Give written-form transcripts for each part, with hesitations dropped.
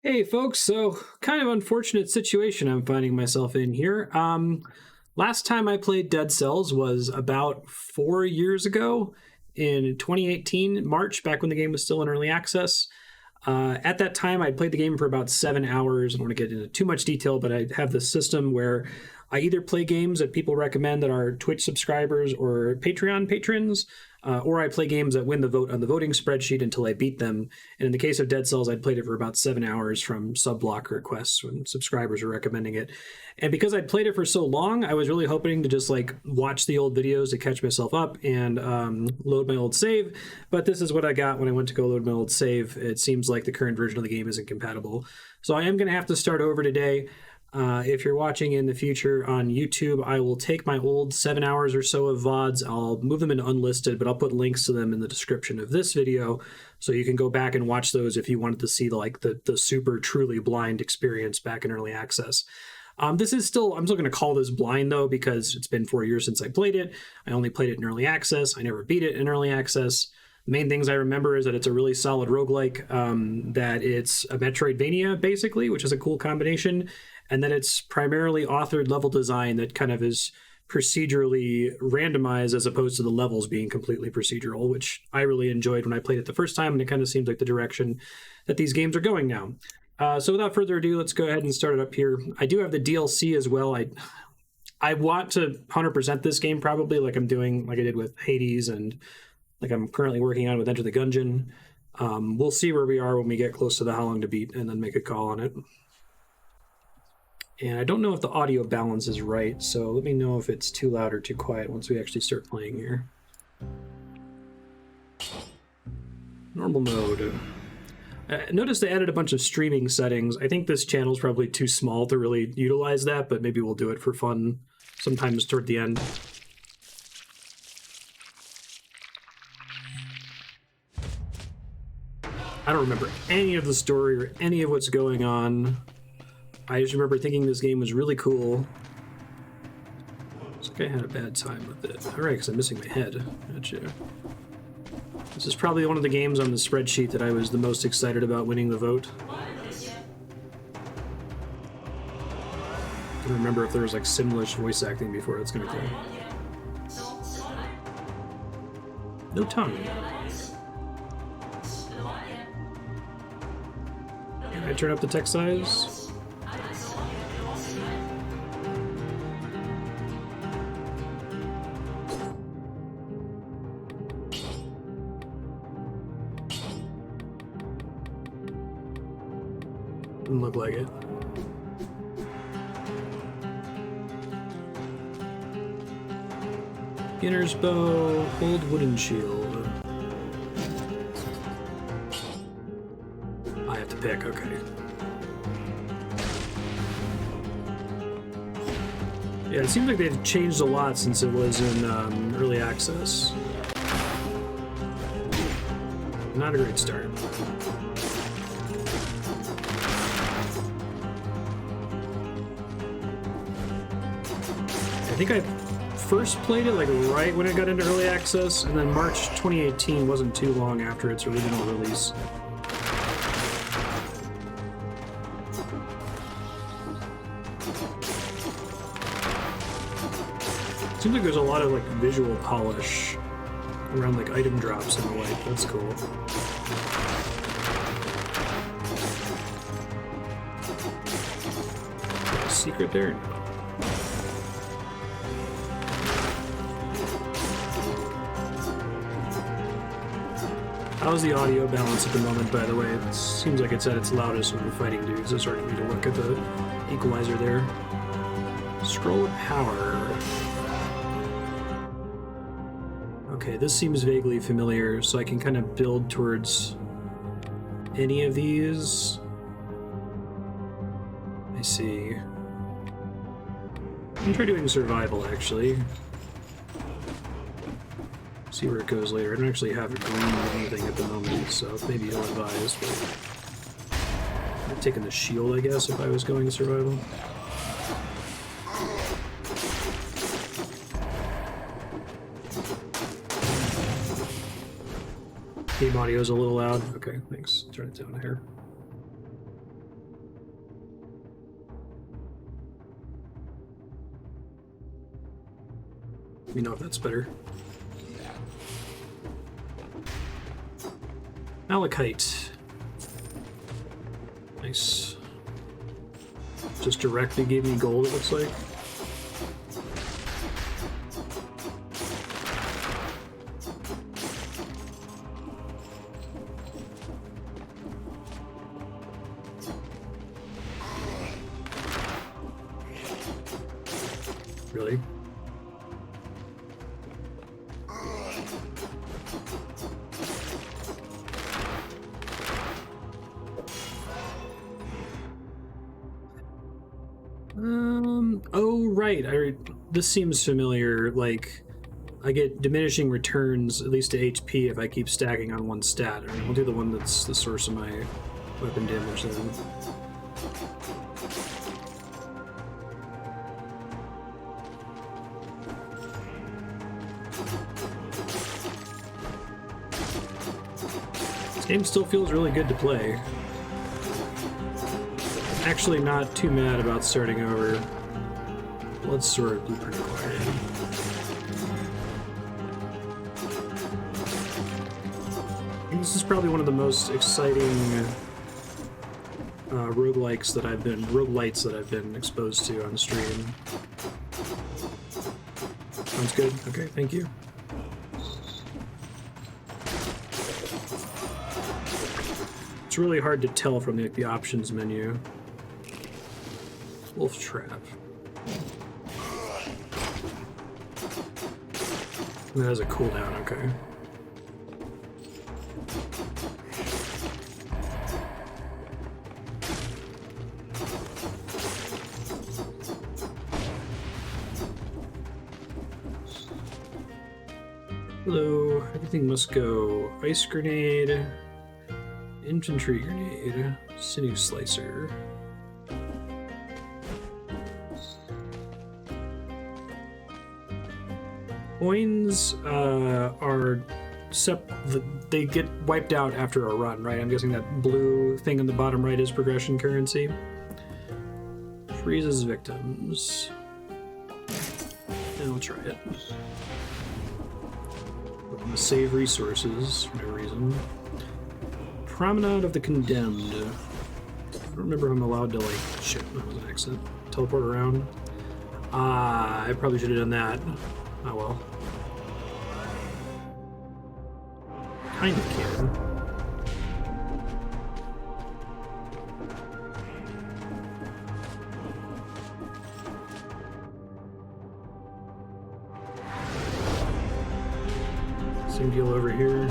Hey folks, so kind of unfortunate situation I'm finding myself in here. Last time I played Dead Cells was about 4 years ago in 2018, March, back when the game was still in early access. At that time, I'd played the game for about 7 hours. I don't want to get into too much detail, but I have this system where I either play games that people recommend that are Twitch subscribers or Patreon patrons, or I play games that win the vote on the voting spreadsheet until I beat them. And in the case of Dead Cells, I'd played it for about 7 hours from sub-block requests when subscribers were recommending it. And because I'd played it for so long, I was really hoping to just like watch the old videos to catch myself up and load my old save. But this is what I got when I went to go load my old save. It seems like the current version of the game isn't compatible. So I am going to have to start over today. If you're watching in the future on YouTube, I will take my old 7 hours or so of VODs. I'll move them into unlisted, but I'll put links to them in the description of this video, so you can go back and watch those if you wanted to see the super truly blind experience back in early access. I'm still going to call this blind though, because it's been 4 years since I played it. I only played it in early access. I never beat it in early access. The main things I remember is that it's a really solid roguelike, that it's a Metroidvania, basically, which is a cool combination, and that it's primarily authored level design that kind of is procedurally randomized as opposed to the levels being completely procedural, which I really enjoyed when I played it the first time, and it kind of seems like the direction that these games are going now. So without further ado, let's go ahead and start it up here. I do have the DLC as well. I want to 100% this game, probably, like I'm doing, like I did with Hades, and like I'm currently working on with Enter the Gungeon. We'll see where we are when we get close to the how long to beat and then make a call on it. And I don't know if the audio balance is right, so let me know if it's too loud or too quiet once we actually start playing here. Normal mode. Notice they added a bunch of streaming settings. I think this channel's probably too small to really utilize that, but maybe we'll do it for fun sometimes toward the end. I don't remember any of the story or any of what's going on. I just remember thinking this game was really cool. Looks like I had a bad time with it. Alright, because I'm missing my head. Gotcha. This is probably one of the games on the spreadsheet that I was the most excited about winning the vote. I don't remember if there was like Simlish voice acting before. That's gonna play. No tongue. Can I turn up the text size? Doesn't look like it. Beginner's bow, old wooden shield. I have to pick, okay. Yeah, it seems like they've changed a lot since it was in early access. Not a great start. I think I first played it like right when it got into early access, and then March 2018 wasn't too long after its original release. Seems like there's a lot of like visual polish around like item drops and the like. That's cool. Got a secret there? How's the audio balance at the moment, by the way? It seems like it's at its loudest when we're fighting dudes. It's hard for me to look at the equalizer there. Scroll of power. Okay, this seems vaguely familiar, so I can kind of build towards any of these. I see. I can try doing survival, actually. See where it goes later. I don't actually have a green or anything at the moment, so maybe you'll advise. But I'd taken the shield, I guess, if I was going survival. Game audio is a little loud. Okay, thanks. Turn it down here. Let me know if that's better. Malachite. Nice. Just directly gave me gold, it looks like. Really? Oh, right. This seems familiar. Like, I get diminishing returns, at least to HP, if I keep stacking on one stat. All right, I'll do the one that's the source of my weapon damage then. This game still feels really good to play. Actually not too mad about starting over. Bloodsword blueprint acquired. I think this is probably one of the most exciting roguelites that I've been exposed to on stream. Sounds good. Okay, thank you. It's really hard to tell from the options menu. Wolf trap. That has a cooldown, okay. Hello, everything must go. Ice grenade, infantry grenade, sinew slicer. Coins they get wiped out after a run, right? I'm guessing that blue thing on the bottom right is progression currency. Freezes victims. And I'll try it. I'm gonna save resources for no reason. Promenade of the Condemned. I don't remember if I'm allowed to, like, shit, that was an accident. Teleport around. I probably should have done that. Oh well. Kinda can. Same deal over here.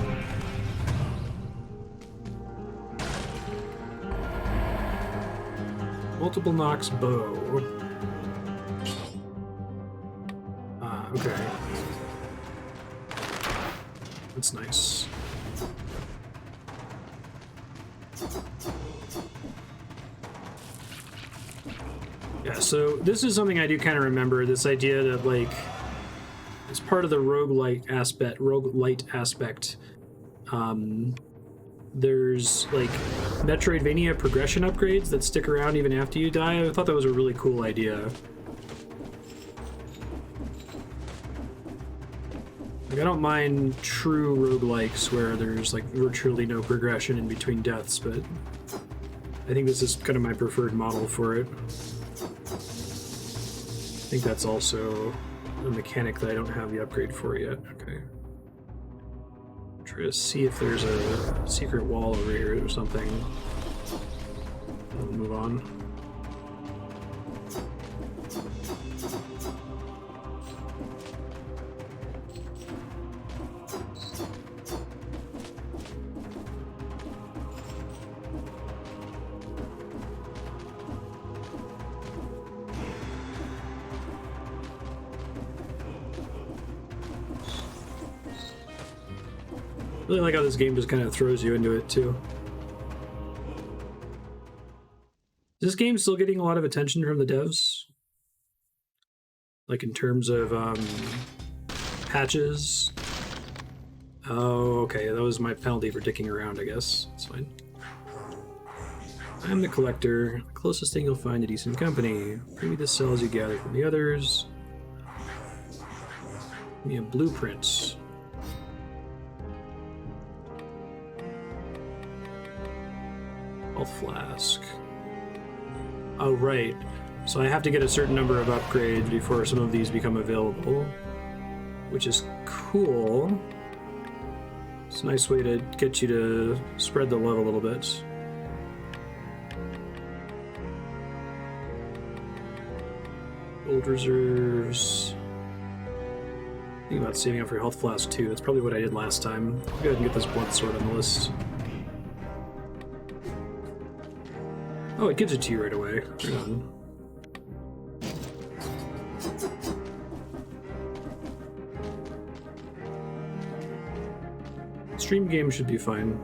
Multiple knocks bow. Okay. That's nice. Yeah, so this is something I do kind of remember, this idea that, like, as part of the roguelite aspect, there's, like, Metroidvania progression upgrades that stick around even after you die. I thought that was a really cool idea. Like, I don't mind true roguelikes where there's, like, virtually no progression in between deaths, but I think this is kind of my preferred model for it. I think that's also a mechanic that I don't have the upgrade for yet. Okay. Try to see if there's a secret wall over here or something. We'll move on. I really like how this game just kind of throws you into it, too. Is this game still getting a lot of attention from the devs? Like, in terms of, patches? Oh, okay, that was my penalty for dicking around, I guess. That's fine. I'm the collector. The closest thing you'll find to decent company. Bring me the cells you gather from the others. Give me a blueprint. Health flask. Oh, right. So I have to get a certain number of upgrades before some of these become available, which is cool. It's a nice way to get you to spread the love a little bit. Gold reserves. Think about saving up for health flask too. That's probably what I did last time. I'll go ahead and get this blood sword on the list. Oh, it gives it to you right away. Hang on. Stream game should be fine.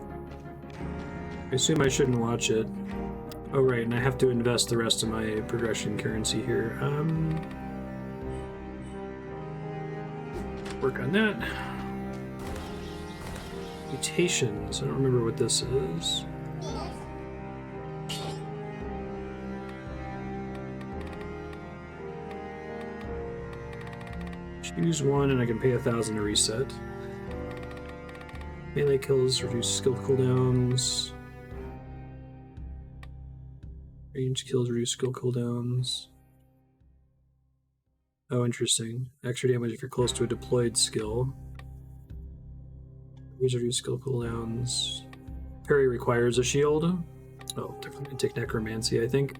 I assume I shouldn't watch it. Oh right, and I have to invest the rest of my progression currency here. Work on that. Mutations. I don't remember what this is. Choose one, and I can pay 1,000 to reset. Melee kills reduce skill cooldowns. Range kills reduce skill cooldowns. Oh, interesting. Extra damage if you're close to a deployed skill. These reduce skill cooldowns. Parry requires a shield. Oh, definitely take necromancy, I think.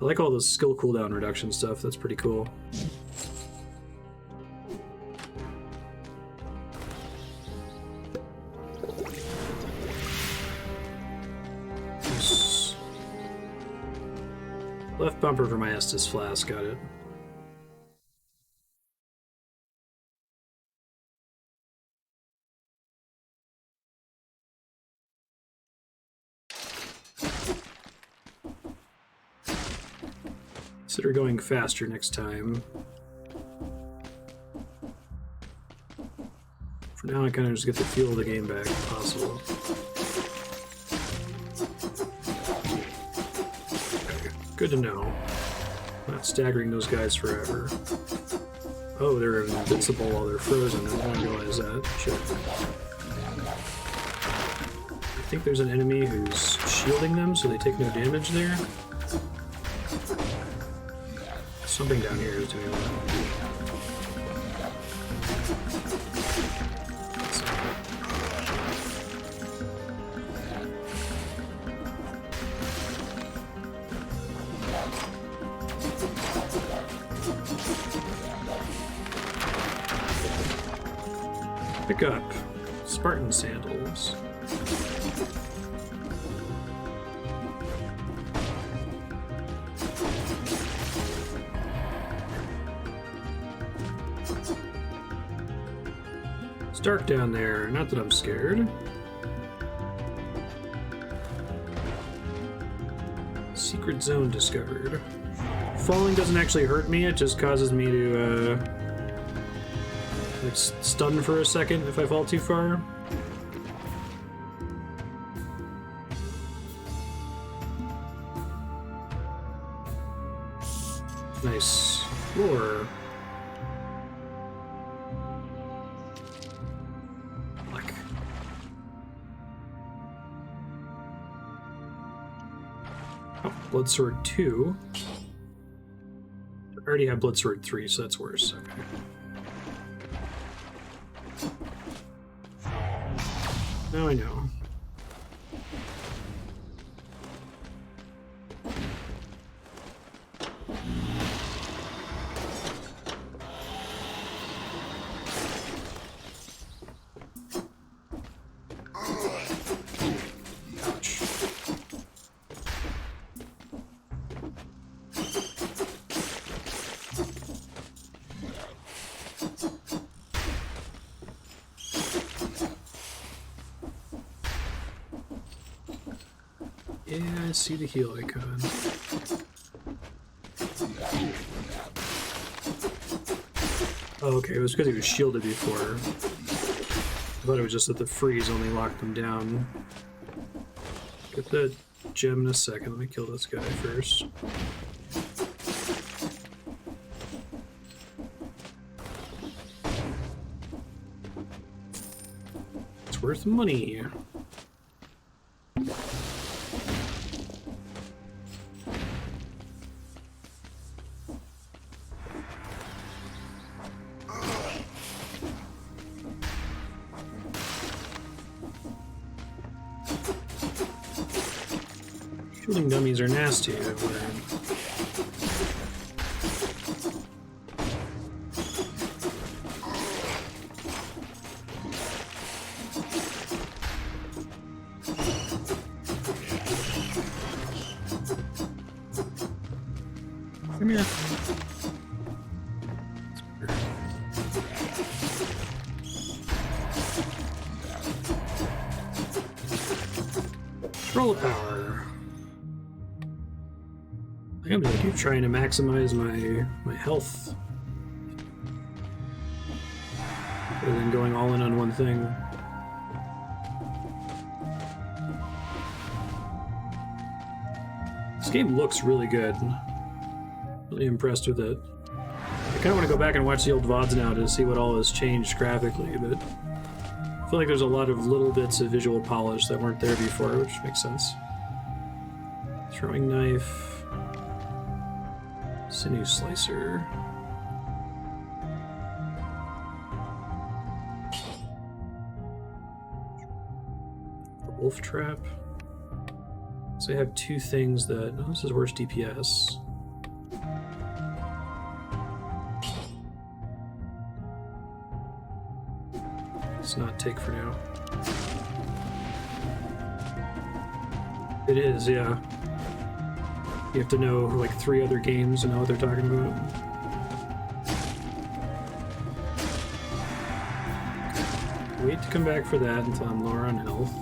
I like all this skill cooldown reduction stuff. That's pretty cool. Left bumper for my Estus flask, got it. Consider going faster next time. For now, I kind of just get the feel of the game back if possible. Good to know. I'm not staggering those guys forever. Oh, they're invincible while they're frozen. I didn't realize that. Shit. I think there's an enemy who's shielding them so they take no damage there. Something down here is doing that. Pick up Spartan sandals. It's dark down there, not that I'm scared. Secret zone discovered. Falling doesn't actually hurt me, it just causes me to like stun for a second if I fall too far. Nice. Floor. Luck. Oh, Blood Sword 2. I already have Blood Sword 3, so that's worse. Okay. Now I know. Yeah, I see the heal icon. Oh, okay, it was because he was shielded before. I thought it was just that the freeze only locked him down. Get the gem in a second. Let me kill this guy first. worth money. Shooting dummies are nasty, I've learned. Come here. Roll power. I think I'm gonna keep trying to maximize my health rather than going all in on one thing. This game looks really good. Really impressed with it. I kind of want to go back and watch the old VODs now to see what all has changed graphically, but I feel like there's a lot of little bits of visual polish that weren't there before, which makes sense. Throwing knife. Sinew slicer. Wolf trap. So I have two things that... Oh, this is worse DPS. Let's not take for now. It is, yeah. You have to know like 3 other games to know what they're talking about. Wait to come back for that until I'm lower on health.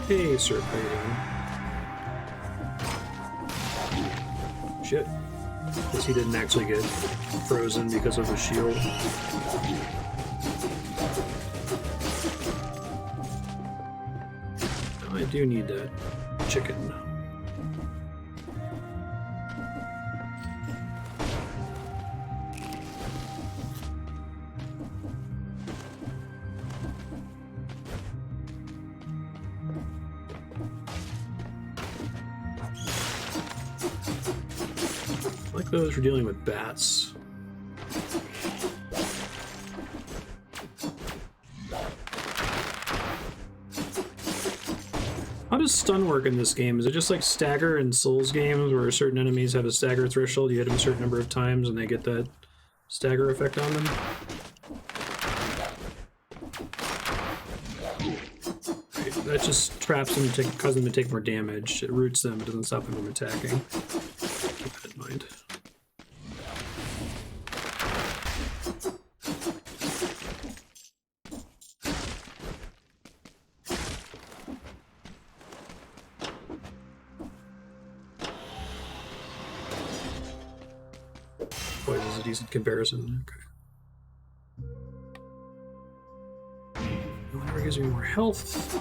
Hey, Sir Fighting. Shit. Guess he didn't actually get frozen because of the shield. I do need that chicken. I like those for dealing with bats. How does stun work in this game? Is it just like stagger in Souls games where certain enemies have a stagger threshold? You hit them a certain number of times and they get that stagger effect on them? Right, that just traps them to cause them to take more damage. It roots them, it doesn't stop them from attacking. Keep that in mind. Boy, this is a decent comparison. Okay. Whatever gives me more health.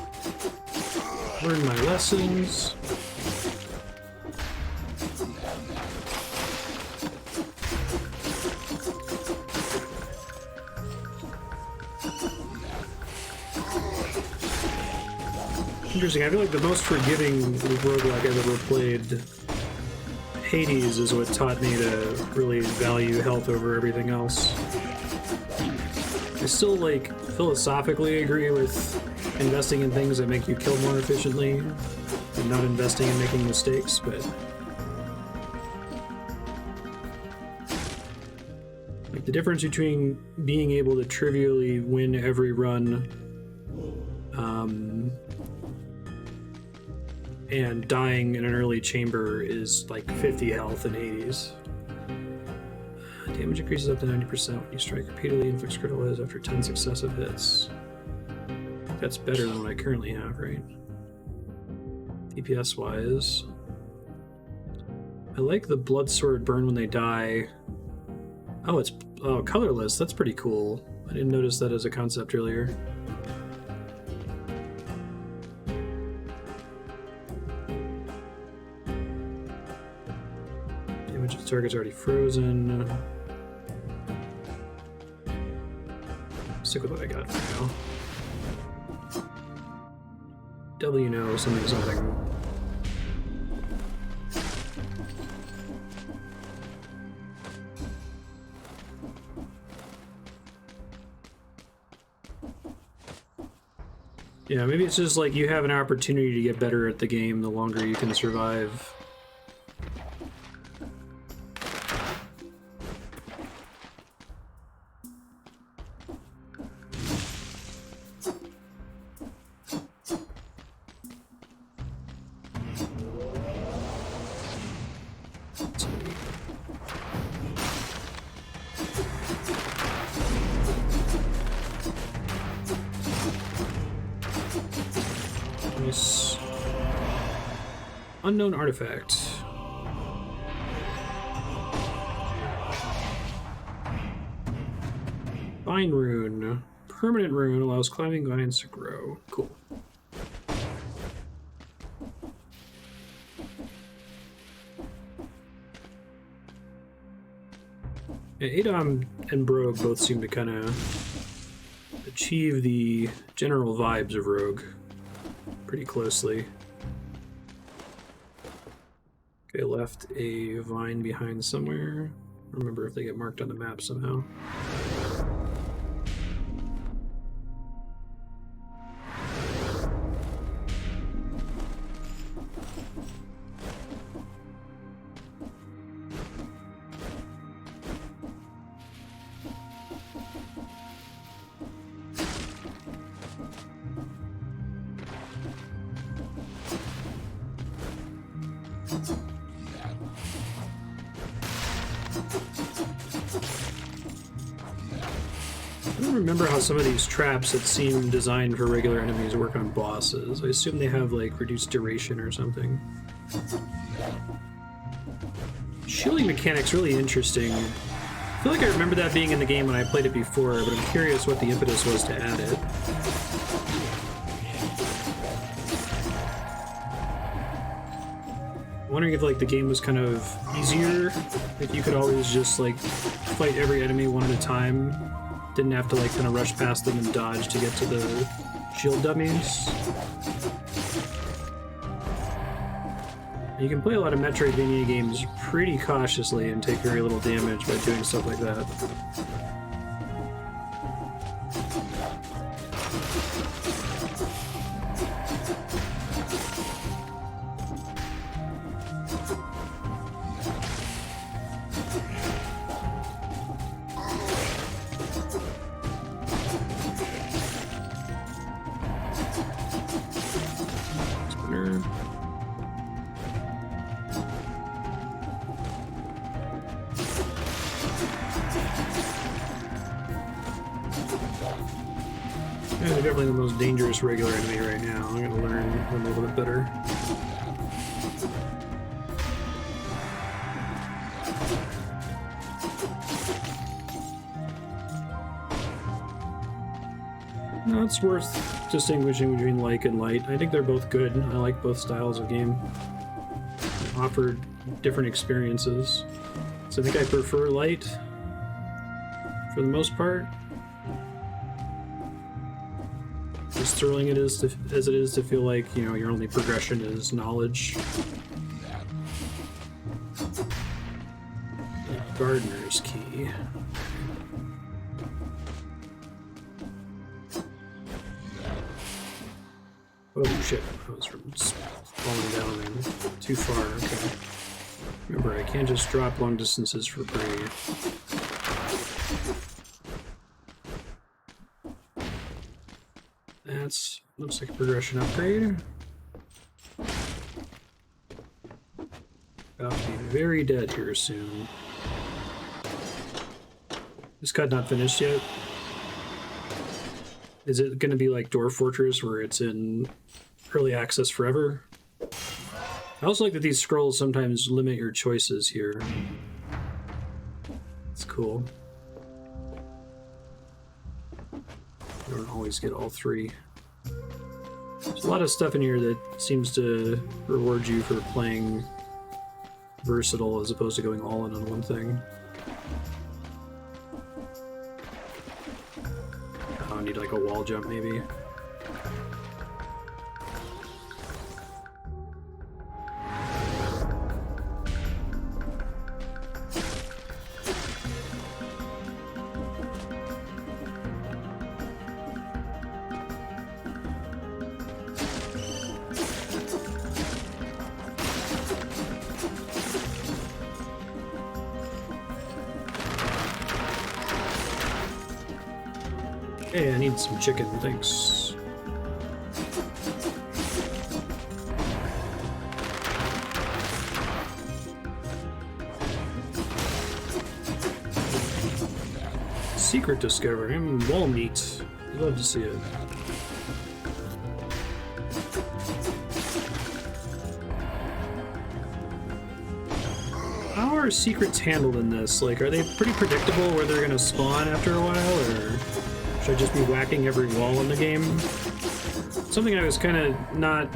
Learn my lessons. Interesting. I feel like the most forgiving roguelike I've ever played, Hades, is what taught me to really value health over everything else. I still, like, philosophically agree with investing in things that make you kill more efficiently and not investing in making mistakes, but like the difference between being able to trivially win every run and dying in an early chamber is like 50 health in Hades. Damage increases up to 90% when you strike repeatedly, inflicts critical hits after 10 successive hits. I think that's better than what I currently have, right? DPS wise. I like the blood sword burn when they die. Oh, it's colorless. That's pretty cool. I didn't notice that as a concept earlier. target's already frozen. Stick with what I got for now. W no, something's something. Yeah, maybe it's just like you have an opportunity to get better at the game the longer you can survive. Nice. Unknown artifact. Vine rune. Permanent rune allows climbing vines to grow. Cool. Yeah, Adom and Brogue both seem to kind of achieve the general vibes of Rogue pretty closely. Okay, left a vine behind somewhere. Remember if they get marked on the map somehow. I don't remember how some of these traps that seem designed for regular enemies work on bosses. I assume they have like reduced duration or something. Shielding mechanic's really interesting. I feel like I remember that being in the game when I played it before, but I'm curious what the impetus was to add it. I'm wondering if like the game was kind of easier, if you could always just like fight every enemy one at a time. Didn't have to like kind of rush past them and dodge to get to the shield dummies. You can play a lot of Metroidvania games pretty cautiously and take very little damage by doing stuff like that. Yeah, they're definitely the most dangerous regular enemy right now. I'm gonna learn them a little bit better. No, it's worth distinguishing between like and light. I think they're both good. I like both styles of game. They offer different experiences. So I think I prefer light for the most part. As thrilling it is as it is to feel like, you know, your only progression is knowledge. Gardener's key. Oh shit, I was falling down there. Too far, okay. Remember, I can't just drop long distances for free. That's looks like a progression upgrade. About to be very dead here soon. This cut not finished yet. Is it going to be like Dwarf Fortress where it's in early access forever? I also like that these scrolls sometimes limit your choices here. It's cool. You don't always get all three. There's a lot of stuff in here that seems to reward you for playing versatile as opposed to going all in on one thing. Oh, I need like a wall jump maybe. Hey, I need some chicken, thanks. Secret discovery. Wall meat. I'd love to see it. How are secrets handled in this? Like, are they pretty predictable where they're gonna spawn after a while, or should I just be whacking every wall in the game? Something I was kind of not...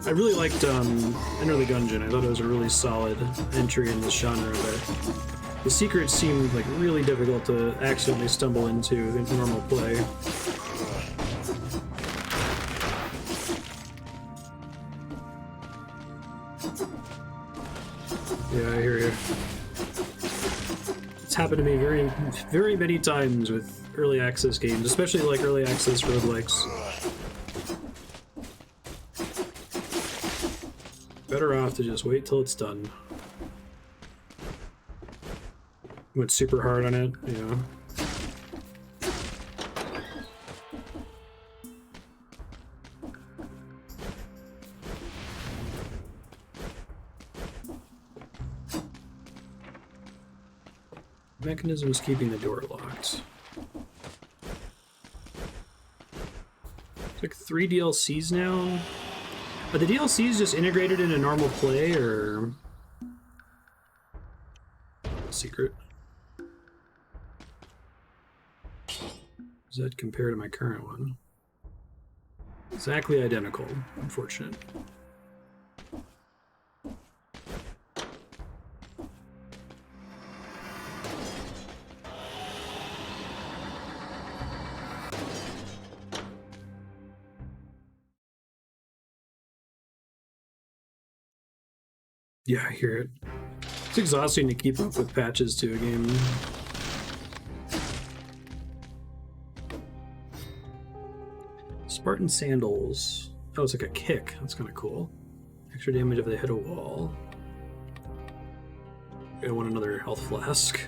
I really liked Enter the Gungeon. I thought it was a really solid entry in this genre, but the secrets seemed like really difficult to accidentally stumble into in normal play. Yeah, I hear you. It's happened to me very, very many times with early access games, especially like early access roguelikes. Better off to just wait till it's done. Went super hard on it, yeah. Mechanisms keeping the door locked. It's like 3 DLCs now. Are the DLCs just integrated into normal play, or secret? Does that compare to my current one? Exactly identical. Unfortunate. Yeah, I hear it. It's exhausting to keep up with patches to a game. Spartan Sandals. Oh, it's like a kick. That's kind of cool. Extra damage if they hit a wall. I want another health flask.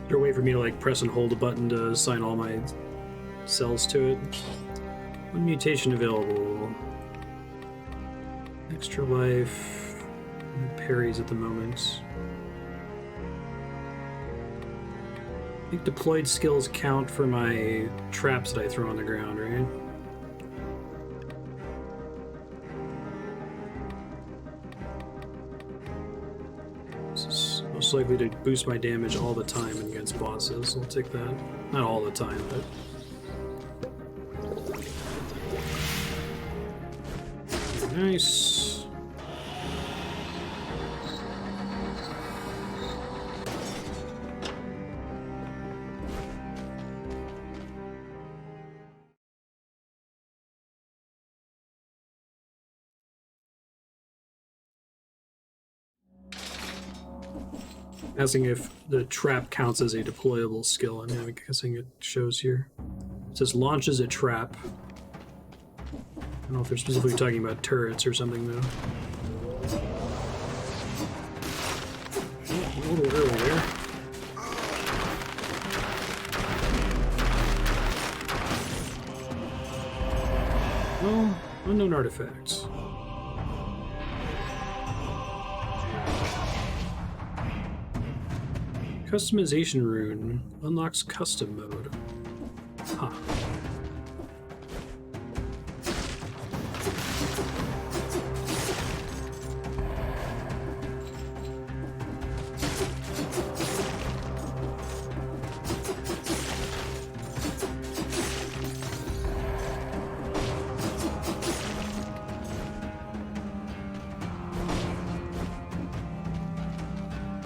Is there a way for me to like press and hold a button to assign all my cells to it? One mutation available. Extra life. No parries at the moment. I think deployed skills count for my traps that I throw on the ground, right? This is most likely to boost my damage all the time against bosses. I'll take that. Not all the time, but... Nice. Asking if the trap counts as a deployable skill. I'm guessing it shows here. It says launches a trap. I don't know if they're specifically talking about turrets or something, though. Oh, a little early there. Well, unknown artifacts. Customization rune unlocks custom mode. Huh.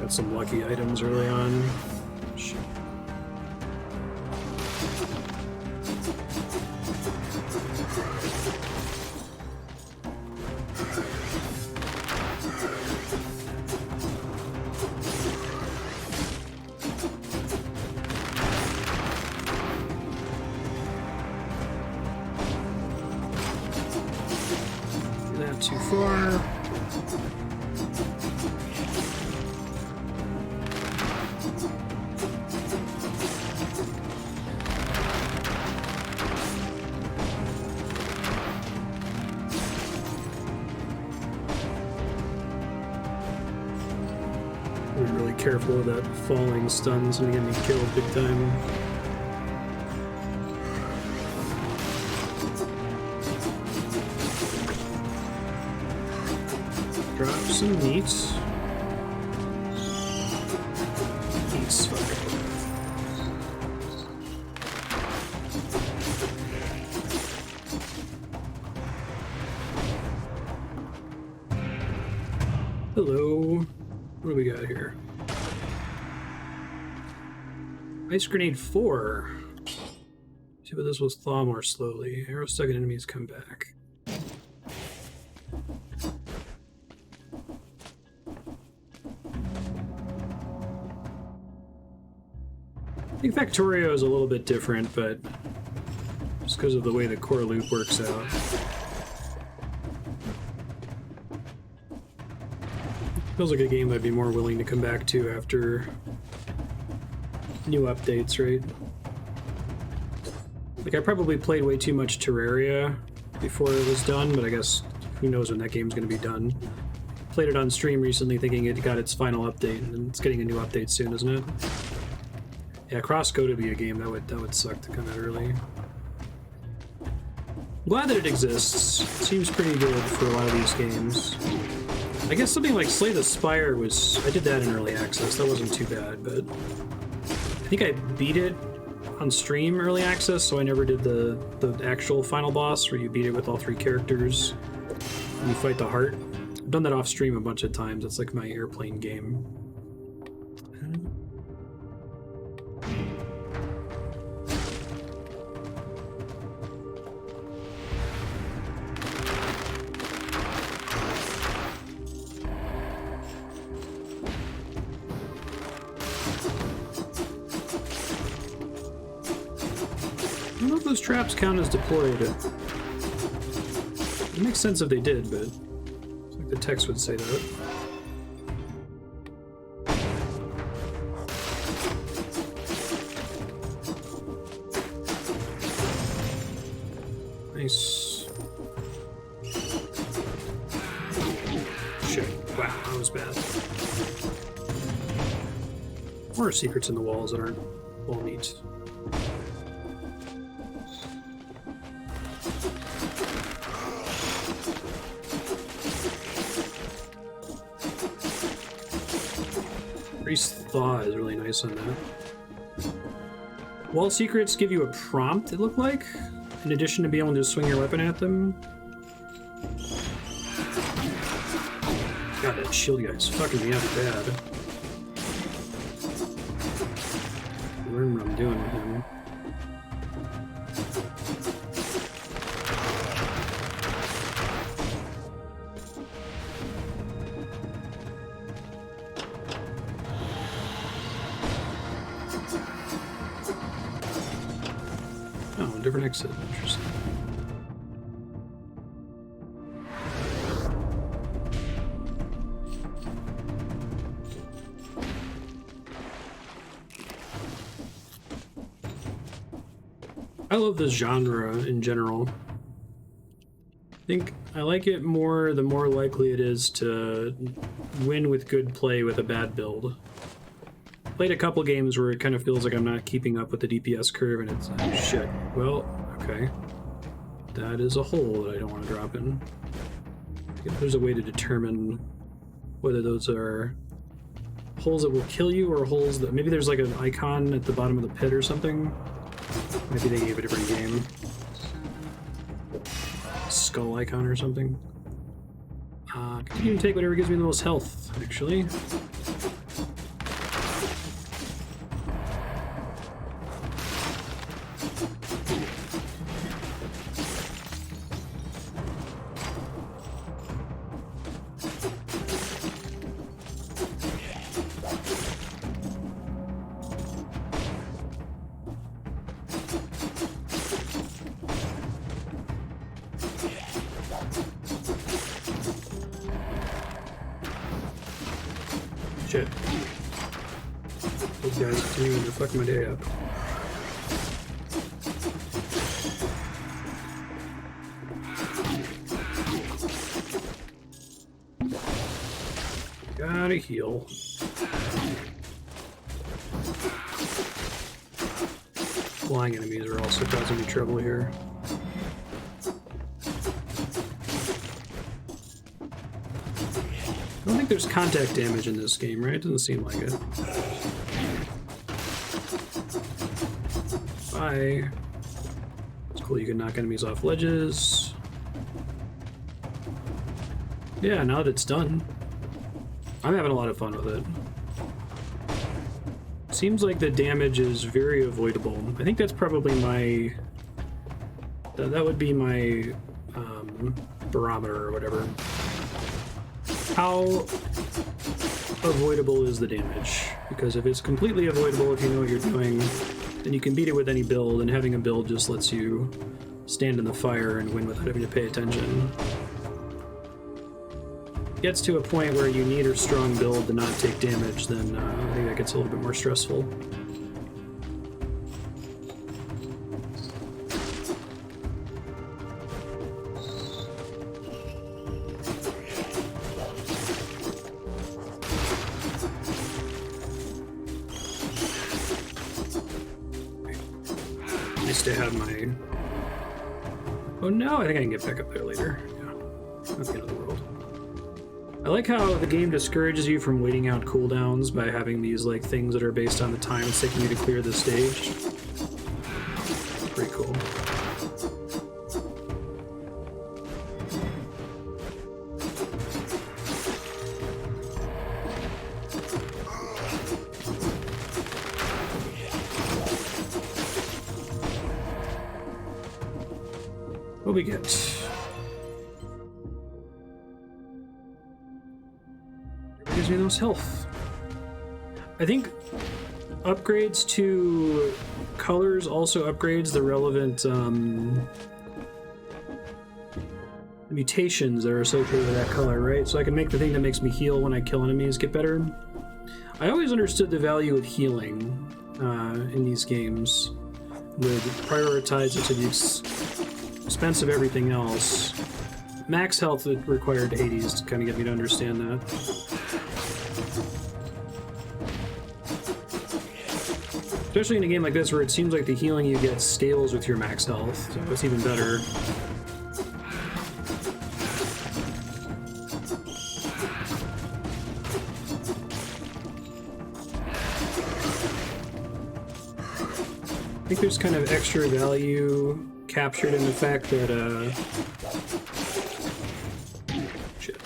Got some lucky items early on. Shit. Not too far. Be really careful of that falling stun's gonna get me killed big time. Drop some meat. Meat's fuck. Hello. What do we got here? Ice Grenade 4. See, but this will thaw more slowly. Arrow stuck in enemies come back. I think Factorio is a little bit different, but just because of the way the core loop works out. Feels like a game I'd be more willing to come back to after new updates, right? Like, I probably played way too much Terraria before it was done, but I guess who knows when that game's going to be done. Played it on stream recently thinking it got its final update, and it's getting a new update soon, isn't it? Yeah, Crossgo to be a game, that would suck to come out early. Glad that it exists. It seems pretty good for a lot of these games. I guess something like Slay the Spire was... I did that in early access, that wasn't too bad, but... I think I beat it on stream early access, so I never did the actual final boss, where you beat it with all 3 characters, and you fight the heart. I've done that off stream a bunch of times, it's like my airplane game. I don't know if those traps count as deployed. It makes sense if they did, but it's like the text would say that. Nice. Shit. Wow, that was bad. More secrets in the walls that aren't all neat. Thaw is really nice on that. Wall secrets give you a prompt, it looked like, in addition to being able to swing your weapon at them. God, that shield guy's fucking me up bad. Learn what I'm doing with him. Different exit. Interesting. I love this genre in general. I think I like it more the more likely it is to win with good play with a bad build. Played a couple games where it kind of feels like I'm not keeping up with the DPS curve, and it's oh, shit. Well, okay. That is a hole that I don't want to drop in. If there's a way to determine whether those are holes that will kill you or holes that... Maybe there's like an icon at the bottom of the pit or something. Maybe they gave a different game. Skull icon or something. Continue to take whatever gives me the most health, actually. Shit. Those guys continuing to fuck my day up. Gotta heal. Flying enemies are also causing me trouble here. I don't think there's contact damage in this game, right? It doesn't seem like it. Bye. It's cool you can knock enemies off ledges. Yeah, now that it's done, I'm having a lot of fun with it. Seems like the damage is very avoidable. I think that's probably my... That would be my barometer or whatever. How avoidable is the damage? Because if it's completely avoidable, if you know what you're doing, then you can beat it with any build, and having a build just lets you stand in the fire and win without having to pay attention. Gets to a point where you need a strong build to not take damage, then I think that gets a little bit more stressful. Nice to have my... Oh no, I think I can get back up there later. Yeah, not the end of the world. I like how the game discourages you from waiting out cooldowns by having these like things that are based on the time it's taking you to clear the stage. Pretty cool. What we get? Gives me the most health. I think upgrades to colors also upgrades the relevant mutations that are associated with that color, right? So I can make the thing that makes me heal when I kill enemies get better. I always understood the value of healing in these games. Would prioritize it to the expense of everything else. Max health required Hades to kind of get me to understand that. Especially in a game like this where it seems like the healing you get scales with your max health, so it's even better. I think there's kind of extra value captured in the fact that, shit.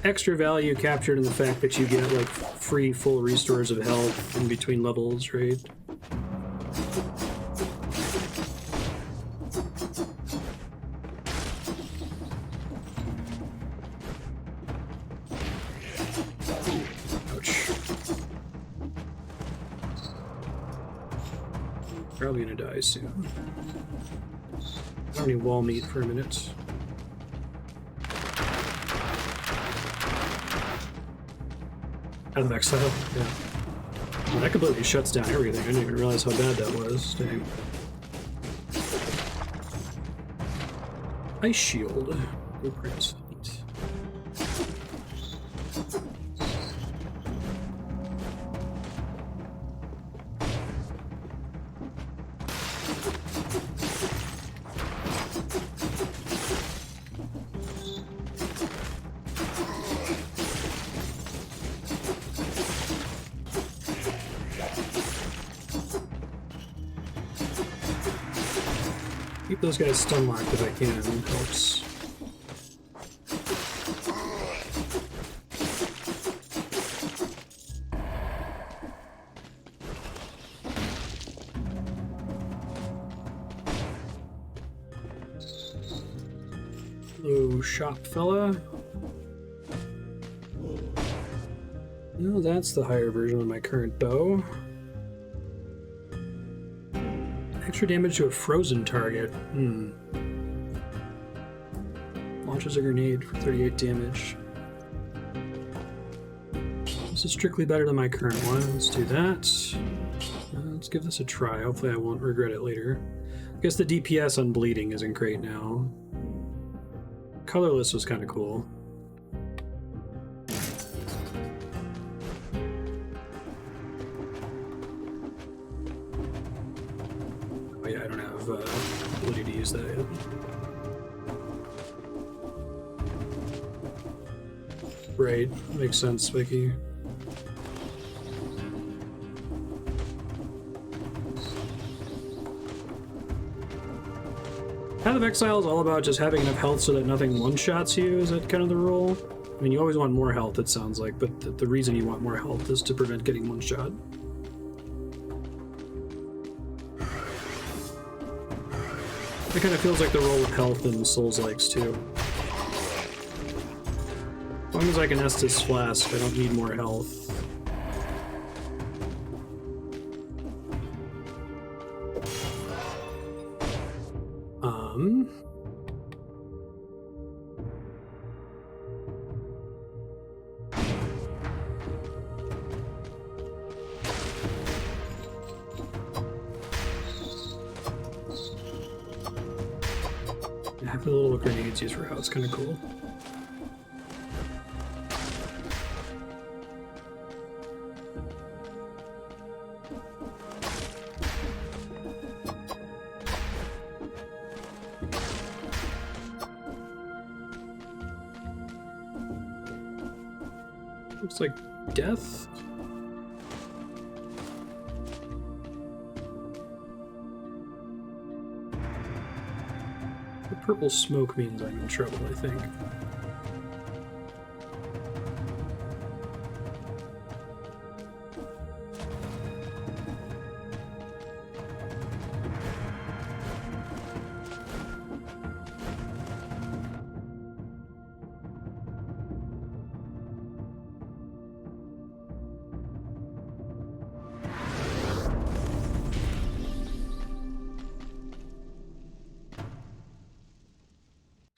Extra value captured in the fact that you get like free full restores of health in between levels, right? Ouch. Probably gonna die soon. I don't need wall meat for a minute. Out of exile, yeah. Well, that completely shuts down everything. I didn't even realize how bad that was. Dang. Ice shield. Blueprints. Neat. Keep those guys stun locked if I can, it helps. Hello, shop fella. No, that's the higher version of my current bow. Extra damage to a frozen target. Launches a grenade for 38 damage. This is strictly better than my current one. Let's do that. Let's give this a try. Hopefully I won't regret it later. I guess the DPS on bleeding isn't great now. Colorless was kind of cool. Oh yeah, I don't have ability to use that yet. Right, makes sense, Vicky. Path of Exile is all about just having enough health so that nothing one-shots you. Is that kind of the rule? I mean, you always want more health, it sounds like, but the reason you want more health is to prevent getting one-shot. It kind of feels like the role of health in Souls-likes, too. As long as I can Estus Flask, I don't need more health. I have the little grenades used for how it's kind of cool. Looks like death. The purple smoke means I'm in trouble, I think.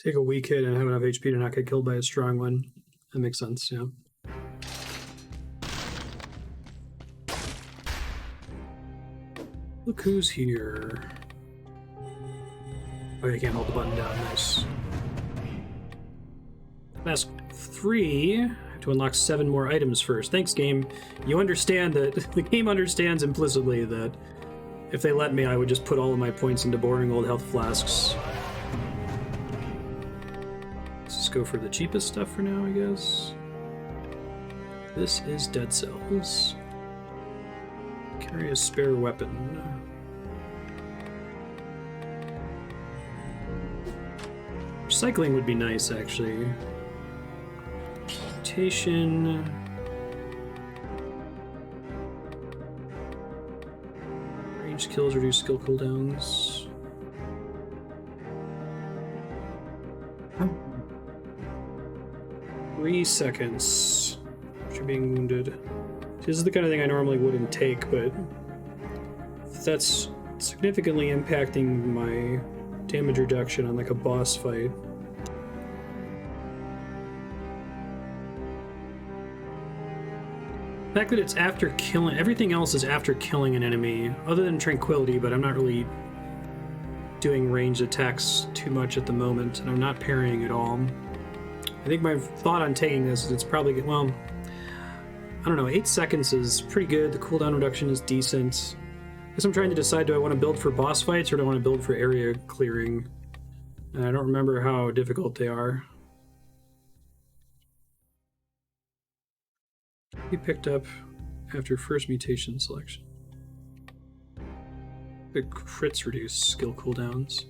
Take a weak hit and have enough HP to not get killed by a strong one. That makes sense, yeah. Look who's here. Oh, you can't hold the button down. Nice. Task 3. I have to unlock 7 more items first. Thanks, game. You understand that the game understands implicitly that if they let me, I would just put all of my points into boring old health flasks. Go for the cheapest stuff for now, I guess. This is Dead Cells. Carry a spare weapon. Recycling would be nice, actually. Mutation. Range kills reduce skill cooldowns. 3 seconds after being wounded. This is the kind of thing I normally wouldn't take, but that's significantly impacting my damage reduction on like a boss fight. The fact that it's after killing, everything else is after killing an enemy, other than Tranquility, but I'm not really doing ranged attacks too much at the moment, and I'm not parrying at all. I think my thought on taking this is it's probably, well, I don't know, 8 seconds is pretty good. The cooldown reduction is decent. I guess I'm trying to decide, do I want to build for boss fights or do I want to build for area clearing? And I don't remember how difficult they are. Be picked up after first mutation selection. The crits reduce skill cooldowns.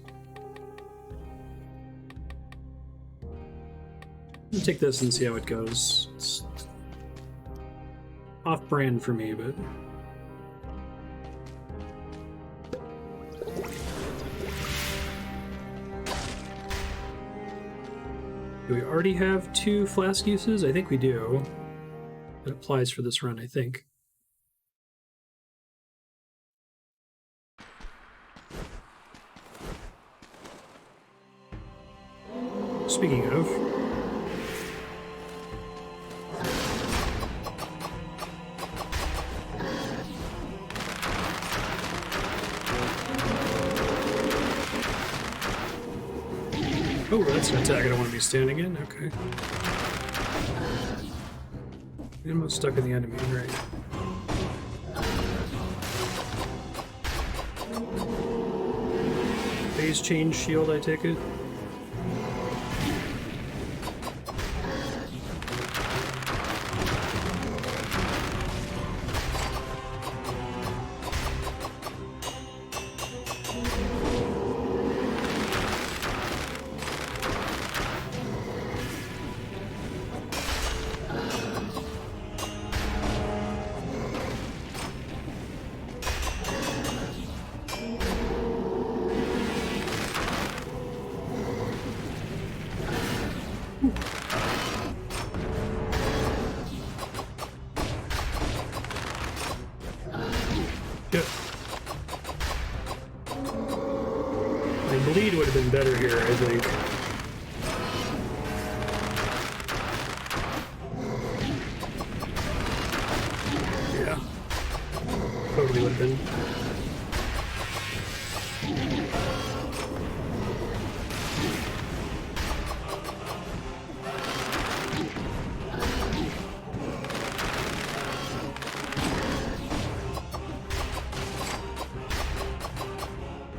I'll take this and see how it goes. It's off-brand for me, but... Do we already have 2 flask uses? I think we do. It applies for this run, I think. Speaking of... Oh, that's an attack I don't want to be standing in. Okay. I'm almost stuck in the enemy, right? Phase change shield, I take it. Good. My bleed would have been better here, I think. Yeah. Totally would have been.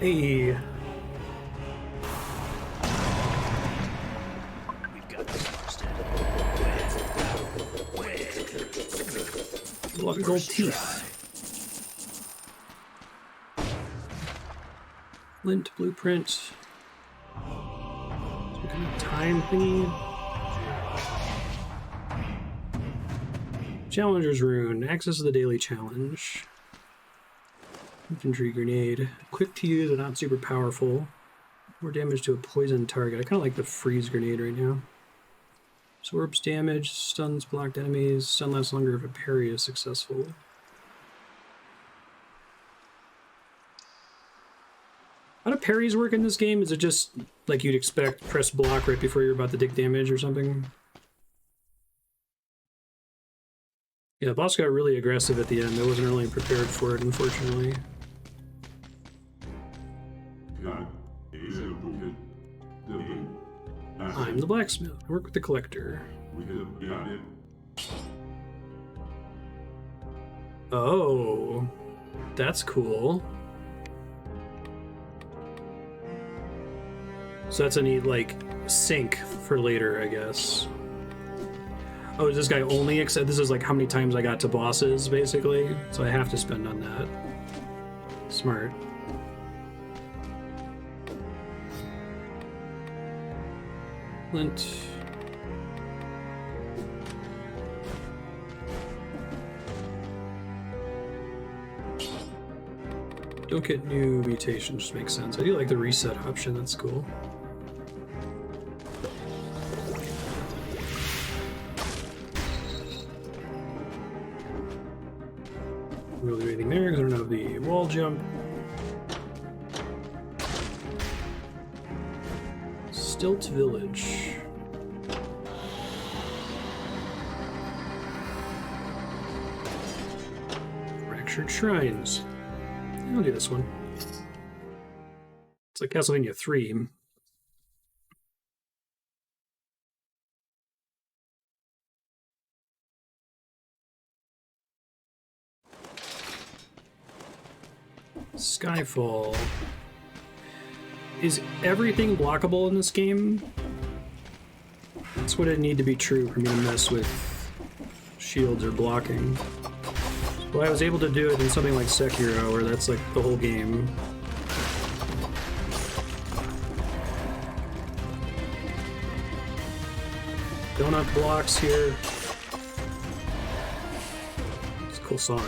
Hey. We've got this, Marstead. A lot of gold teeth. Lint blueprint. Some kind of time thingy. Challenger's rune. Access to the daily challenge. Infantry grenade. Quick to use, but not super powerful. More damage to a poisoned target. I kind of like the freeze grenade right now. Absorbs damage, stuns blocked enemies, stun lasts longer if a parry is successful. How do parries work in this game? Is it just like you'd expect, press block right before you're about to take damage or something? Yeah, the boss got really aggressive at the end. I wasn't really prepared for it, unfortunately. I'm the blacksmith. I work with the collector. Oh, that's cool. So that's a neat, like, sync for later, I guess. Oh, does this guy only accept? This is like how many times I got to bosses, basically. So I have to spend on that. Smart. Lint. Don't get new mutations, just makes sense. I do like the reset option, that's cool. Really do anything there because I don't have the wall jump. Stilt Village. Fractured Shrines. I'll do this one. It's like Castlevania 3. Skyfall. Is everything blockable in this game? That's what it need to be true for me to mess with shields or blocking. Well, I was able to do it in something like Sekiro, where that's like the whole game. Donut blocks here. It's a cool song.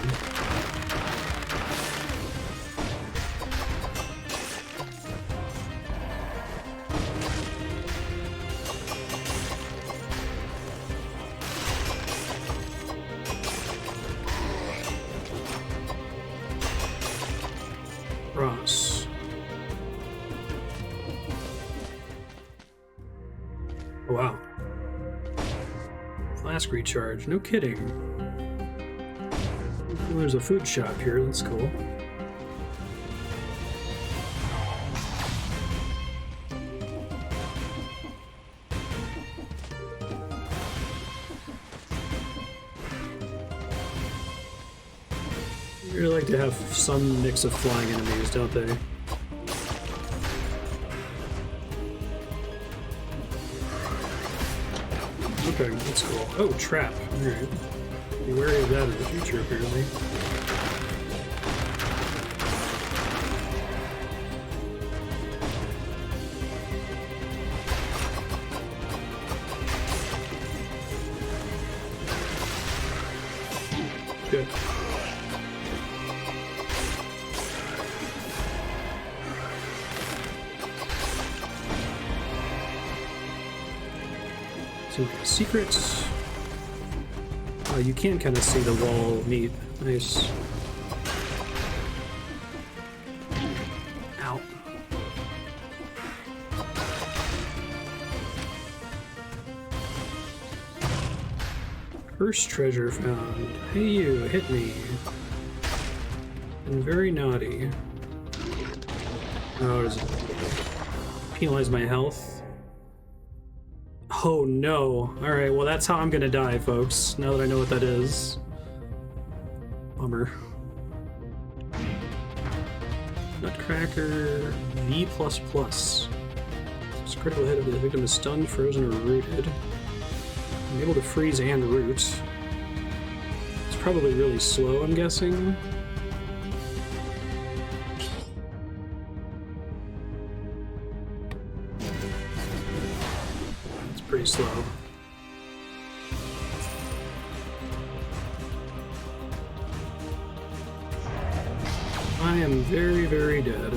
Oh, wow. Flask recharge. No kidding. Well, there's a food shop here. That's cool. They really like to have some mix of flying enemies, don't they? Okay, that's cool. Oh, trap. Alright. Be wary of that in the future, apparently. Good. So, secrets. Oh, you can kind of see the wall neat. Nice. Ow. First treasure found. Hey you, hit me. I'm very naughty. Oh, does it penalize my health? Oh no. Alright, well that's how I'm gonna die, folks, now that I know what that is. Bummer. Nutcracker V++. This critical hit of the victim is stunned, frozen, or rooted. I'm able to freeze and root. It's probably really slow, I'm guessing. Pretty slow. I am very, very dead.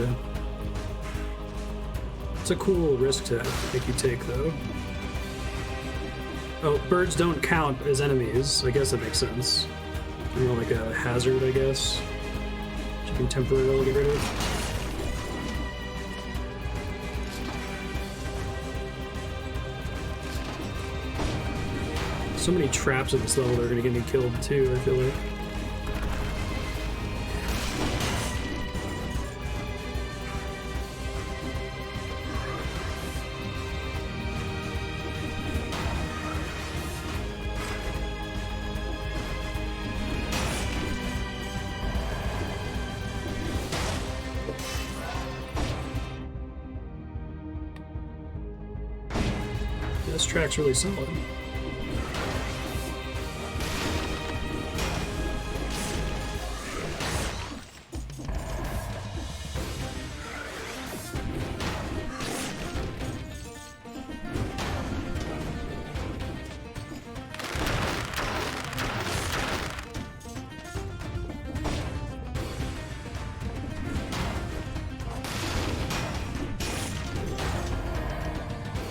It's a cool risk to make you take, though. Oh, birds don't count as enemies. I guess that makes sense. You know, like a hazard, I guess. Which you can temporarily get rid of. So many traps at this level that are going to get me killed too, I feel like. This track's really solid.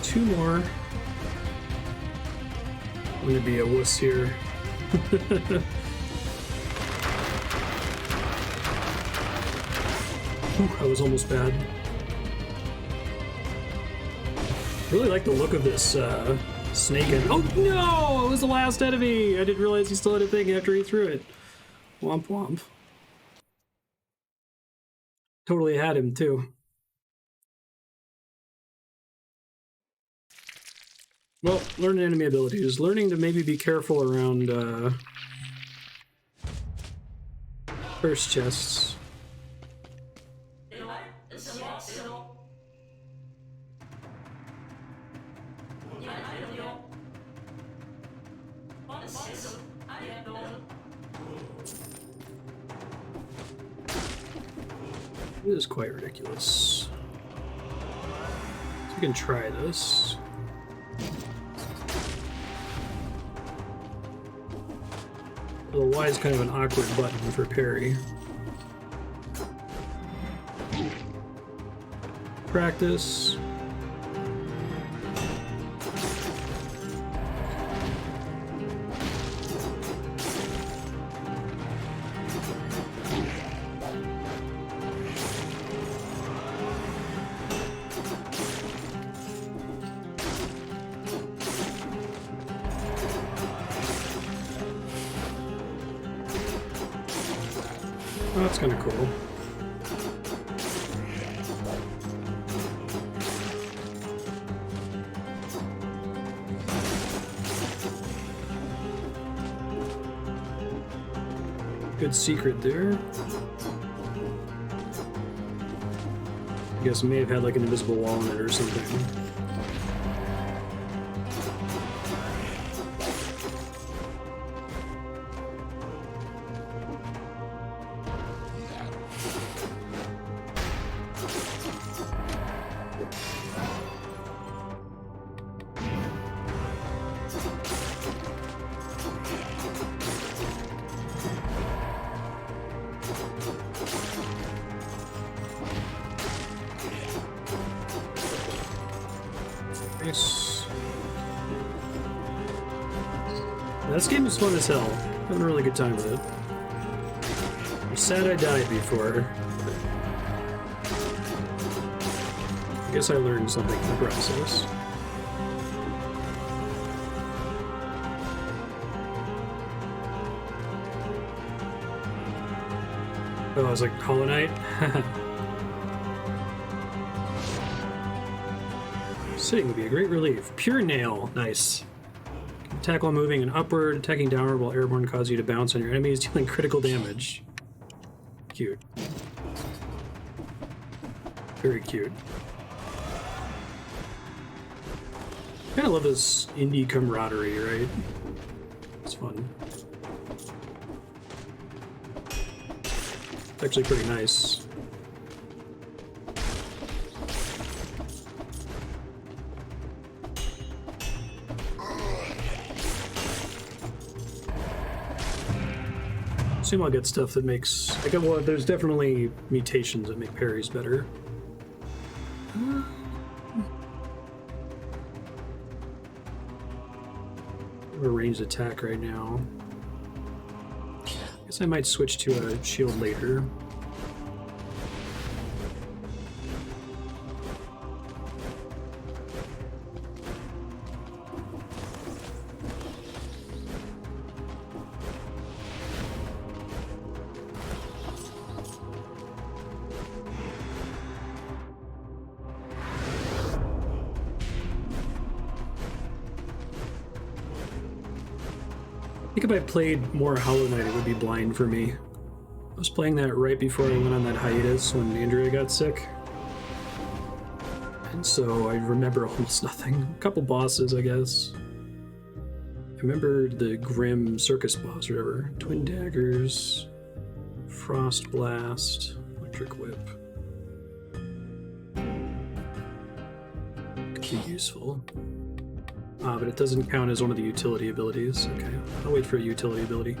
Two more. I'm gonna be a wuss here. Whew, that was almost bad. Really like the look of this snake. Oh no! It was the last enemy! I didn't realize he still had a thing after he threw it. Womp womp. Totally had him too. Well, learning enemy abilities. Learning to maybe be careful around first chests. This is quite ridiculous. So we can try this. The Y is kind of an awkward button for parry. Practice. It's kind of cool. Good secret there. I guess it may have had like an invisible wall in it or something. This game is fun as hell. Having a really good time with it. I'm sad I died before. I guess I learned something in the process. Oh, I was like, Hollow Knight? Sitting would be a great relief. Pure Nail. Nice. Attack while moving and upward. Attacking downward while airborne causes you to bounce on your enemies, dealing critical damage. Cute. Very cute. Kind of love this indie camaraderie, right? It's fun. It's actually pretty nice. Assume I'll get stuff that makes... well, there's definitely mutations that make parries better. A ranged attack right now. I guess I might switch to a shield later. I think if I played more Hollow Knight, it would be blind for me. I was playing that right before I went on that hiatus when Andrea got sick. And so I remember almost nothing. A couple bosses, I guess. I remember the Grim Circus boss or whatever. Twin Daggers, Frost Blast, Electric Whip. Could be useful. But it doesn't count as one of the utility abilities. Okay, I'll wait for a utility ability.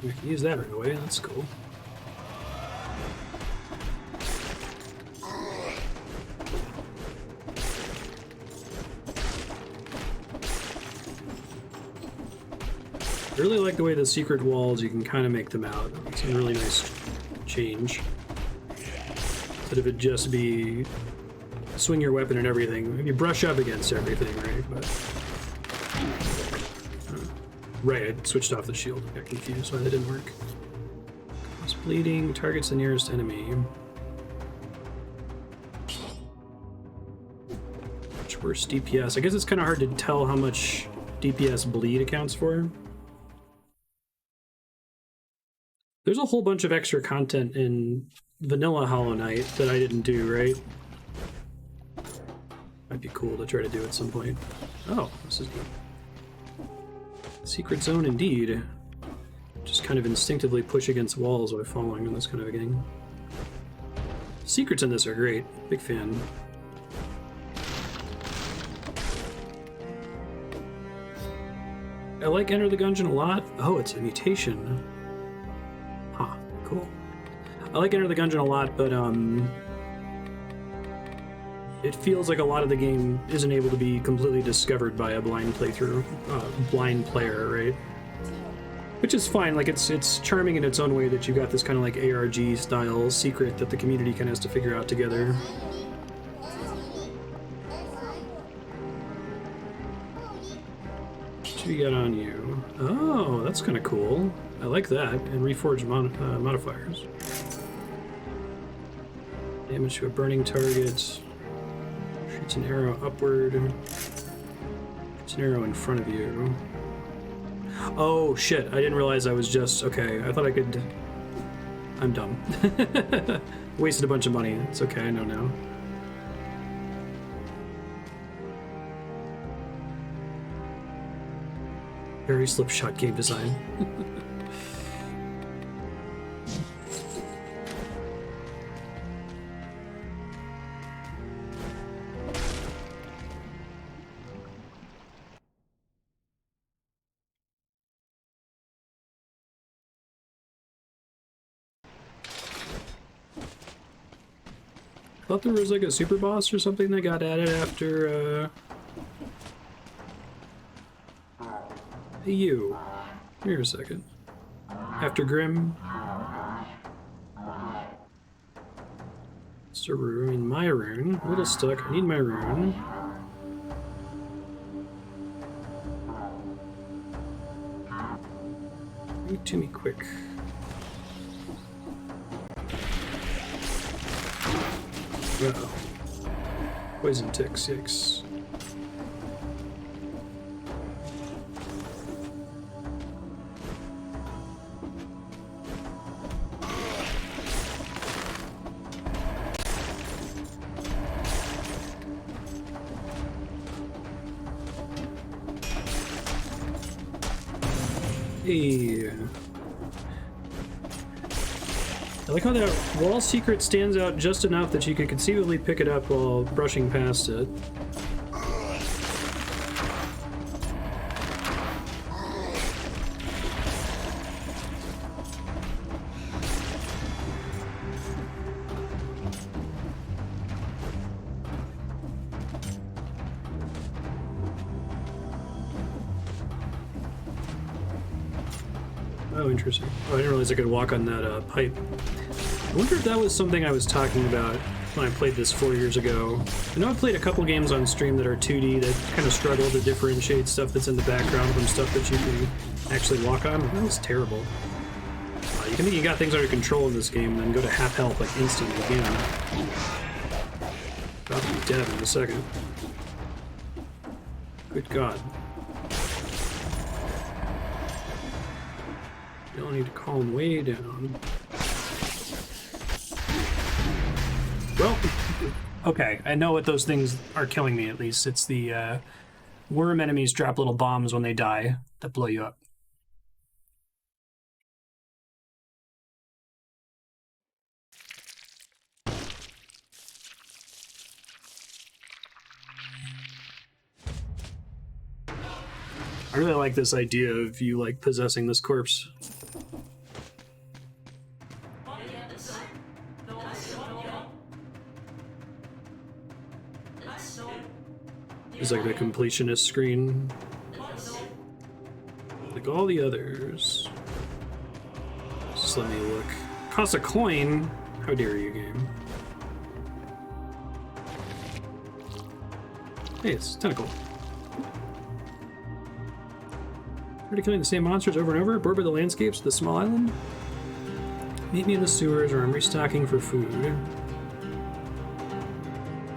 I can use that right away, that's cool. I really like the way the secret walls, you can kind of make them out. It's a really nice change. Instead of it just be swing your weapon and everything. You brush up against everything, right? But right, I switched off the shield. I got confused why that didn't work. Cause bleeding, targets the nearest enemy. Much worse DPS. I guess it's kind of hard to tell how much DPS bleed accounts for. There's a whole bunch of extra content in vanilla Hollow Knight that I didn't do, right? Might be cool to try to do at some point. Oh, this is neat. Secret zone indeed. Just kind of instinctively push against walls while falling in this kind of a game. Secrets in this are great. Big fan. I like Enter the Gungeon a lot. Oh, it's a mutation. Huh, cool. I like Enter the Gungeon a lot, but it feels like a lot of the game isn't able to be completely discovered by a blind playthrough, blind player, right? Which is fine. Like it's charming in its own way that you got this kind of like ARG style secret that the community kind of has to figure out together. What do you got on you? Oh, that's kind of cool. I like that. And reforged modifiers. Damage to a burning target. Shoots an arrow upward. Shoots an arrow in front of you. Oh shit, I didn't realize I was just... Okay, I thought I could... I'm dumb. Wasted a bunch of money. It's okay, I know now. Very slipshot game design. I thought there was like a super boss or something that got added after you. Here a second. After Grim. It's a rune. My rune. A little stuck. I need my rune. Bring it to me quick. Uh-oh. Poison tick, 6. Hey. I like how that wall secret stands out just enough that you could conceivably pick it up while brushing past it. Oh, interesting. Oh, I didn't realize I could walk on that pipe. I wonder if that was something I was talking about when I played this 4 years ago. I know I played a couple games on stream that are 2D that kind of struggle to differentiate stuff that's in the background from stuff that you can actually walk on. That was terrible. You can think you got things under control in this game, then go to half health like instantly again. About to be dead in a second. Good God. You'll need to calm way down. Well, okay, I know what those things are killing me, at least. It's the worm enemies drop little bombs when they die that blow you up. I really like this idea of you, like, possessing this corpse. It's like the completionist screen. Like all the others. Just let me look. Costs a coin? How dare you, game. Hey, it's tentacle. Tired of killing the same monsters over and over? Bored by the landscapes of the small island? Meet me in the sewers or I'm restocking for food.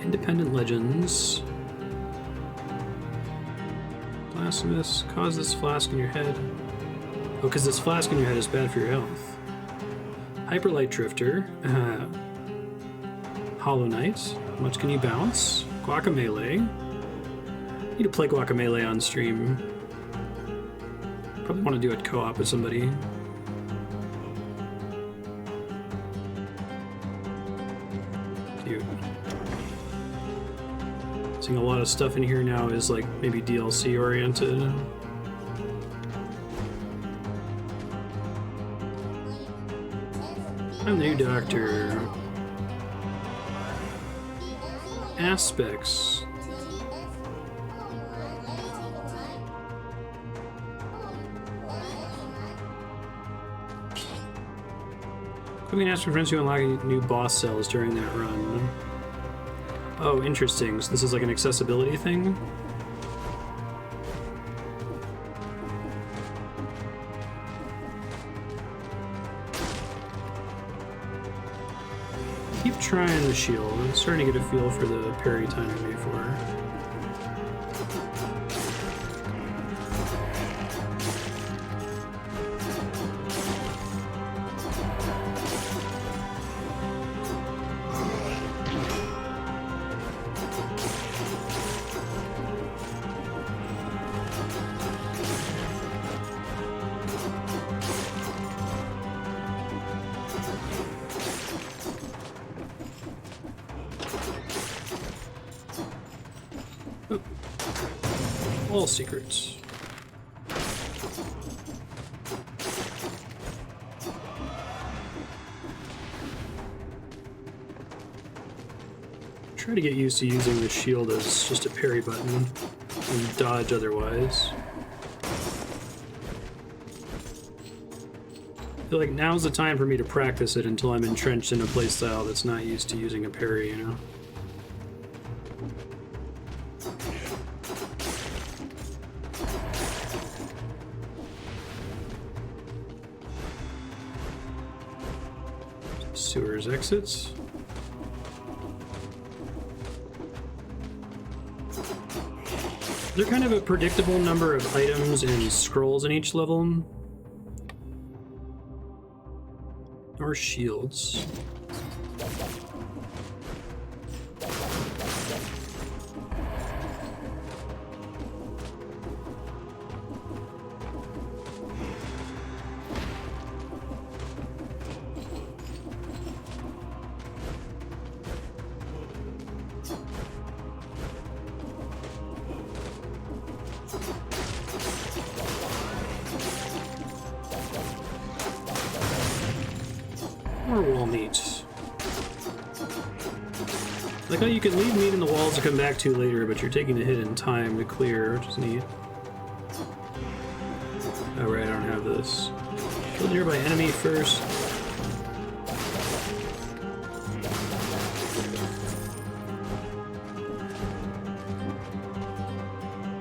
Independent legends. Blasphemous. Cause this flask in your head. Oh, because this flask in your head is bad for your health. Hyperlight Drifter. Hollow Knight. How much can you bounce? Guacamelee. Need to play Guacamelee on stream. Probably want to do it co-op with somebody. Cute. Seeing a lot of stuff in here now is like maybe DLC oriented. I'm the new doctor. Aspects. Something asks for friends to unlock new boss cells during that run. Oh, interesting. So this is like an accessibility thing? Keep trying the shield. I'm starting to get a feel for the parry timer before. All secrets. Try to get used to using the shield as just a parry button and dodge otherwise. I feel like now's the time for me to practice it until I'm entrenched in a playstyle that's not used to using a parry, you know? Sewers exits. They're kind of a predictable number of items and scrolls in each level. Or shields. More wall meat. Like how you can leave meat in the walls to come back to later, but you're taking a hit in time to clear, which is neat. Oh right, I don't have this. Kill the nearby enemy first.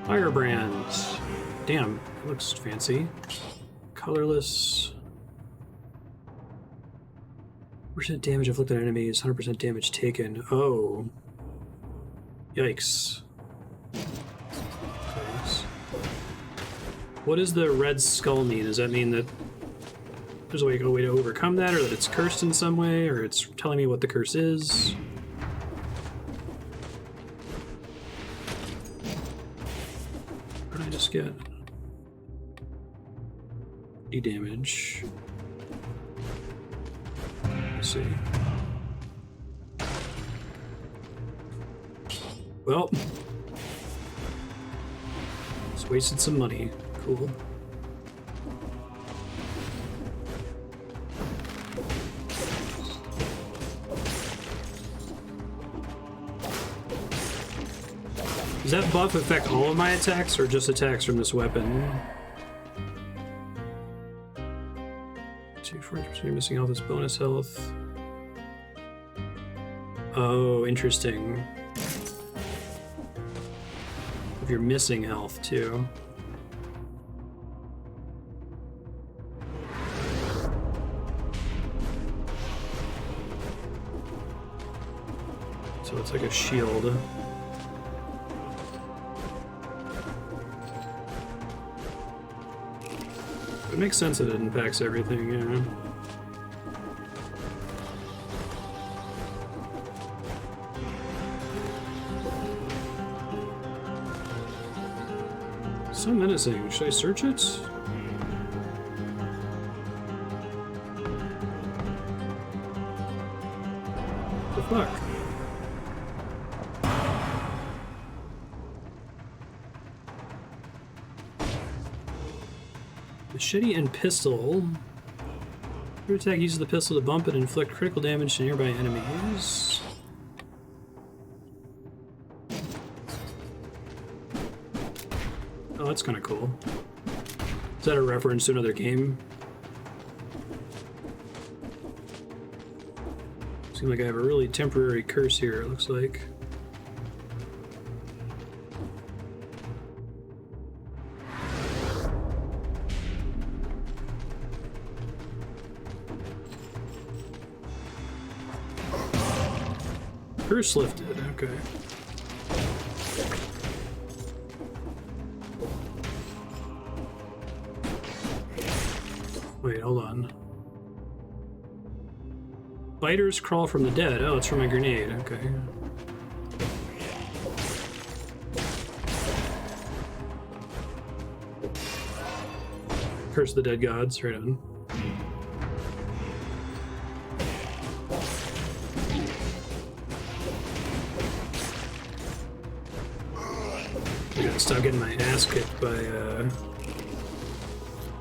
Firebrands. Damn, it looks fancy. Colorless. Percent damage inflicted on enemies, 100% damage taken. Oh. Yikes. Thanks. What does the red skull mean? Does that mean that there's a way to overcome that, or that it's cursed in some way, or it's telling me what the curse is? What did I just get? Damage. Let's see. Well, just wasted some money. Cool. Does that buff affect all of my attacks, or just attacks from this weapon? 40% you're missing all this bonus health. Oh, interesting. If you're missing health too. So it's like a shield. It makes sense that it impacts everything, yeah. So menacing. Should I search it? The fuck? Machete and pistol. Your attack uses the pistol to bump and inflict critical damage to nearby enemies. Oh, that's kind of cool. Is that a reference to another game? Seems like I have a really temporary curse here, it looks like. Curse lifted, okay. Wait, hold on. Fighters crawl from the dead. Oh, it's from my grenade, okay. Curse the dead gods, right on. I gotta stop getting my ass kicked by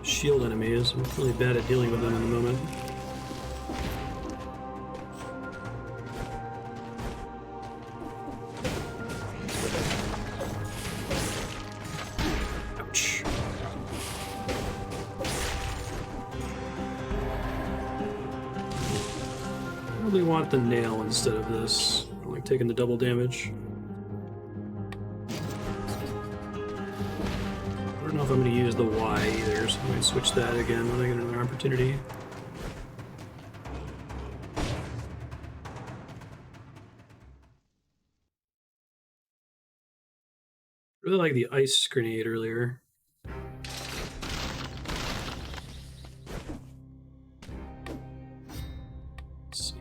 shield enemies. I'm really bad at dealing with them in the moment. Ouch. I really want the nail instead of this. I don't like taking the double damage. I don't know if I'm going to use the Y either, so I might switch that again when I get another opportunity. Really like the ice grenade earlier. Let's see.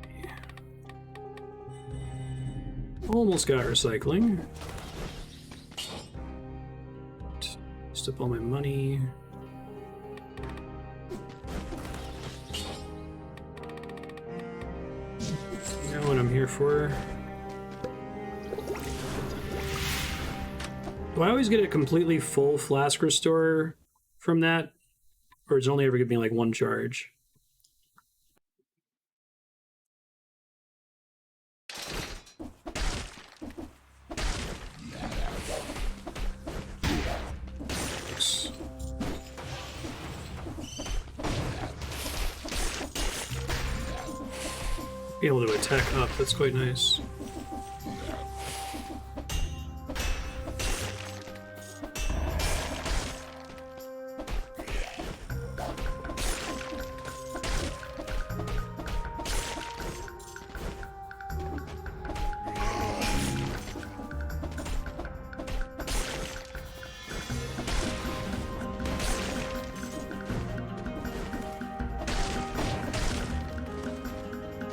Almost got recycling. Used up all my money. You know what I'm here for. Do I always get a completely full flask restore from that? Or is it only ever giving me like one charge? Be able to attack up, that's quite nice.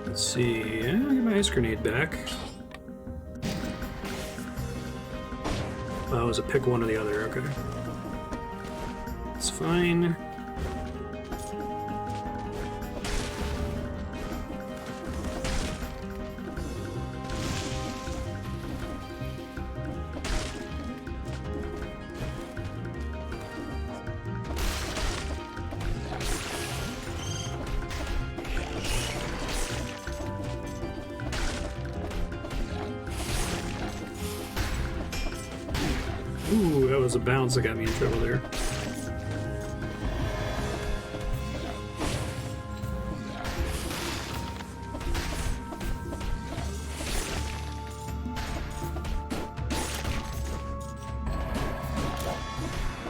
Let's see, I'll get my ice grenade back. Oh, it was a pick one or the other, okay. It's fine. Ooh, that was a bounce that got me in trouble there.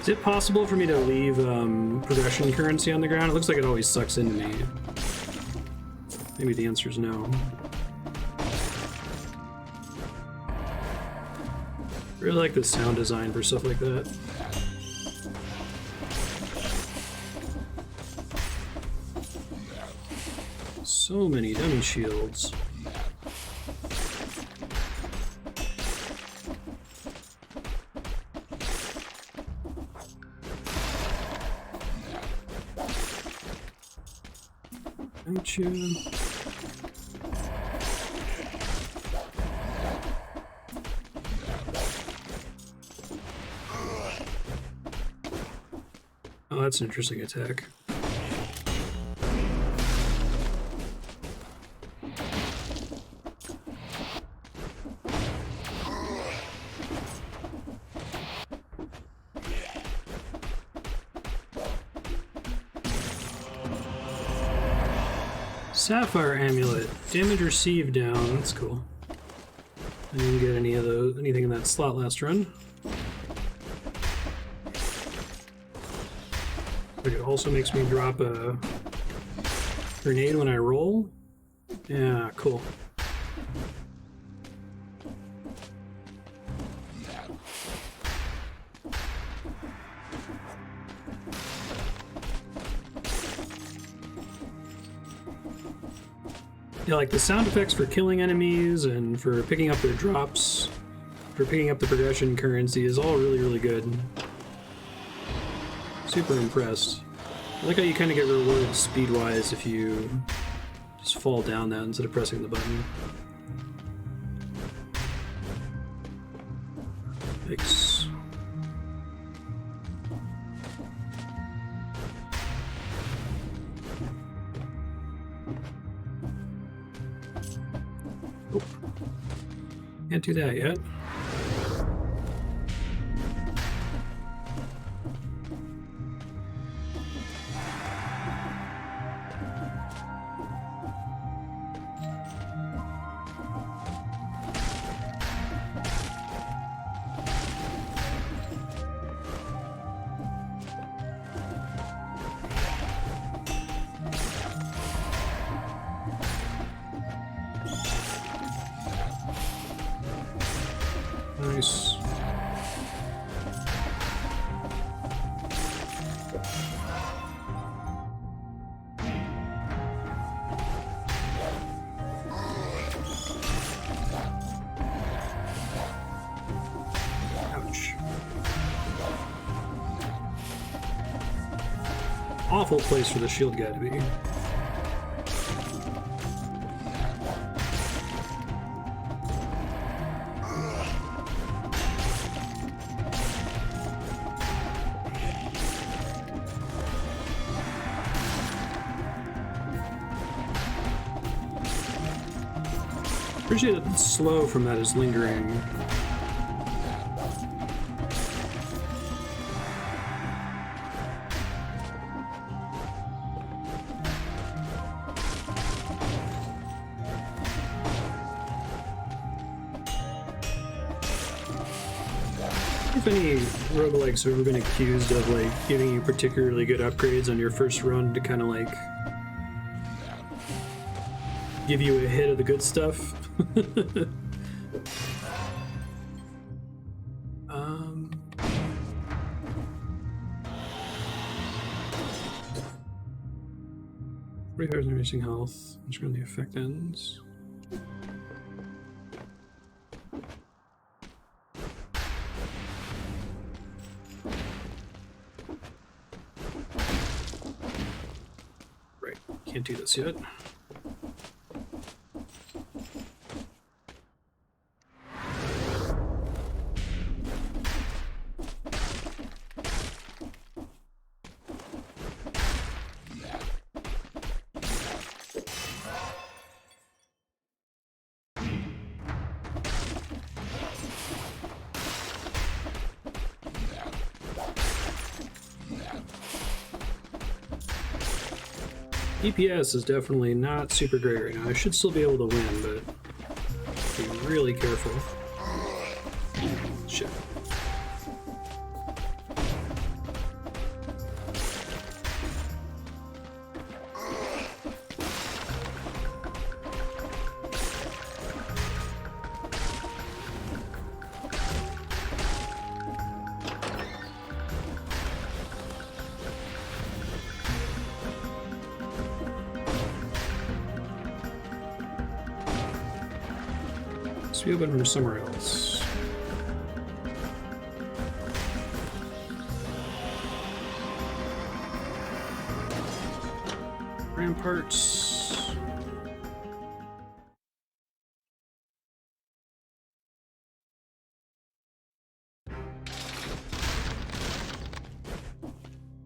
Is it possible for me to leave progression currency on the ground? It looks like it always sucks into me. Maybe the answer is no. I really like the sound design for stuff like that. So many dummy shields. Don't you? Oh, that's an interesting attack. Sapphire Amulet. Damage received down. That's cool. I didn't get anything in that slot last run. But it also makes me drop a grenade when I roll. Yeah, cool. Yeah, like the sound effects for killing enemies and for picking up their drops, for picking up the progression currency is all really, really good. Super impressed. I like how you kind of get rewarded speed-wise if you just fall down that instead of pressing the button. Yikes. Oh. Can't do that yet. Nice. Ouch. Awful place for the shield guy to be. Appreciate that the slow from that is lingering. If any roguelikes have ever been accused of like giving you particularly good upgrades on your first run to kind of like give you a hit of the good stuff. Pretty hard missing health. I'm just going to the effect ends. Right, can't do this yet. DPS is definitely not super great right now. I should still be able to win, but be really careful. Shit. Be open from somewhere else. Ramparts.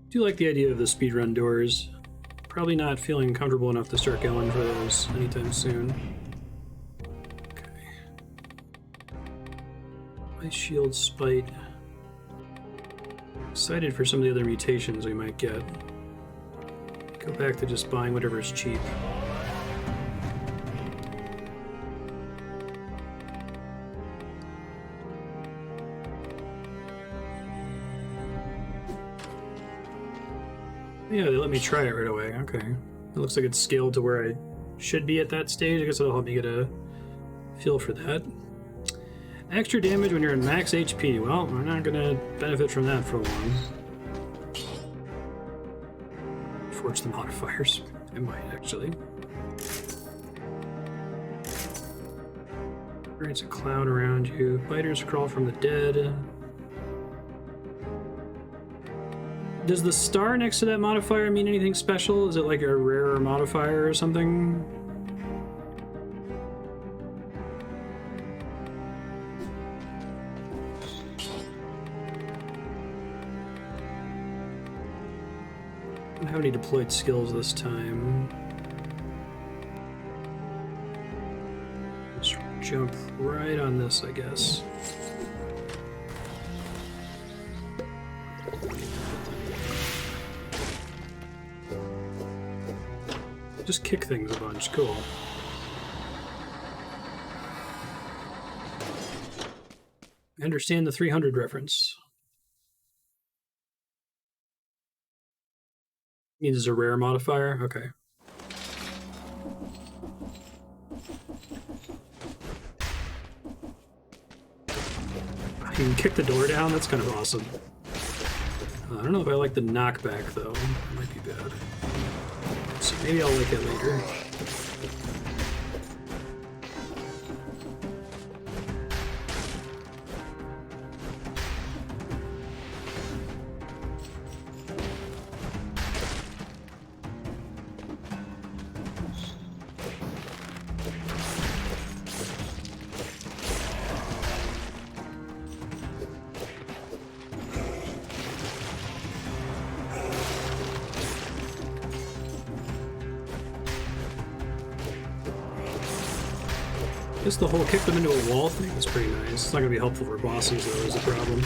Do like the idea of the speedrun doors. Probably not feeling comfortable enough to start going for those anytime soon. Shield Spite. Excited for some of the other mutations we might get. Go back to just buying whatever's cheap. Yeah, they let me try it right away. Okay. It looks like it's scaled to where I should be at that stage. I guess it'll help me get a feel for that. Extra damage when you're in max HP. Well, we're not going to benefit from that for long. Forge the modifiers. I might, actually. Creates a cloud around you. Biters crawl from the dead. Does the star next to that modifier mean anything special? Is it like a rarer modifier or something? I don't have any deployed skills this time. Let's jump right on this, I guess. Just kick things a bunch. Cool. I understand the 300 reference. Means it's a rare modifier? Okay. You can kick the door down? That's kind of awesome. I don't know if I like the knockback, though. That might be bad. So maybe I'll like it later. I guess the whole kick them into a wall thing is pretty nice. It's not going to be helpful for bosses, though, is the problem.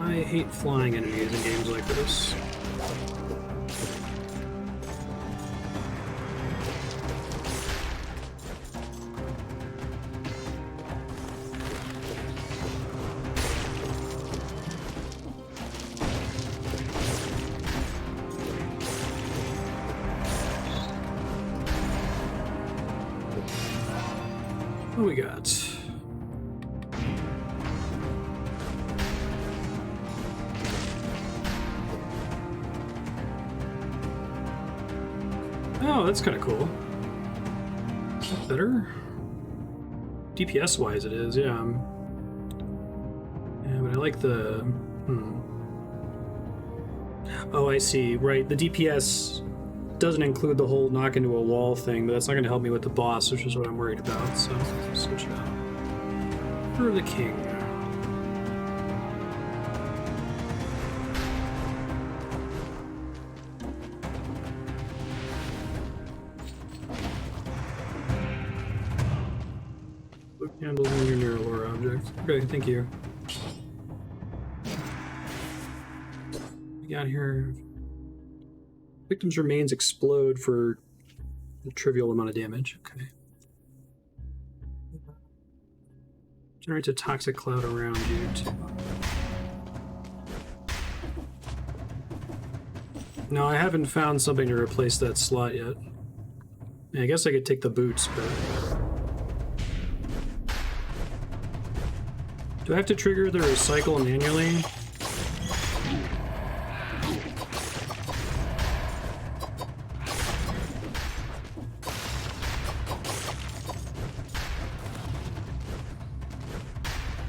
I hate flying enemies in games like this. What do we got? Oh, that's kind of cool. Is that better? DPS-wise it is, yeah. Yeah, but I like the... Oh, I see. Right, the DPS doesn't include the whole knock into a wall thing, but that's not going to help me with the boss, which is what I'm worried about, so switch it out. For the king. Look handles in your near lore object. Okay, thank you. We got here. Victim's remains explode for a trivial amount of damage. Okay. Generates a toxic cloud around you, too. No, I haven't found something to replace that slot yet. Yeah, I guess I could take the boots, but... Do I have to trigger the recycle manually?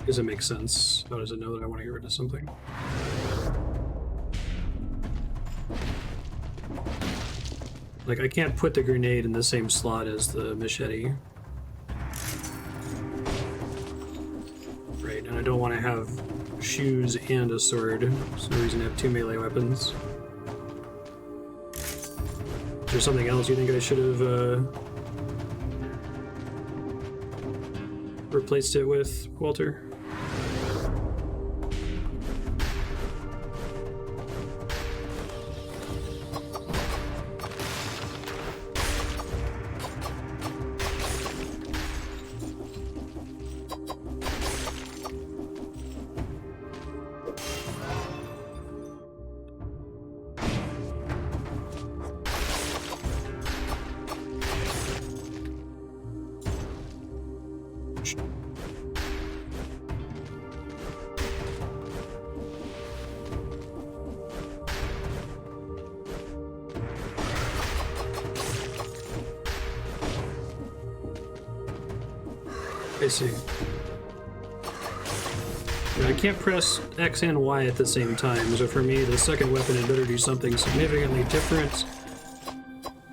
Does it make sense? How does it know that I want to get rid of something? Like, I can't put the grenade in the same slot as the machete. Right, and I don't want to have shoes and a sword. There's no reason to have two melee weapons. Is there something else you think I should have replaced it with, Walter? I see. Yeah, I can't press X and Y at the same time, so for me, the second weapon had better do something significantly different.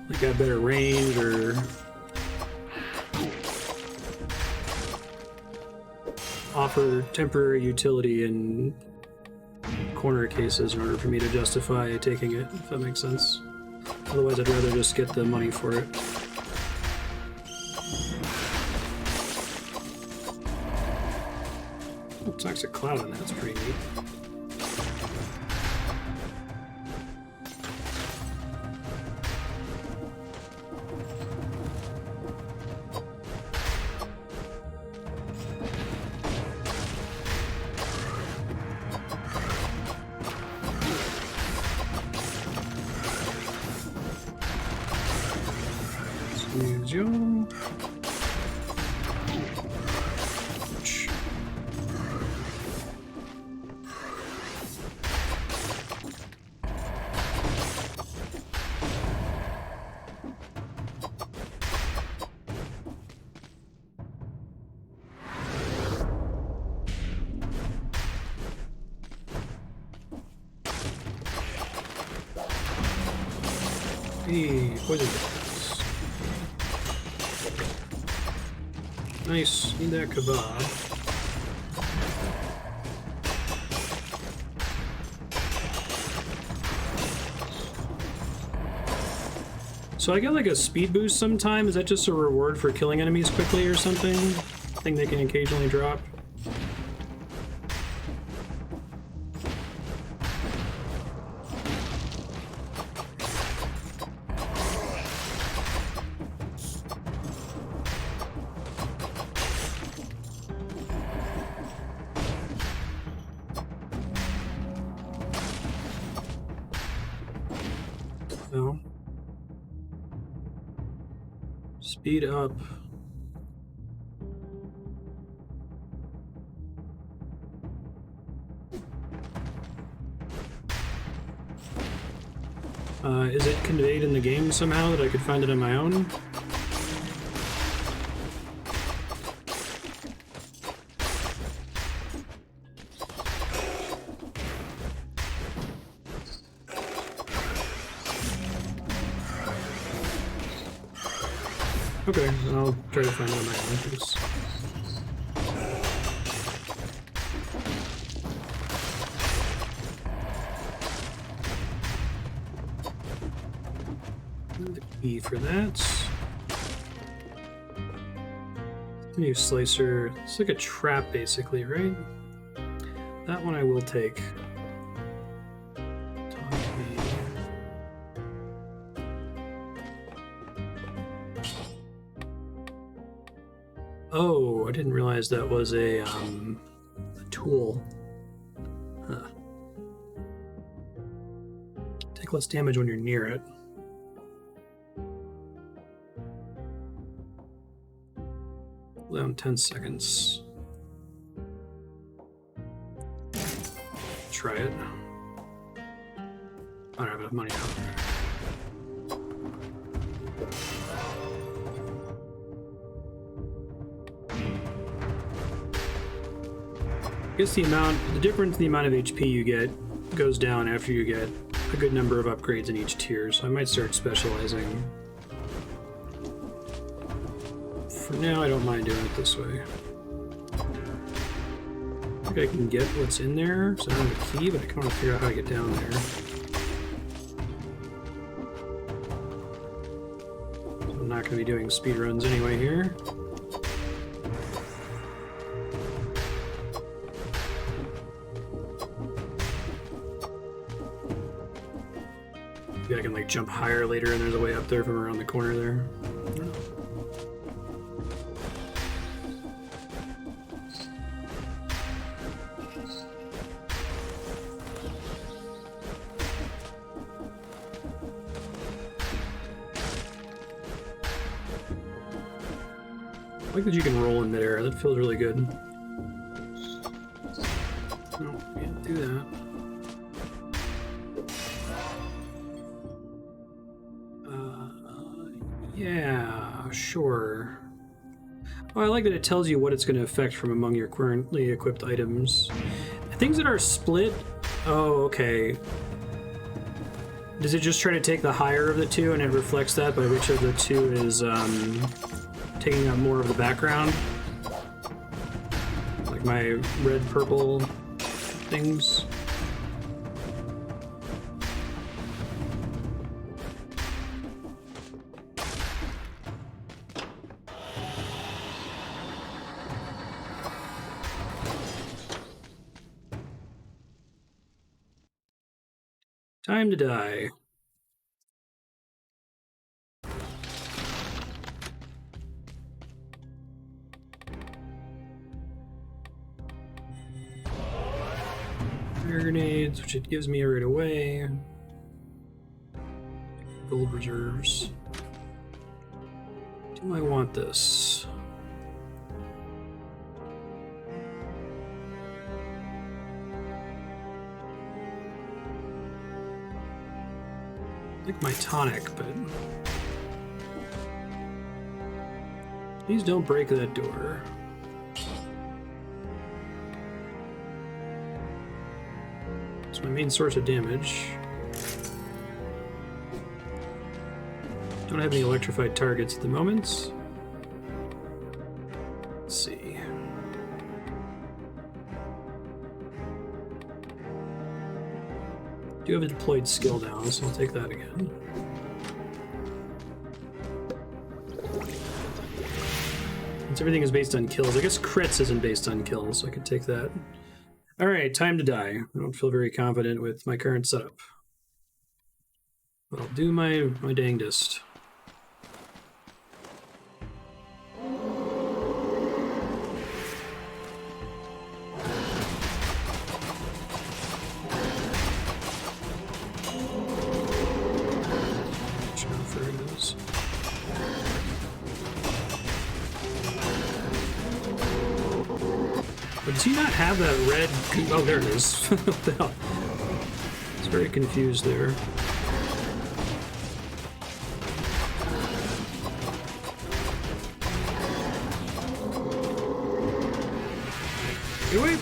Like got better range, or offer temporary utility in corner cases in order for me to justify taking it, if that makes sense. Otherwise, I'd rather just get the money for it. Oh, Toxic Cloud on that's pretty neat. Hey, poison gas. Nice, need that kebab. So I get like a speed boost sometime. Is that just a reward for killing enemies quickly or something? Thing they can occasionally drop? No. Speed up. Is it conveyed in the game somehow that I could find it on my own? Okay, then I'll try to find it on my own. Thanks. The key for that. New slicer. It's like a trap, basically, right? That one I will take. Oh, I didn't realize that was a tool. Huh. Take less damage when you're near it. Down 10 seconds. Try it. I don't have enough money now. I guess the difference in the amount of HP you get goes down after you get a good number of upgrades in each tier, so I might start specializing. For now, I don't mind doing it this way. I think I can get what's in there, so I don't have a key, but I kind of want to figure out how to get down there. So I'm not going to be doing speedruns anyway here. Maybe I can like jump higher later and there's a way up there from around the corner there. I like that you can roll in midair. That feels really good. No, can't do that. Yeah, sure. Oh, I like that it tells you what it's going to affect from among your currently equipped items. Things that are split... Oh, okay. Does it just try to take the higher of the two and it reflects that by which of the two is taking up more of the background? Like my red-purple things. Time to die. Fire grenades, which it gives me right away. Gold reserves. Do I want this? I like my tonic, but please don't break that door. It's my main source of damage. Don't have any electrified targets at the moment. Let's see. Do have a deployed skill now, so I'll take that again. Since everything is based on kills, I guess crits isn't based on kills, so I could take that. Alright, time to die. I don't feel very confident with my current setup. But I'll do my dangdest. Does he not have that red... Oh, there it is. What the hell? It's very confused there. Get away!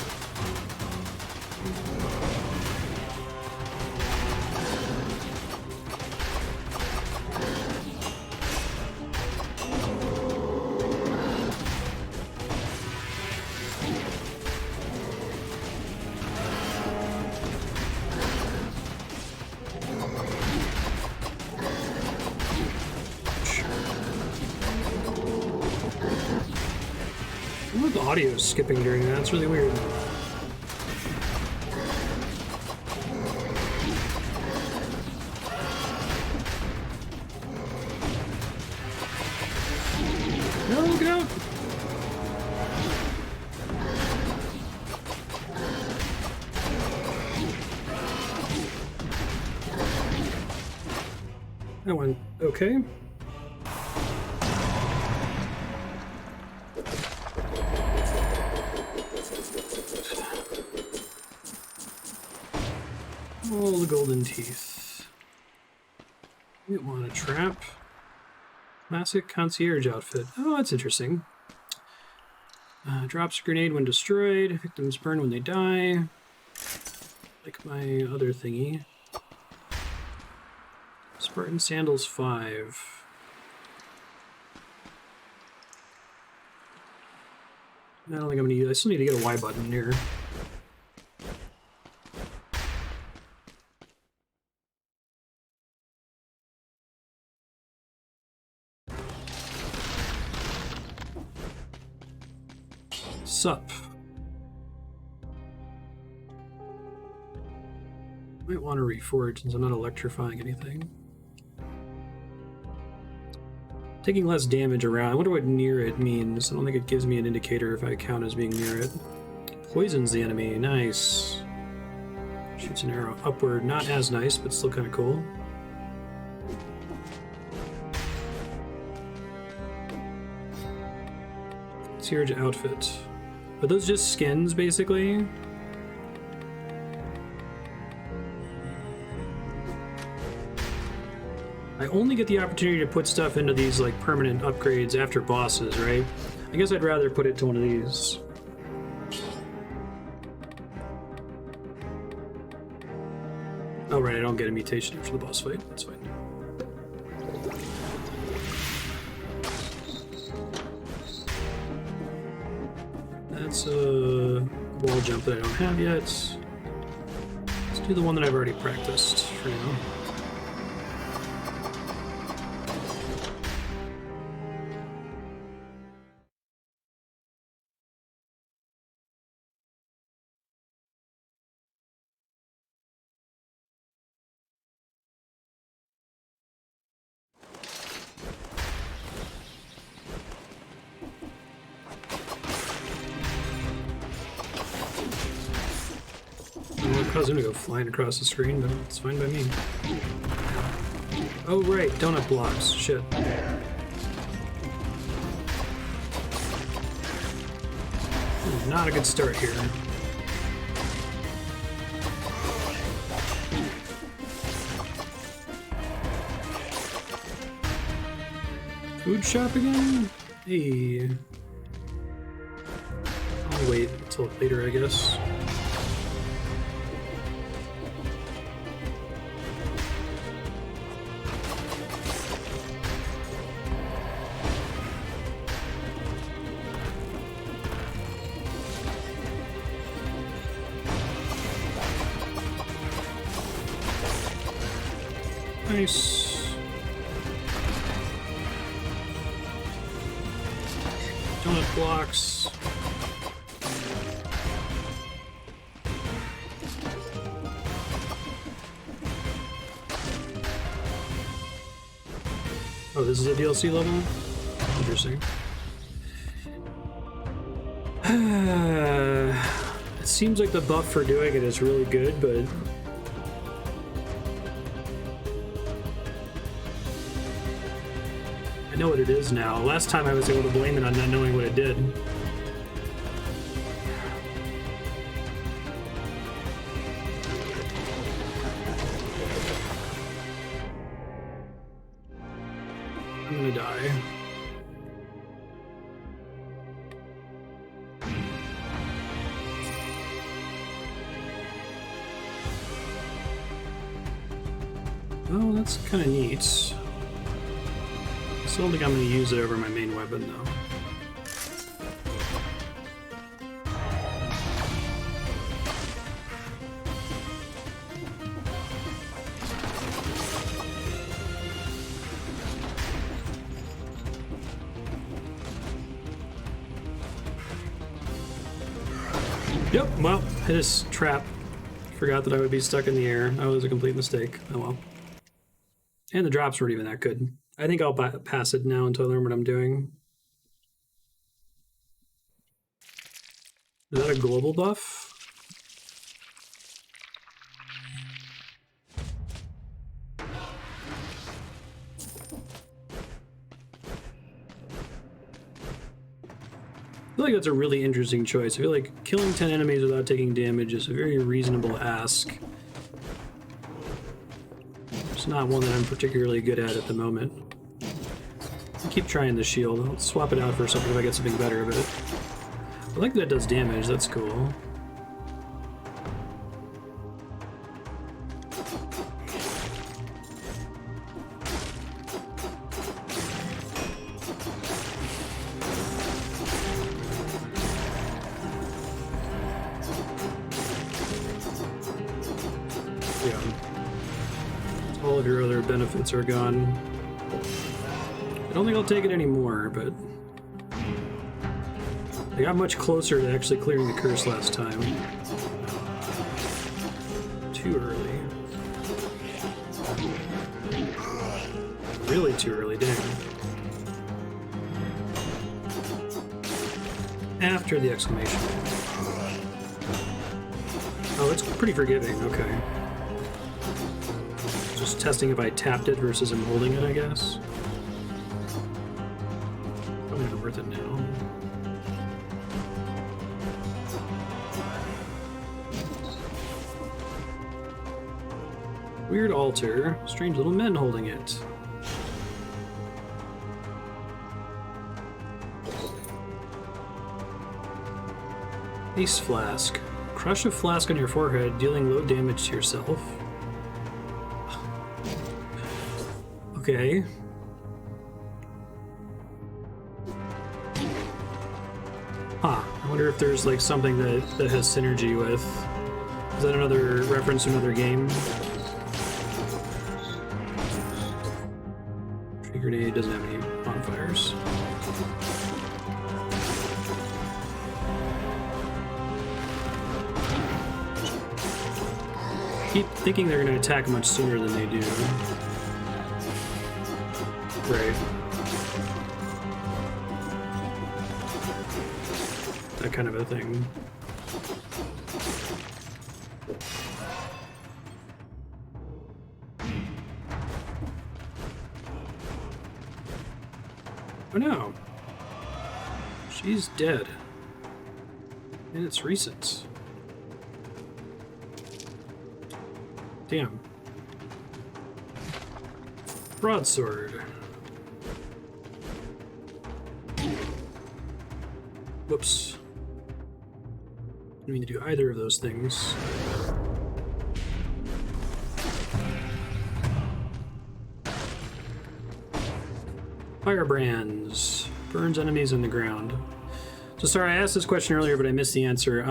The audio is skipping during that. It's really weird. No, look out! That went okay. All the golden teeth. You want a trap. Classic concierge outfit. Oh, that's interesting. Drops a grenade when destroyed. Victims burn when they die. Like my other thingy. Spartan Sandals 5. I don't think I'm going to use... I still need to get a Y button here. Sup. Might want to reforge since I'm not electrifying anything. Taking less damage around. I wonder what near it means. I don't think it gives me an indicator if I count as being near it. Poisons the enemy. Nice. Shoots an arrow upward. Not as nice, but still kind of cool. Concierge outfit. Are those just skins, basically? I only get the opportunity to put stuff into these, like, permanent upgrades after bosses, right? I guess I'd rather put it to one of these. Oh, right, I don't get a mutation after the boss fight. That's fine. That's a wall jump that I don't have yet. Let's do the one that I've already practiced for now. Cause him to go flying across the screen, but it's fine by me. Oh right, donut blocks. Shit. Not a good start here. Food shop again? Hey. I'll wait until later, I guess. Nice. Donut blocks. Oh, this is a DLC level? Interesting. It seems like the buff for doing it is really good, but I know what it is now. Last time I was able to blame it on not knowing what it did. I'm gonna die. Oh, that's kind of neat. I don't think I'm going to use it over my main weapon, though. Yep, well, hit his trap. Forgot that I would be stuck in the air. That was a complete mistake. Oh well. And the drops weren't even that good. I think I'll pass it now until I learn what I'm doing. Is that a global buff? I feel like that's a really interesting choice. I feel like killing 10 enemies without taking damage is a very reasonable ask. It's not one that I'm particularly good at the moment. I'll keep trying the shield. I'll swap it out for something if I get something better of it. I like that it does damage, that's cool. All of your other benefits are gone. I don't think I'll take it anymore, but I got much closer to actually clearing the curse last time. Too early. Really too early, dang. After the exclamation. Oh, it's pretty forgiving, okay. Just testing if I tapped it versus him holding it, I guess. Probably not worth it now. Weird altar. Strange little men holding it. Ice Flask. Crush a flask on your forehead, dealing low damage to yourself. Okay. Huh. I wonder if there's like something that has synergy with... Is that another reference to another game? Tree Grenade doesn't have any bonfires. Keep thinking they're going to attack much sooner than they do. Right. That kind of a thing. Oh no. She's dead. And it's recent. Damn. Broadsword. Whoops. Didn't mean to do either of those things. Firebrands. Burns enemies on the ground. So sorry, I asked this question earlier, but I missed the answer.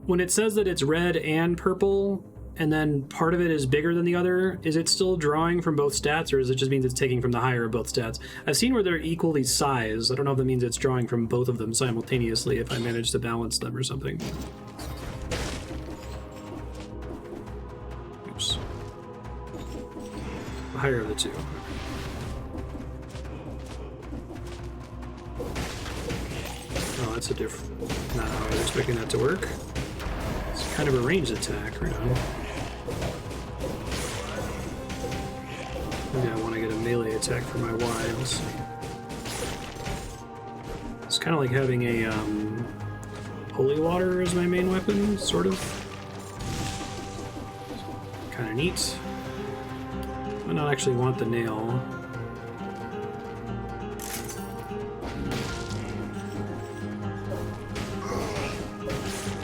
When it says that it's red and purple, and then part of it is bigger than the other, is it still drawing from both stats, or does it just mean it's taking from the higher of both stats? I've seen where they're equally sized. I don't know if that means it's drawing from both of them simultaneously if I manage to balance them or something. Oops. The higher of the two. Oh, that's a different... Not how I was expecting that to work. It's kind of a ranged attack, right on. Maybe I want to get a melee attack for my Y. Let's see. It's kind of like having a holy water as my main weapon, sort of. Kind of neat. I don't actually want the nail.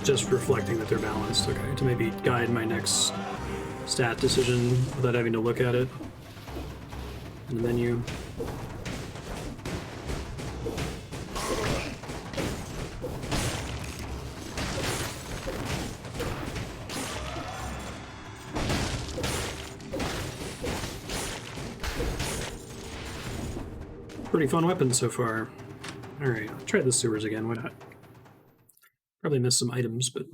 Just reflecting that they're balanced, okay, to maybe guide my next stat decision without having to look at it in the menu. Pretty fun weapon so far. Alright, I'll try the sewers again, why not? Probably missed some items, but...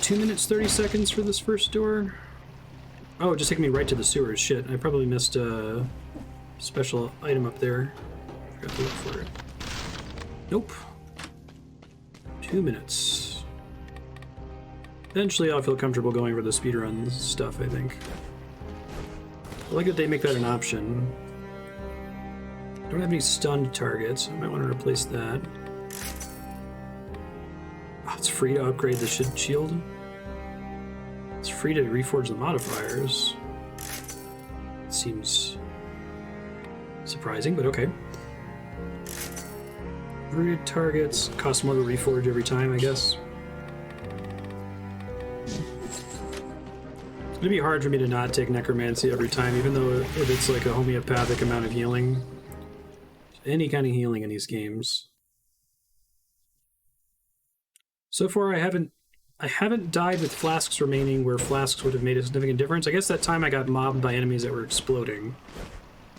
2 minutes, 30 seconds for this first door? Oh, it just took me right to the sewers. Shit, I probably missed a special item up there. Forgot to look for it. Nope. 2 minutes. Eventually I'll feel comfortable going for the speedrun stuff, I think. I like that they make that an option. I don't have any stunned targets. I might want to replace that. Oh, it's free to upgrade the shield. It's free to reforge the modifiers. It seems surprising, but okay. Rooted targets cost more to reforge every time, I guess. It's gonna be hard for me to not take necromancy every time, even though if it's like a homeopathic amount of healing. Any kind of healing in these games. So far, I haven't died with flasks remaining where flasks would have made a significant difference. I guess that time I got mobbed by enemies that were exploding,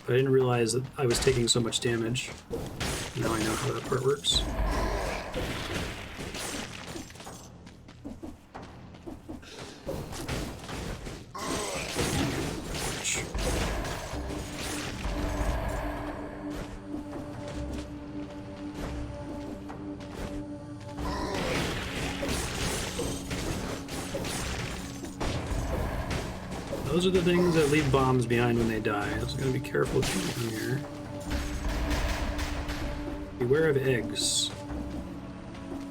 but I didn't realize that I was taking so much damage. Now I know how that part works. Those are the things that leave bombs behind when they die. So I'm going to be careful in here. Beware of eggs.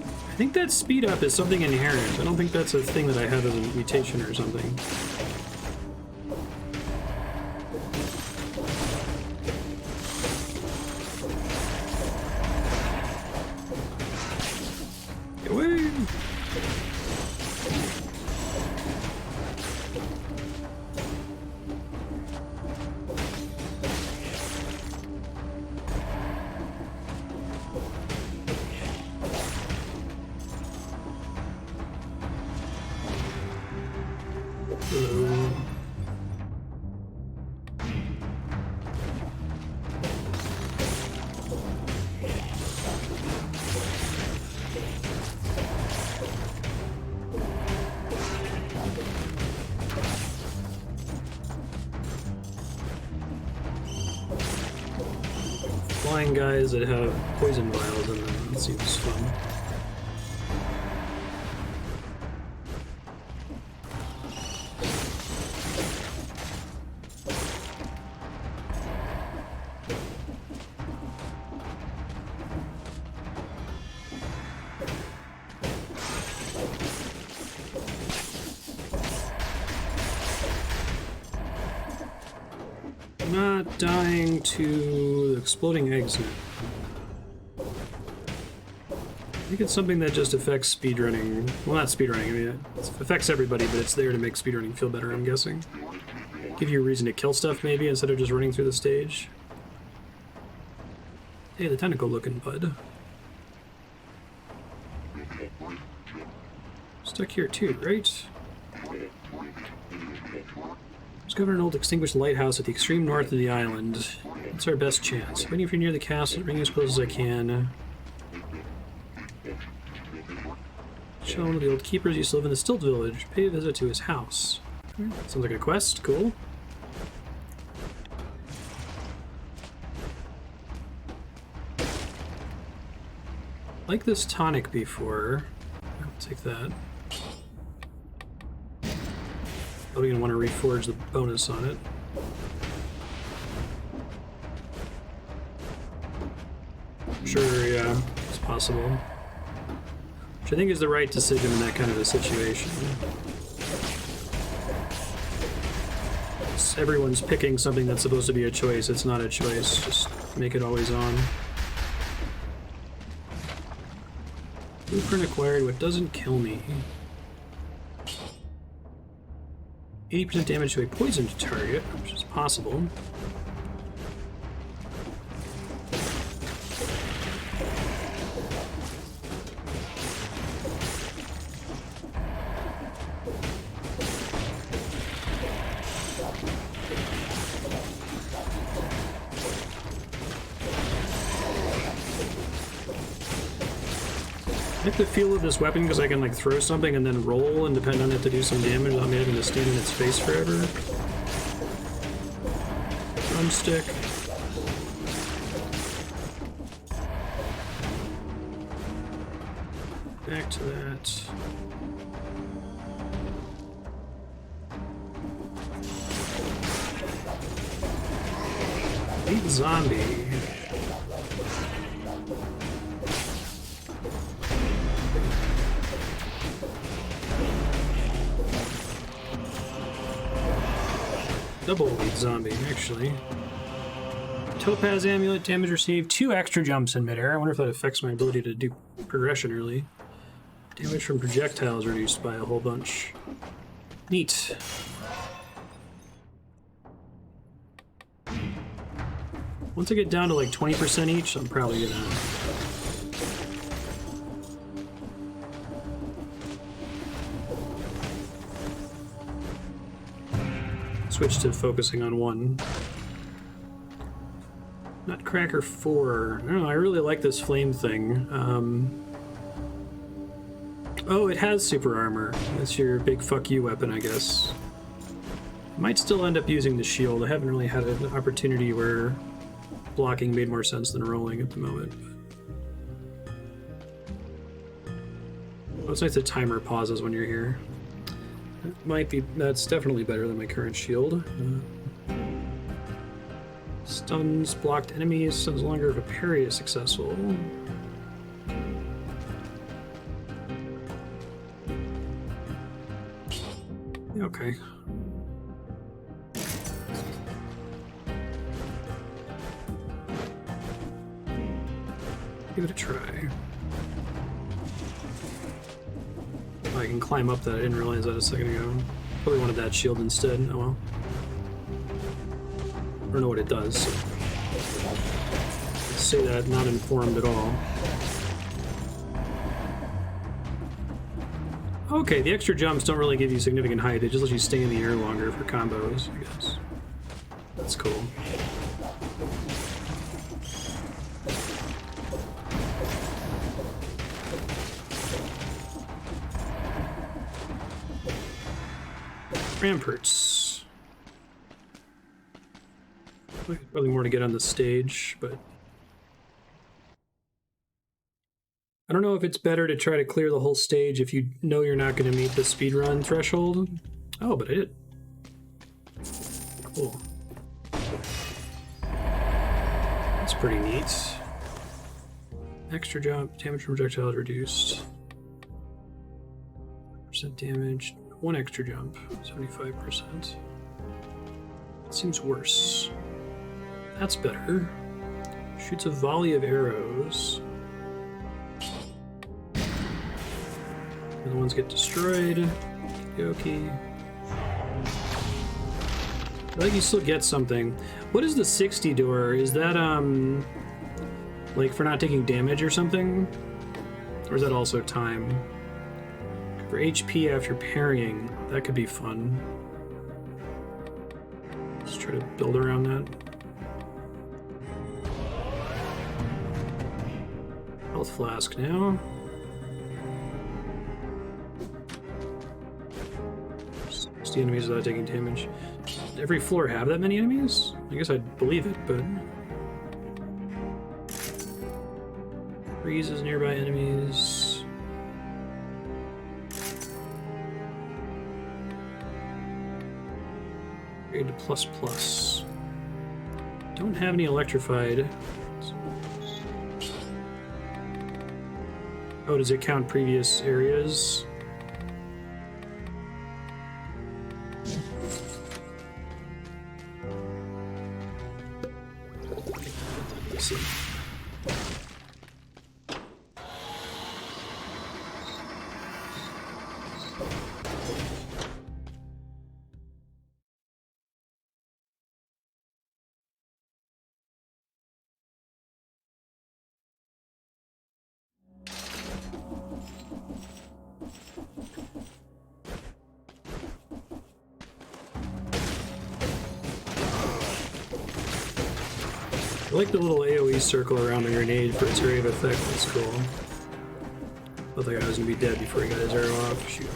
I think that speed up is something inherent. I don't think that's a thing that I have as a mutation or something. Hello. Flying guys that have poison vials in them. That seems fun. Not dying to exploding eggs now. I think it's something that just affects speedrunning. Well, not speedrunning, I mean, it affects everybody, but it's there to make speedrunning feel better, I'm guessing. Give you a reason to kill stuff, maybe, instead of just running through the stage. Hey, the tentacle-looking bud. Stuck here too, right? Discover an old extinguished lighthouse at the extreme north of the island. It's our best chance. Waiting if you're near the castle, bring as close as I can. Show one of the old keepers used to live in the Stilt village. Pay a visit to his house. Sounds like a quest. Cool. Like this tonic before. I'll take that. Probably gonna want to reforge the bonus on it. Sure, yeah, it's possible. Which I think is the right decision in that kind of a situation. Everyone's picking something that's supposed to be a choice. It's not a choice. Just make it always on. Blueprint acquired. What doesn't kill me? 80% damage to a poisoned target, which is possible. I like the feel of this weapon because I can like throw something and then roll and depend on it to do some damage without me having to stand in its face forever. Drumstick. Back to that. Eat zombie. Double lead zombie, actually. Topaz Amulet, damage received, 2 extra jumps in midair. I wonder if that affects my ability to do progression early. Damage from projectiles reduced by a whole bunch. Neat. Once I get down to like 20% each, I'm probably gonna... switch to focusing on one. Nutcracker 4. I don't know, I really like this flame thing. Oh, it has super armor. That's your big fuck you weapon, I guess. Might still end up using the shield. I haven't really had an opportunity where blocking made more sense than rolling at the moment. Oh, it's nice the timer pauses when you're here. Might be, that's definitely better than my current shield. Stuns blocked enemies, stuns longer if a parry is successful. Okay. Give it a try. I can climb up that. I didn't realize that a second ago. Probably wanted that shield instead. Oh well. I don't know what it does. So. Let's say that, not informed at all. Okay, the extra jumps don't really give you significant height. They just let you stay in the air longer for combos, I guess. That's cool. Ramparts. Probably more to get on the stage, but I don't know if it's better to try to clear the whole stage if you know you're not going to meet the speedrun threshold. Oh, but I did. Cool. That's pretty neat. Extra jump, damage from projectiles reduced. % damage, 1 extra jump, 75%. Seems worse. That's better. Shoots a volley of arrows. The other ones get destroyed. Okay. I think you still get something. What is the 60 door? Is that, like for not taking damage or something? Or is that also time? For HP after parrying, that could be fun. Let's try to build around that. Health flask now. The enemies without taking damage. Does every floor have that many enemies? I guess I'd believe it, but... Freezes nearby enemies. Grade to ++. Don't have any electrified. Oh, does it count previous areas? Let's see. I like the little AoE circle around a grenade for its area of effect. That's cool. Looked like I was gonna be dead before he got his arrow off. Shoot.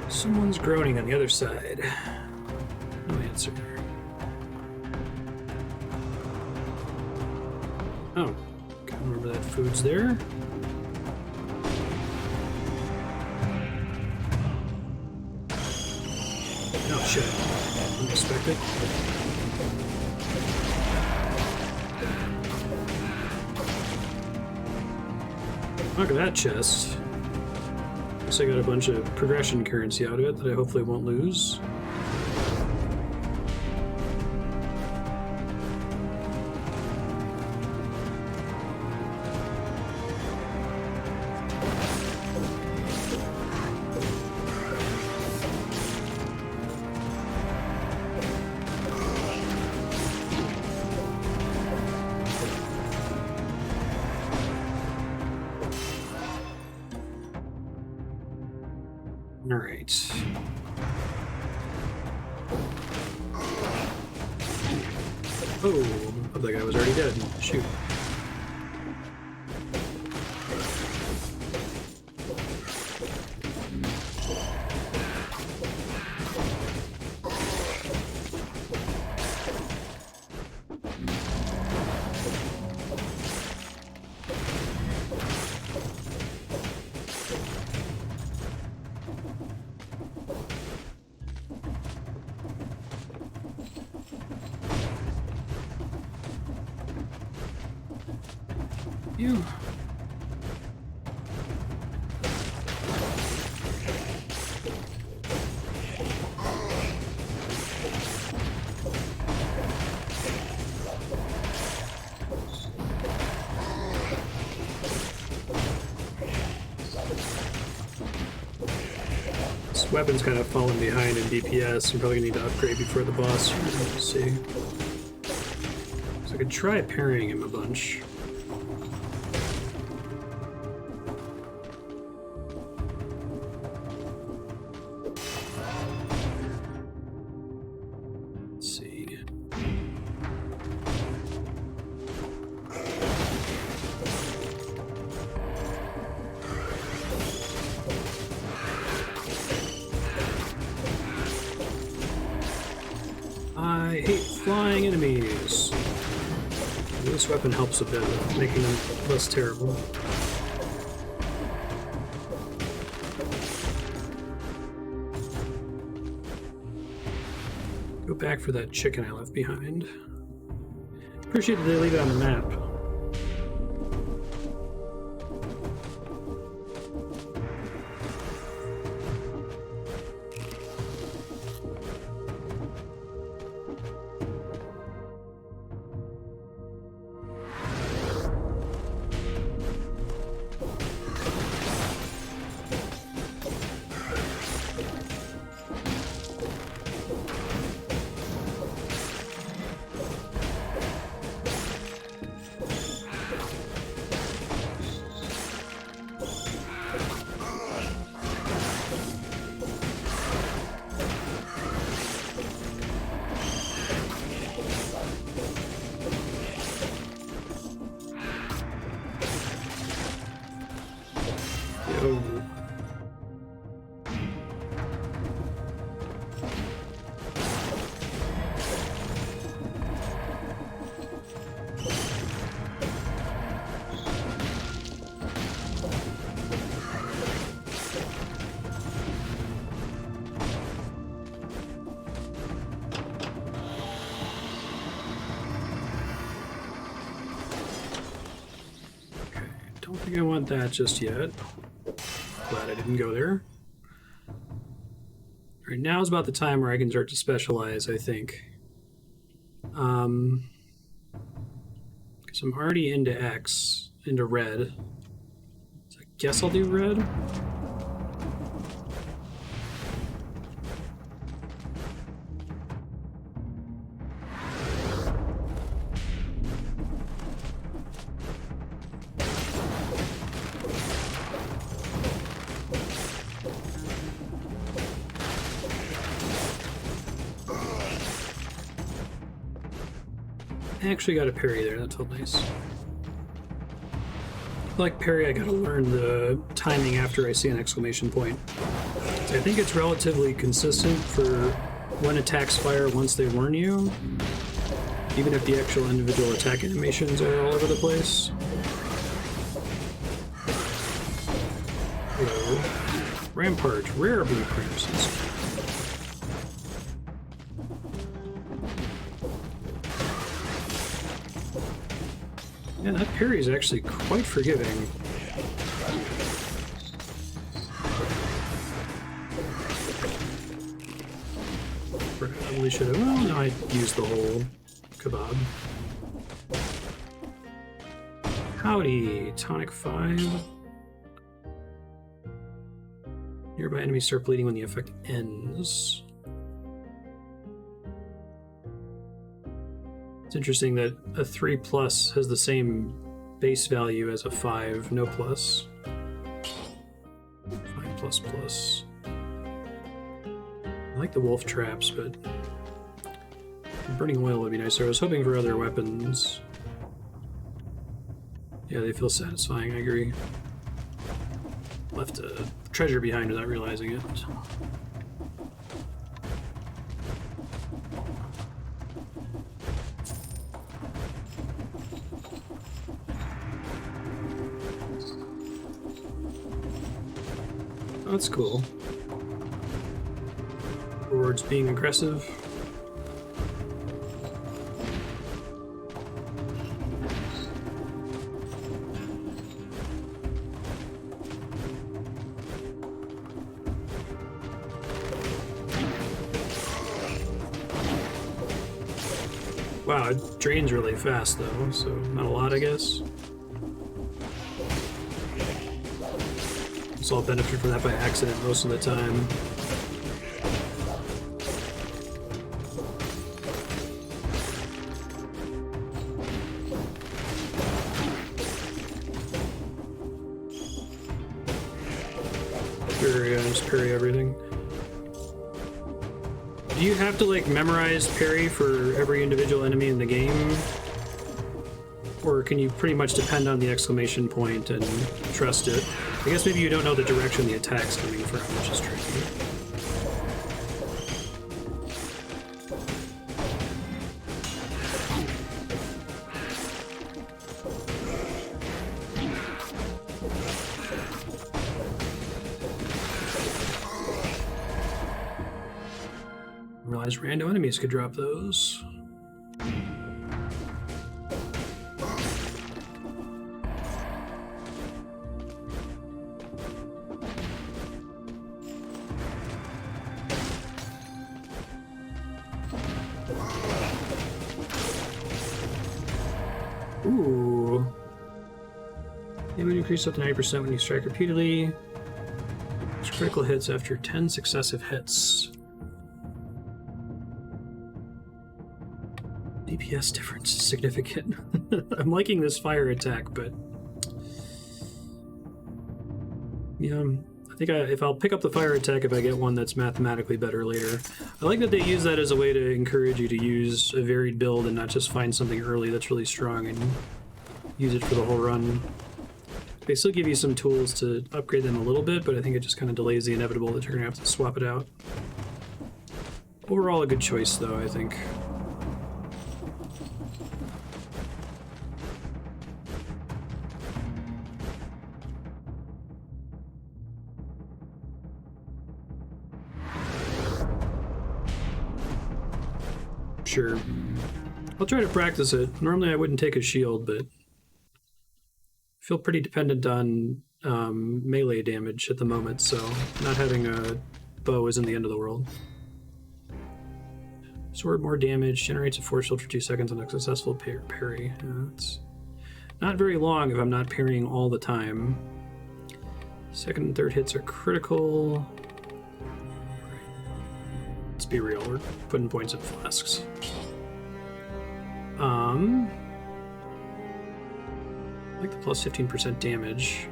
Someone's groaning on the other side. No answer. Oh, can't remember that food's there. Oh shit. Unexpected. Look at that chest. Guess I got a bunch of progression currency out of it that I hopefully won't lose. All right. Oh, I thought that guy was already dead. Shoot. You. This weapon's kind of fallen behind in DPS. I'm probably gonna need to upgrade before the boss. Let's see. So I could try parrying him a bunch. Let's see. I hate flying enemies. This weapon helps a bit, making them less terrible. Go back for that chicken I left behind. Appreciate that they leave it on the map. Yo. Don't think I want that just yet. Glad I didn't go there. Alright, now is about the time where I can start to specialize, I think. Because I'm already into X, into red. So I guess I'll do red. I actually got a parry there, that felt nice. Like parry, I gotta learn the timing after I see an exclamation point. So I think it's relatively consistent for when attacks fire once they warn you, even if the actual individual attack animations are all over the place. Hello. Rampart, rare blueprints. Yeah, that parry is actually quite forgiving. Probably should have. Well, no, I used the whole kebab. Howdy, tonic 5. Nearby enemies start bleeding when the effect ends. It's interesting that a 3+ has the same base value as a 5, no plus. 5++. I like the wolf traps, but burning oil would be nicer. I was hoping for other weapons. Yeah, they feel satisfying, I agree. Left a treasure behind without realizing it. That's cool. Rewards being aggressive. Wow, it drains really fast though, so not a lot, I guess. So I'll benefit from that by accident most of the time. Just parry everything. Do you have to like memorize parry for every individual enemy in the game? Or can you pretty much depend on the exclamation point and trust it? I guess maybe you don't know the direction the attack's coming from, which is tricky. Realized random enemies could drop those. Ooh. Damage increase up to 90% when you strike repeatedly. It's critical hits after 10 successive hits. DPS difference is significant. I'm liking this fire attack, but yeah, I think if I'll pick up the fire attack if I get one that's mathematically better later. I like that they use that as a way to encourage you to use a varied build and not just find something early that's really strong and use it for the whole run. They still give you some tools to upgrade them a little bit, but I think it just kind of delays the inevitable that you're going to have to swap it out. Overall, a good choice, though, I think. Sure. I'll try to practice it. Normally I wouldn't take a shield, but I feel pretty dependent on melee damage at the moment, so not having a bow isn't the end of the world. Sword more damage, generates a force shield for 2 seconds on a successful parry. It's not very long if I'm not parrying all the time. Second and third hits are critical. Let's be real, we're putting points in flasks. I like the plus 15% damage.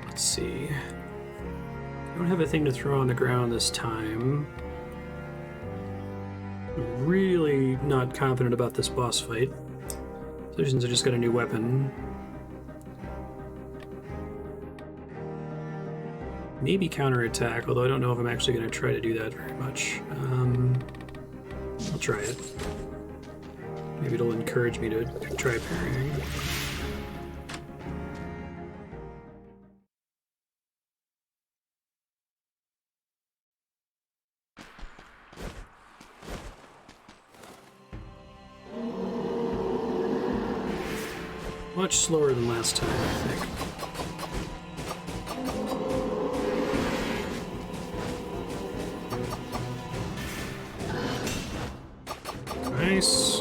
Let's see. I don't have a thing to throw on the ground this time. I'm really not confident about this boss fight. Since I just got a new weapon. Maybe counterattack, although I don't know if I'm actually going to try to do that very much. I'll try it. Maybe it'll encourage me to try parrying. Much slower than last time, I think. Nice.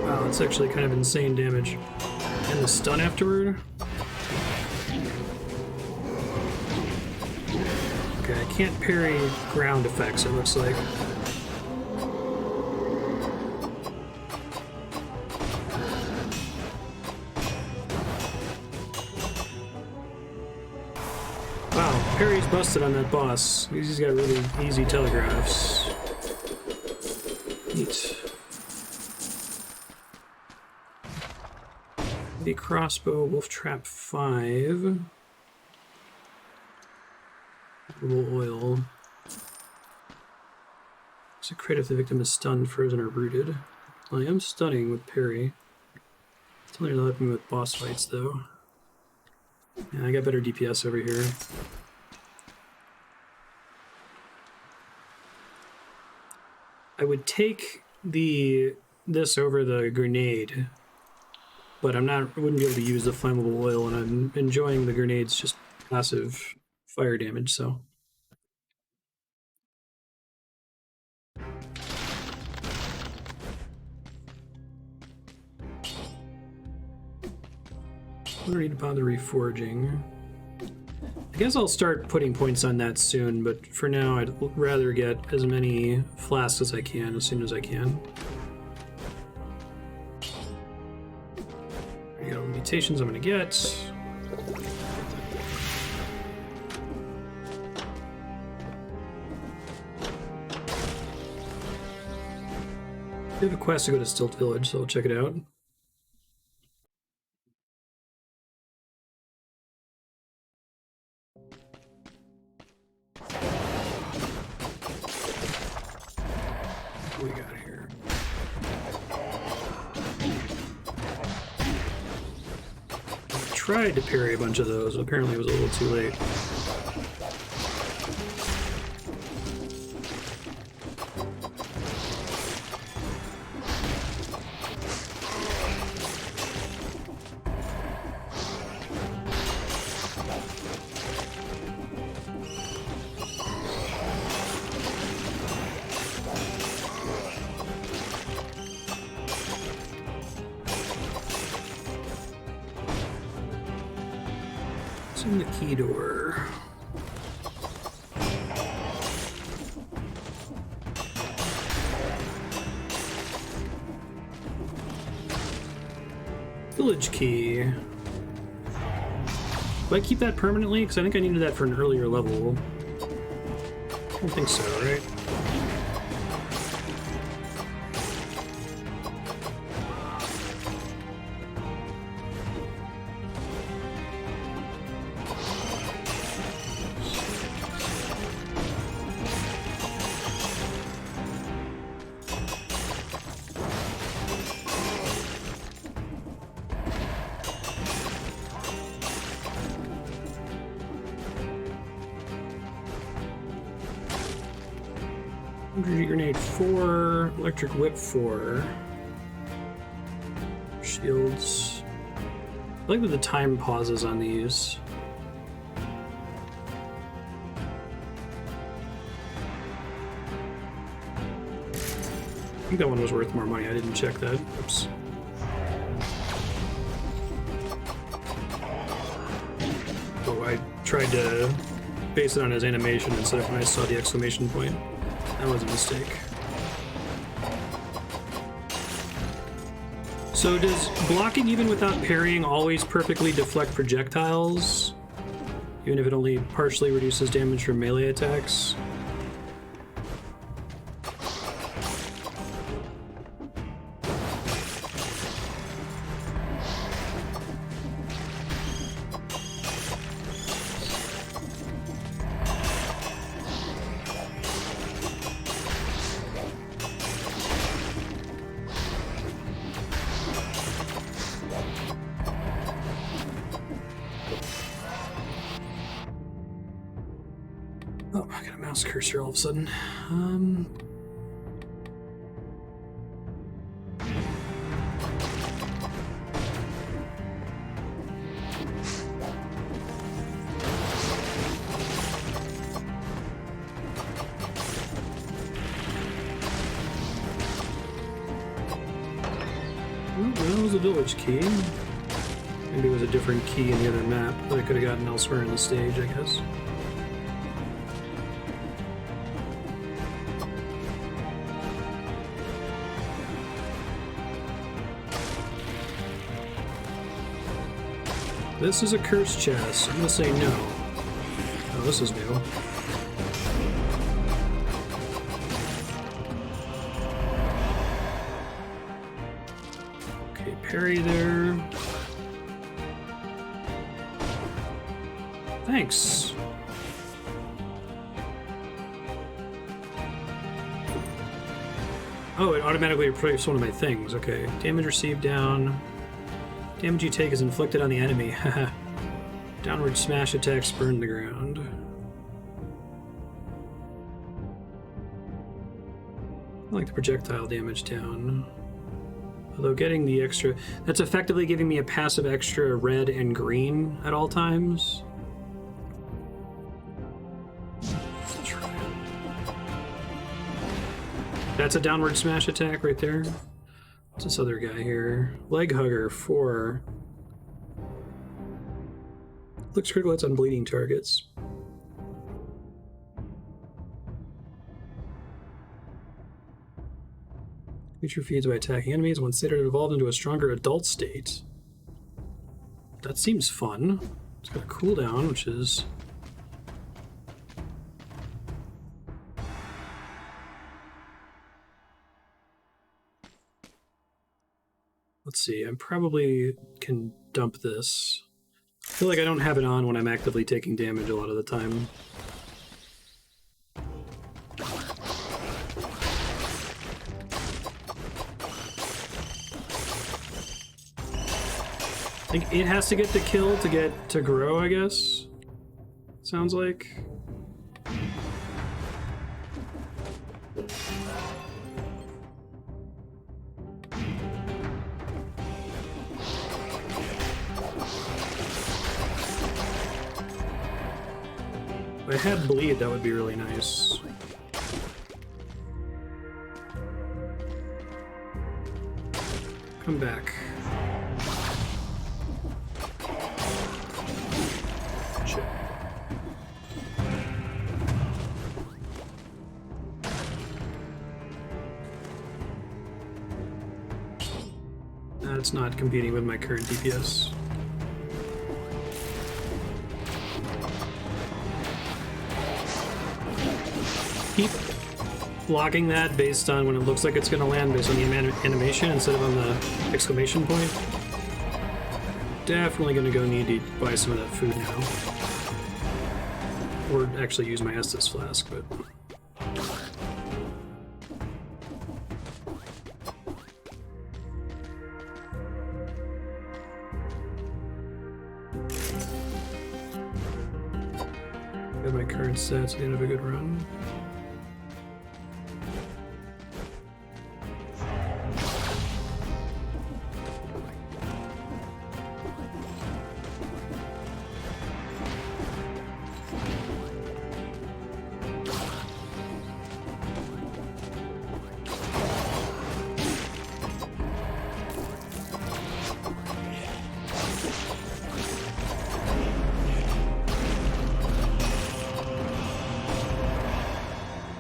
Wow, that's actually kind of insane damage. And the stun afterward? Okay, I can't parry ground effects, it looks like. Wow, parry's busted on that boss. He's got really easy telegraphs. Neat. The crossbow, wolf trap 5. Oil. It's a crit if the victim is stunned, frozen, or rooted. Well, I am stunning with parry. It's only gonna help me with boss fights, though. Yeah, I got better DPS over here. I would take this over the grenade, but I wouldn't be able to use the flammable oil, and I'm enjoying the grenade's just passive fire damage, so. I don't need to bother reforging. I guess I'll start putting points on that soon, but for now I'd rather get as many flasks as I can as soon as I can. There you go, mutations I'm gonna get. I have a quest to go to Stilt Village, so I'll check it out. What we got here? I tried to parry a bunch of those, but apparently it was a little too late. In the key door. Village key. Do I keep that permanently? Because I think I needed that for an earlier level. I don't think so, right? Energy grenade 4, electric whip 4, shields. I like that the time pauses on these. I think that one was worth more money. I didn't check that. Oops. Oh, I tried to base it on his animation instead of when I saw the exclamation point. That was a mistake. So does blocking even without parrying always perfectly deflect projectiles? Even if it only partially reduces damage from melee attacks? Oh, I got a mouse cursor all of a sudden. Well, that was a village key. Maybe it was a different key in the other map that I could have gotten elsewhere in the stage, I guess. This is a cursed chest. I'm gonna say no. Oh, this is new. Okay, parry there. Thanks. Oh, it automatically replaced one of my things. Okay. Damage received down. Damage you take is inflicted on the enemy. Haha. Downward smash attacks burn the ground. like the projectile damage down. Although getting the extra... That's effectively giving me a passive extra red and green at all times. That's a downward smash attack right there. What's this other guy here? Leg Hugger, 4. Looks critical hits on bleeding targets. Creature feeds by attacking enemies. Once they are evolved into a stronger adult state. That seems fun. It's got a cooldown, which is... Let's see, I probably can dump this. I feel like I don't have it on when I'm actively taking damage a lot of the time. I think it has to get the kill to get to grow, I guess. Sounds like. If I had bleed, that would be really nice. Come back. Shit. That's not competing with my current DPS. Keep blocking that based on when it looks like it's going to land, based on the animation instead of on the exclamation point. Definitely going to go need to buy some of that food now. Or actually use my Estus flask, but... Got my current stats at the end of a good run.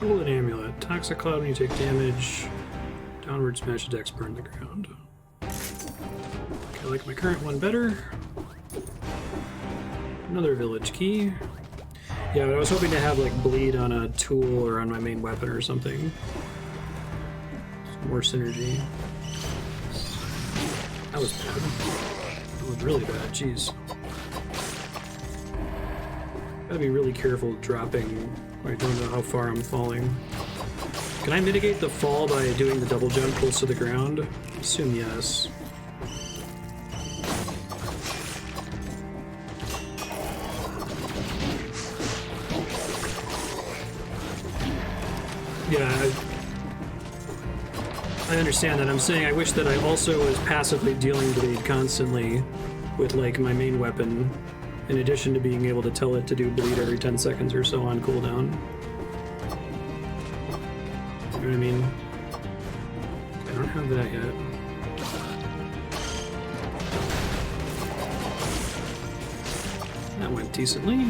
Golden Amulet. Toxic Cloud when you take damage. Downward smash attacks burn the ground. Okay, I like my current one better. Another village key. Yeah, but I was hoping to have like bleed on a tool or on my main weapon or something. Some more synergy. That was bad. That was really bad, jeez. Gotta be really careful dropping. I don't know how far I'm falling. Can I mitigate the fall by doing the double jump close to the ground? Assume yes. Yeah, I understand that. I'm saying I wish that I also was passively dealing bleed constantly with like my main weapon, in addition to being able to tell it to do bleed every 10 seconds or so on cooldown. You know what I mean? I don't have that yet. That went decently.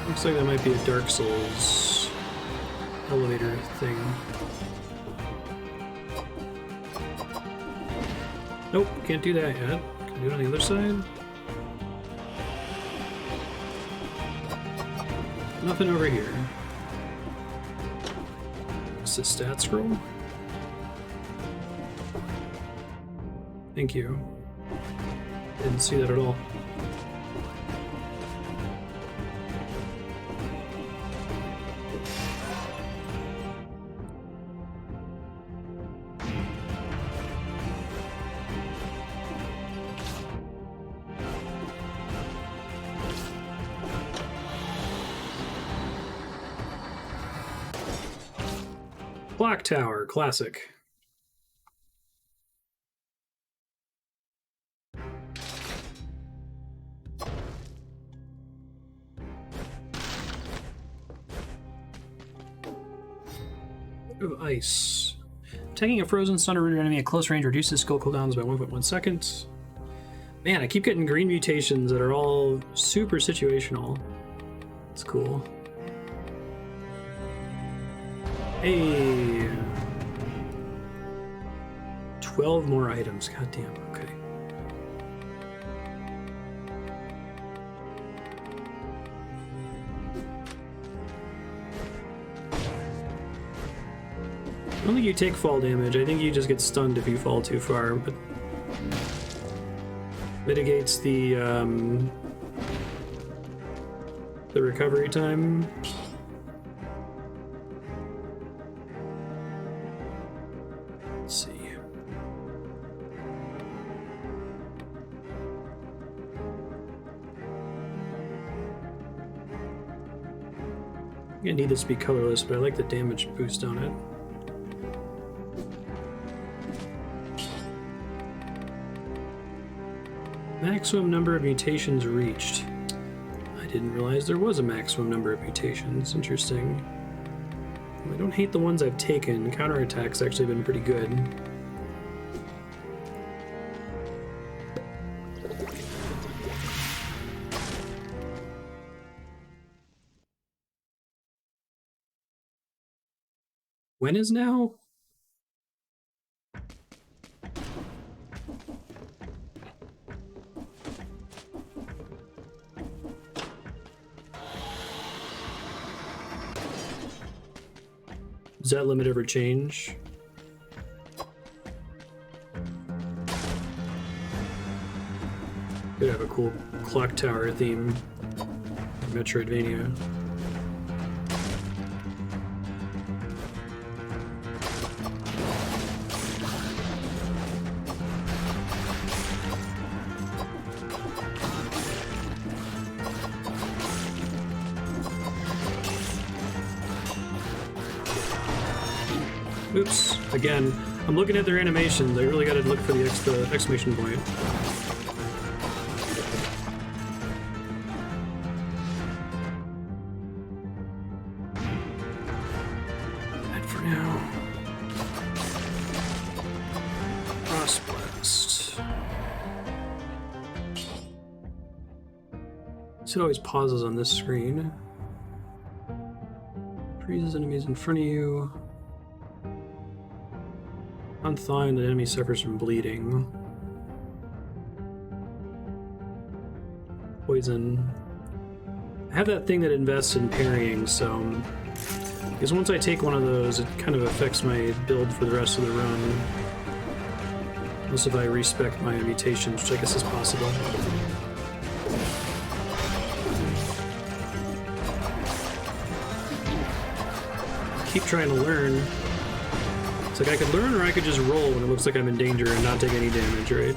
Looks like that might be a Dark Souls elevator thing. Nope, can't do that yet. Can I do it on the other side? Nothing over here. Is this stat scroll? Thank you. Didn't see that at all. Clock tower, classic. Of ice. Taking a frozen stun or rooted enemy at close range reduces skill cooldowns by 1.1 seconds. Man, I keep getting green mutations that are all super situational. It's cool. Hey! 12 more items, goddamn, okay. I don't think you take fall damage. I think you just get stunned if you fall too far, but mitigates the recovery time. Let's see. I'm gonna need this to be colorless, but I like the damage boost on it. Maximum number of mutations reached. I didn't realize there was a maximum number of mutations. Interesting. I don't hate the ones I've taken. Counterattack's actually been pretty good. When is now? Does that limit ever change? Could have a cool clock tower theme. Metroidvania. Oops, again, I'm looking at their animations. I really gotta look for the exclamation point. That for now. Frost Blast. So it always pauses on this screen. Freezes enemies in front of you. On thawing, the enemy suffers from bleeding. Poison. I have that thing that invests in parrying, so because once I take one of those, it kind of affects my build for the rest of the run. Unless if I respec my mutations, which I guess is possible. Keep trying to learn. It's like I could learn or I could just roll when it looks like I'm in danger and not take any damage, right?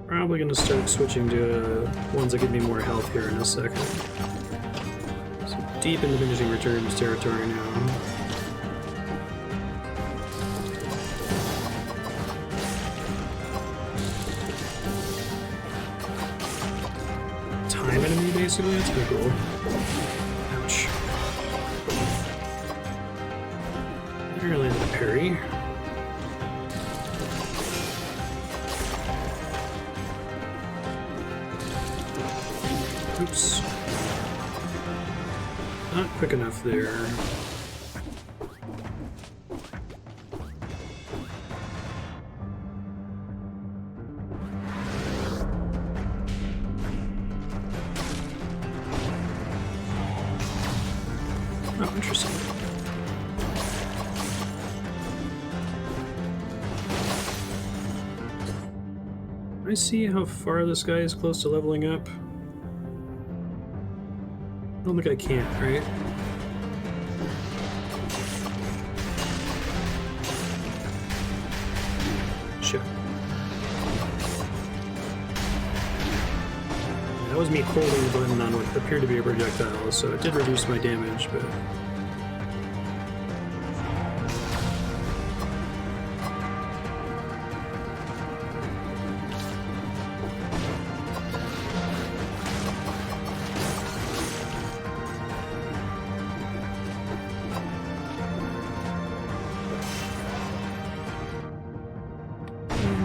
Probably gonna start switching to ones that give me more health here in a second. So deep in diminishing returns territory now. Basically, that's pretty cool. Ouch. There landed a parry. Oops. Not quick enough there. Can I see how far this guy is close to leveling up? I don't think I can, right? Gotcha. That was me holding the button on what appeared to be a projectile, so it did reduce my damage, but...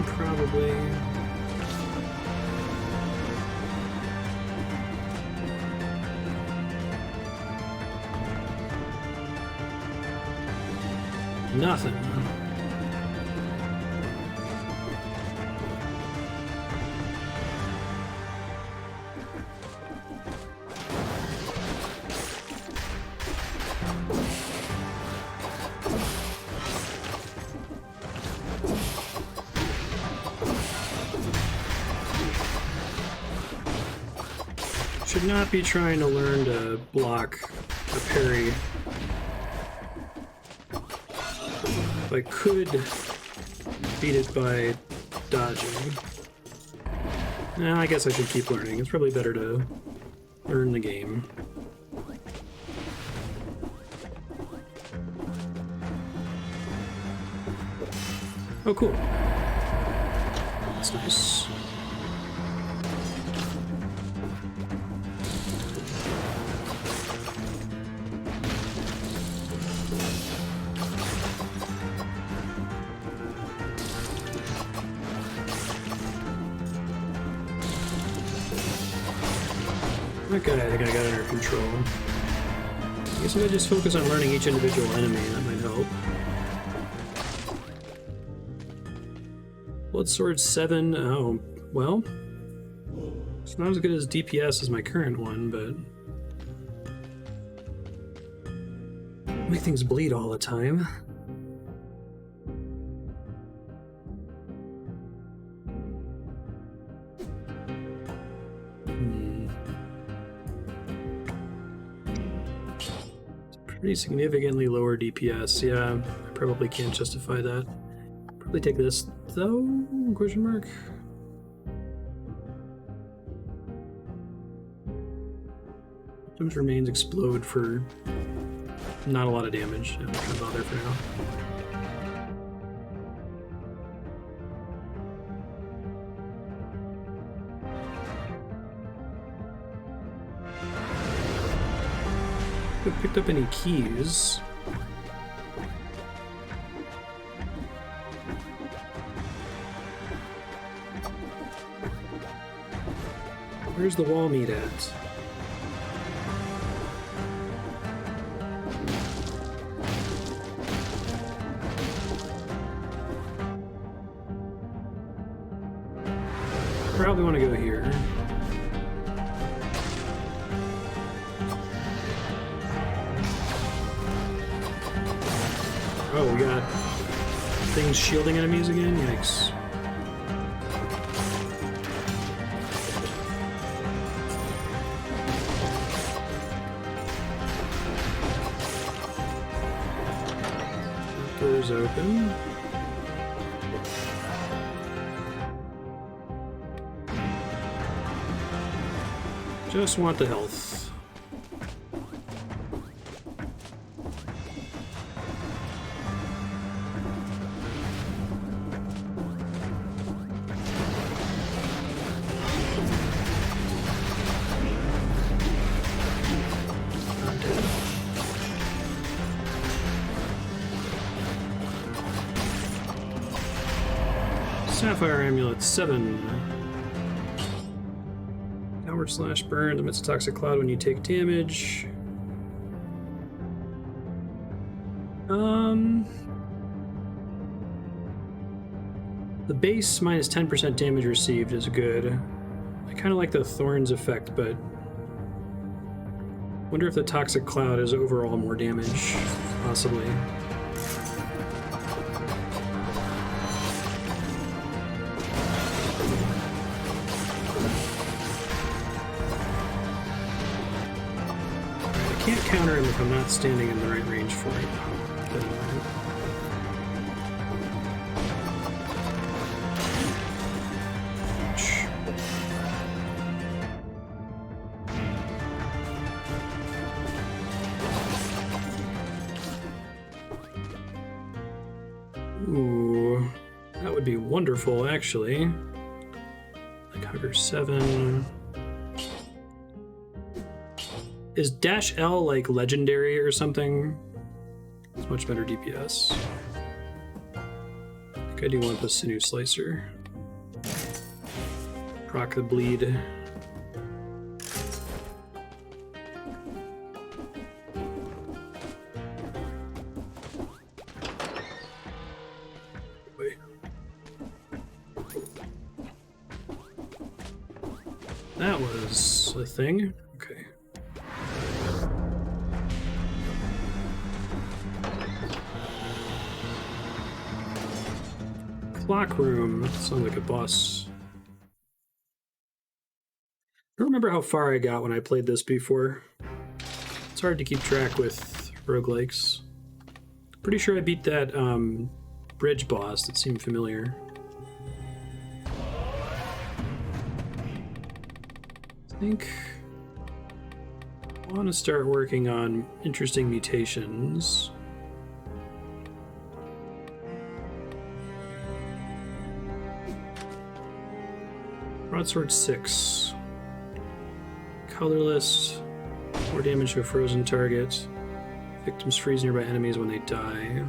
Probably... Nothing. Should not be trying to learn to block a parry. If I could beat it by dodging. I guess I should keep learning. It's probably better to learn the game. Oh, cool. That's nice. Okay, I think I got it under control. I guess if I just focus on learning each individual enemy, that might help. Blood Sword 7, oh, well. It's not as good as DPS as my current one, but... make things bleed all the time. Pretty significantly lower DPS. Yeah, I probably can't justify that. Probably take this though? Question mark. Victims' remains explode for not a lot of damage. I'm not gonna bother for now. Haven't picked up any keys. Where's the wall meat at? Probably want to go here. Oh, we got things shielding enemies again? Yikes. Doors open. Just want the health. Sapphire Amulet 7. Downward slash burn emits a toxic cloud when you take damage. The base minus 10% damage received is good. I kind of like the Thorns effect, but wonder if the toxic cloud is overall more damage, possibly. I can't counter him if I'm not standing in the right range for it. That would be wonderful, actually. Like Hugger 7. Is Dash L like legendary or something? It's much better DPS. I think I do want the Sinew Slicer. Proc the bleed. Wait. That was a thing. Okay. Clock room. Sounds like a boss. I don't remember how far I got when I played this before. It's hard to keep track with roguelikes. Pretty sure I beat that bridge boss that seemed familiar. I think I want to start working on interesting mutations. Broadsword 6. Colorless. More damage to a frozen target. Victims freeze nearby enemies when they die.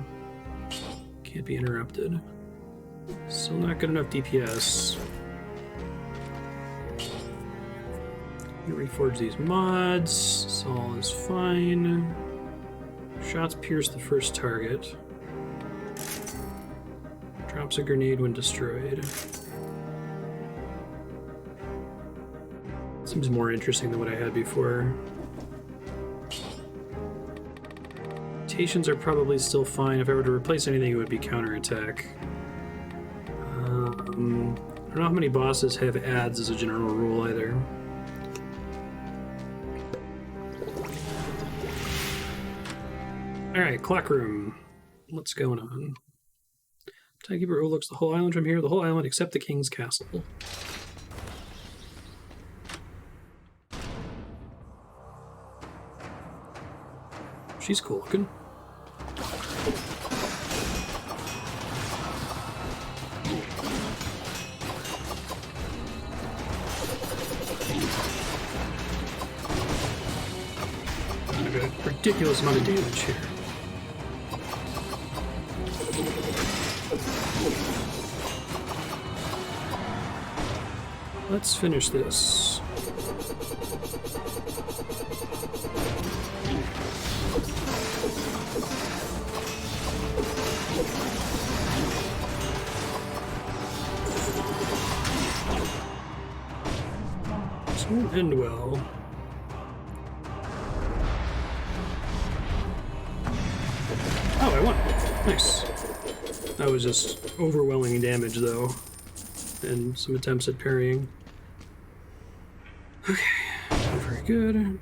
Can't be interrupted. Still not good enough DPS. Reforge these mods. Sol is fine. Shots pierce the first target. Drops a grenade when destroyed. Seems more interesting than what I had before. Mutations are probably still fine. If I were to replace anything, it would be counterattack. I don't know how many bosses have ads as a general rule either. Alright, clock room. What's going on? Timekeeper overlooks the whole island from here. The whole island except the king's castle. She's cool looking. I've got a ridiculous amount of damage here. Let's finish this. This won't end well. Oh, I won. Nice. That was just overwhelming damage, though, and some attempts at parrying. Okay, not very good.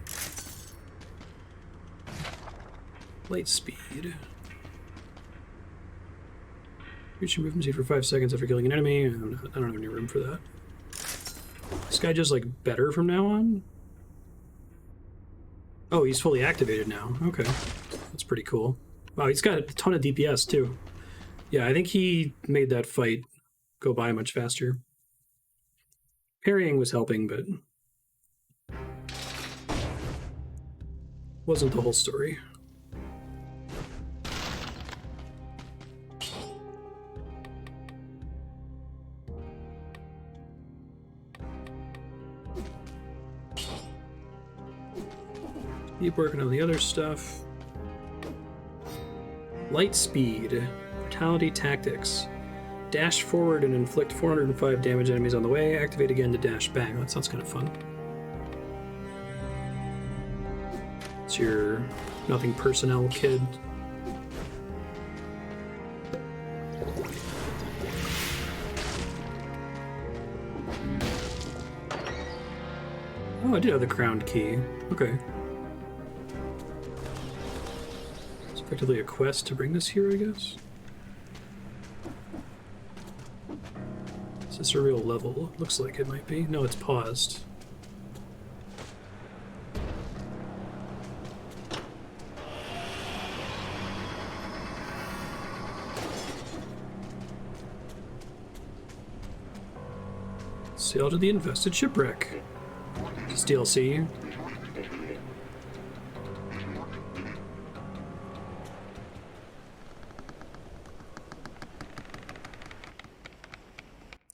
Light speed. Reach your movement speed for 5 seconds after killing an enemy. I don't have any room for that. This guy just like better from now on? Oh, he's fully activated now. Okay, that's pretty cool. Wow, he's got a ton of DPS too. Yeah, I think he made that fight go by much faster. Parrying was helping, but wasn't the whole story. Keep working on the other stuff. Light speed, brutality tactics. Dash forward and inflict 405 damage enemies on the way. Activate again to dash back. That sounds kind of fun. It's your nothing personnel kid. Oh, I did have the crowned key. Okay. It's effectively a quest to bring this here, I guess. Is this a real level? Looks like it might be. No, it's paused. Sail to the infested shipwreck. It's DLC.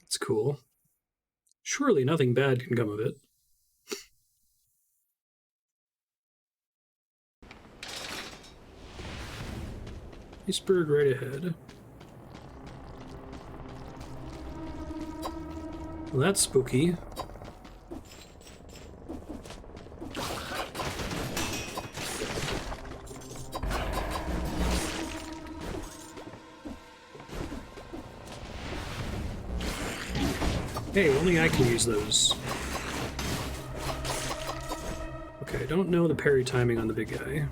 It's cool. Surely nothing bad can come of it. Iceberg right ahead. Well, that's spooky. Hey, only I can use those. Okay, I don't know the parry timing on the big guy.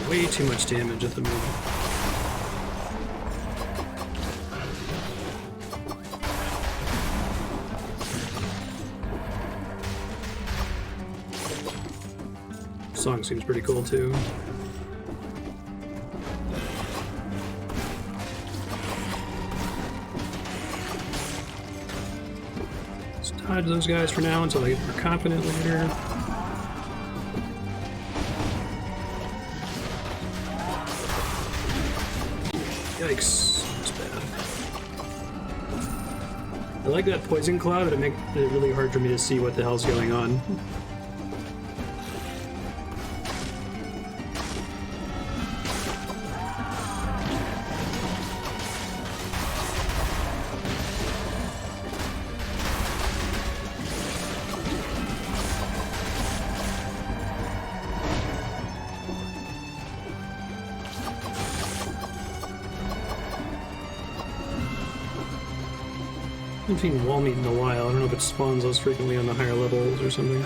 Way too much damage at the moment. Song seems pretty cool too. Let's dodge those guys for now until I get more confident later. Yikes, that's bad. I like that poison cloud, but it makes it really hard for me to see what the hell's going on. I haven't seen wall meat in a while. I don't know if it spawns less frequently on the higher levels or something.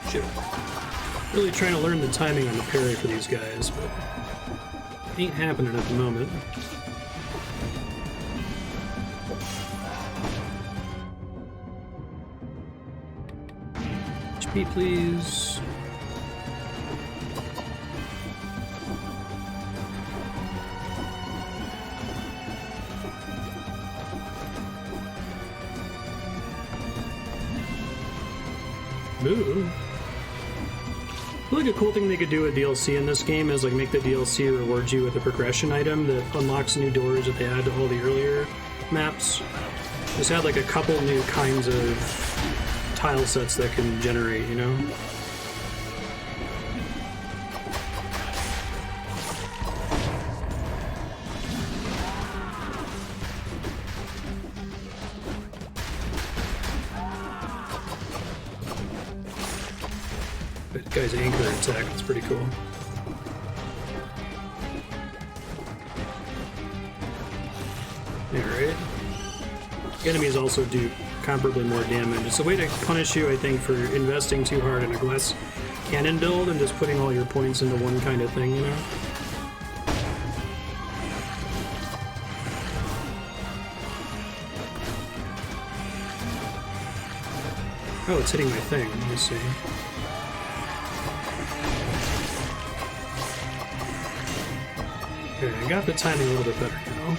Shit. Really trying to learn the timing on the parry for these guys, but ain't happening at the moment. Please. Ooh. I feel like a cool thing they could do with DLC in this game is like make the DLC reward you with a progression item that unlocks new doors that they add to all the earlier maps. Just add like a couple new kinds of tile sets that can generate, you know? That guy's anchor attack, that's pretty cool. Alright. Enemies also do comparably more damage. It's a way to punish you, I think, for investing too hard in a glass cannon build and just putting all your points into one kind of thing, you know? Oh, it's hitting my thing. Let me see. Okay, I got the timing a little bit better now.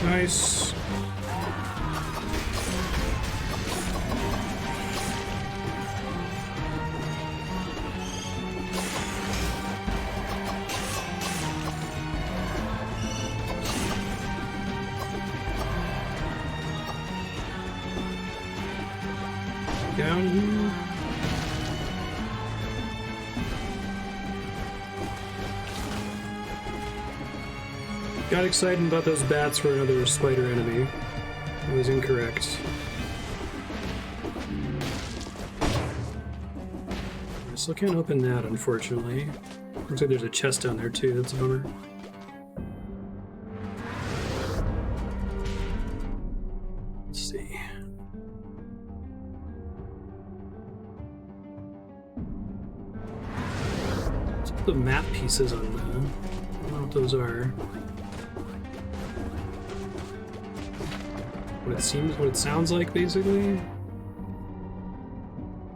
Nice. down here. Got excited about those bats for another spider enemy. I was incorrect. I still can't open that, unfortunately. Looks like there's a chest down there too, that's a bummer. Let's see. What's the map pieces on the... I don't know what those are. What it sounds like, basically?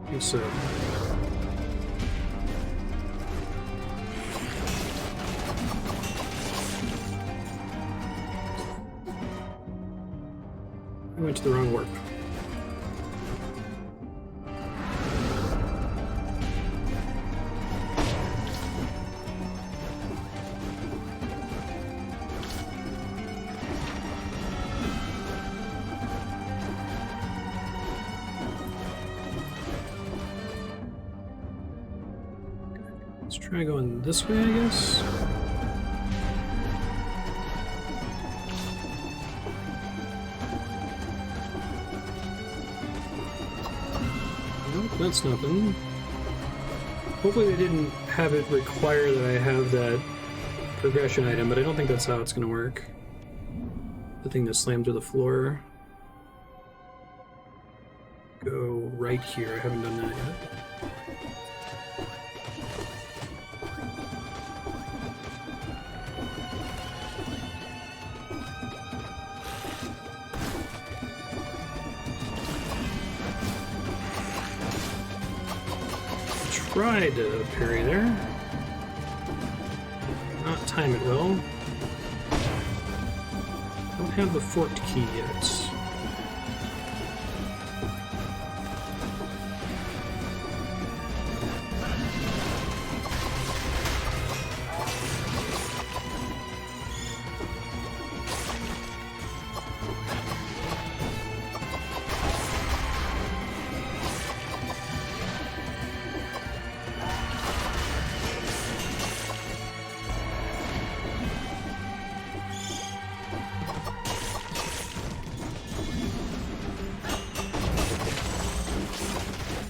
I guess so. I went to the wrong warp. Let's try going this way, I guess. Nope, that's nothing. Hopefully they didn't have it require that I have that progression item, but I don't think that's how it's going to work. The thing that slammed to the floor. Go right here. I haven't done that yet. Tried to parry there. Not time it well. Don't have the forked key yet.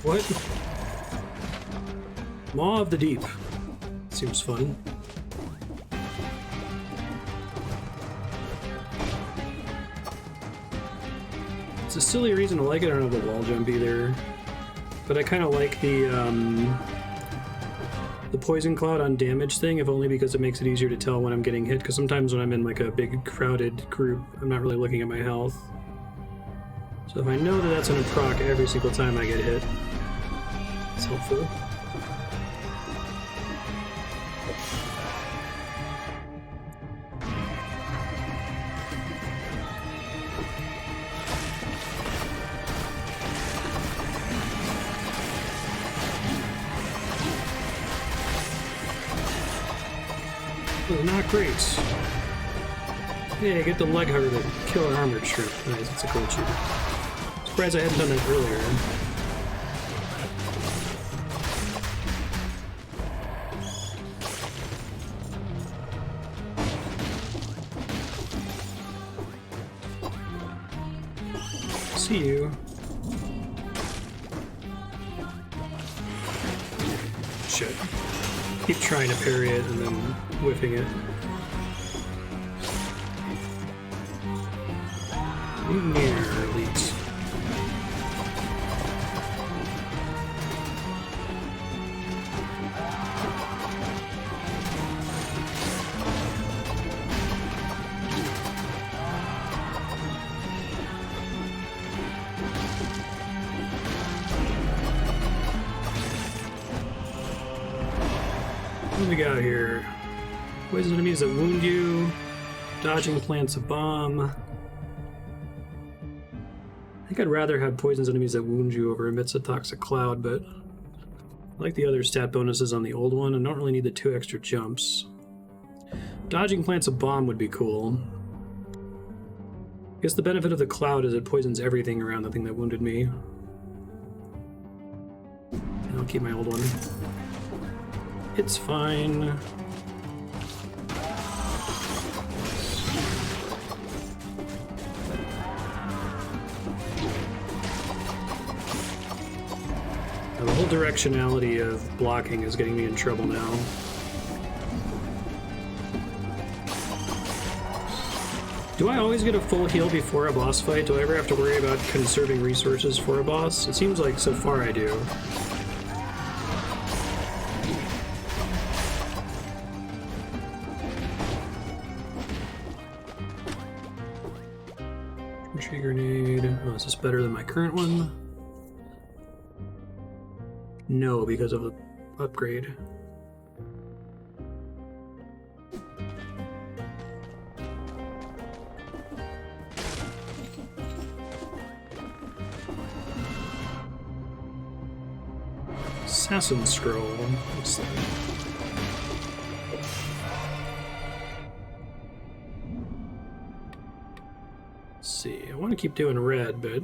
What? Maw of the Deep. Seems fun. It's a silly reason to like it. I don't have the wall jump either. But I kind of like the poison cloud on damage thing, if only because it makes it easier to tell when I'm getting hit, because sometimes when I'm in like a big crowded group, I'm not really looking at my health. So if I know that that's going to proc every single time I get hit, it's helpful. Oh, not great. Yeah, get the leg hugger to kill an armored shrimp. Nice, it's a cool shooter. Surprised I hadn't done that earlier. See you. Shit. Keep trying to parry it and then whiffing it. Near elites. What do we got here? Poison enemies that wound you. Dodging plants a bomb. I think I'd rather have poisons enemies that wound you over emits a toxic cloud, but I like the other stat bonuses on the old one and don't really need the 2 extra jumps. Dodging plants a bomb would be cool. I guess the benefit of the cloud is it poisons everything around the thing that wounded me. keep my old one. It's fine. Now, the whole directionality of blocking is getting me in trouble now. Do I always get a full heal before a boss fight? Do I ever have to worry about conserving resources for a boss? It seems like so far I do. Tree grenade. Oh, is this better than my current one? No, because of the upgrade. Assassin Scroll. What's that? Let's see. I want to keep doing red, but